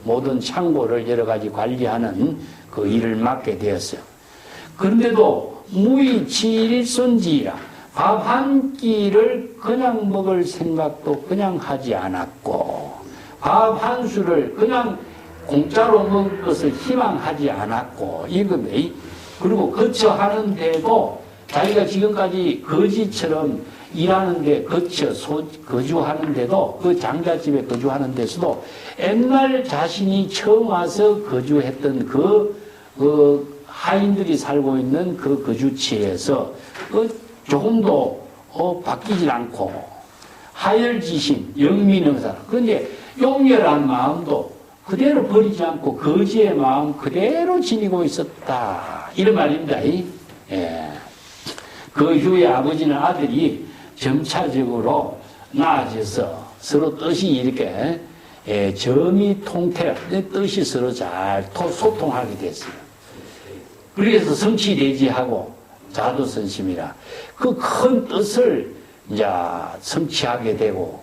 모든 창고를 여러 가지 관리하는 그 일을 맡게 되었어요. 그런데도 무의치일손지라, 밥 한 끼를 그냥 먹을 생각도 그냥 하지 않았고, 밥 한 수를 그냥 공짜로 먹을 것을 희망하지 않았고, 이거네. 그리고 거처하는데도 자기가 지금까지 거지처럼 일하는데 거주하는데도, 그 장자집에 거주하는 데서도 옛날 자신이 처음 와서 거주했던 그 하인들이 살고 있는 그 거주지에서 조금도 바뀌질 않고, 하열지심, 영민응사. 그런데 용렬한 마음도 그대로 버리지 않고 거지의 마음 그대로 지니고 있었다. 이런 말입니다. 예. 그 후에 아버지는 아들이 점차적으로 나아져서 서로 뜻이 이렇게 점이 통태, 뜻이 서로 잘 소통하게 됐어요. 그래서 성취대지하고 자도선심이라 그 큰 뜻을 이제 성취하게 되고,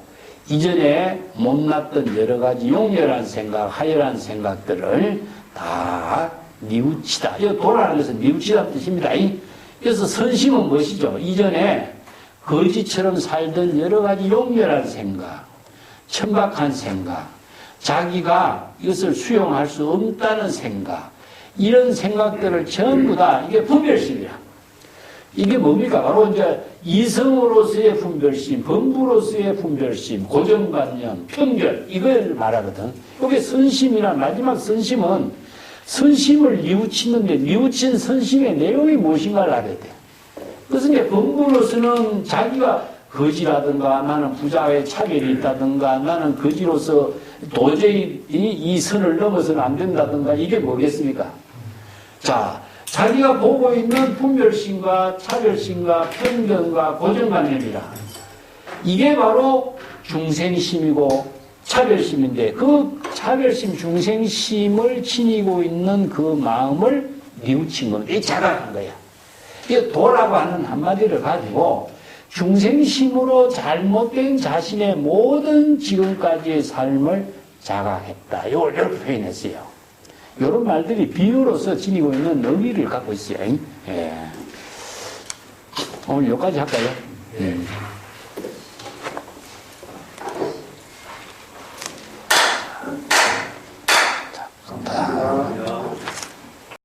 이전에 못났던 여러 가지 용렬한 생각, 하열한 생각들을 다 뉘우치다. 이거 도라는 것은 뉘우치다는 뜻입니다. 그래서 선심은 무엇이죠? 이전에 거지처럼 살던 여러 가지 용렬한 생각, 천박한 생각, 자기가 이것을 수용할 수 없다는 생각, 이런 생각들을 전부 다, 이게 분별심이야. 이게 뭡니까? 바로 이제 이성으로서의 분별심, 범부로서의 분별심, 고정관념, 편견, 이걸 말하거든. 이게 선심이란, 마지막 선심은 선심을 뉘우치는데, 뉘우친 선심의 내용이 무엇인가를 알아야 돼. 그것은 이제 범부로서는 자기가 거지라든가, 나는 부자의 차별이 있다든가, 나는 거지로서 도저히 이 선을 넘어서는 안 된다든가, 이게 뭐겠습니까? 자, 자기가 보고 있는 분별심과 차별심과 편견과 고정관념이라, 이게 바로 중생심이고 차별심인데, 그 차별심, 중생심을 지니고 있는 그 마음을 뉘우친 겁니다. 이 자각한 거야. 이 도라고 하는 한마디를 가지고 중생심으로 잘못된 자신의 모든 지금까지의 삶을 자각했다. 이걸 이렇게 표현했어요. 이런 말들이 비유로서 지니고 있는 의미를 갖고 있어요. 예. 오늘 여기까지 할까요?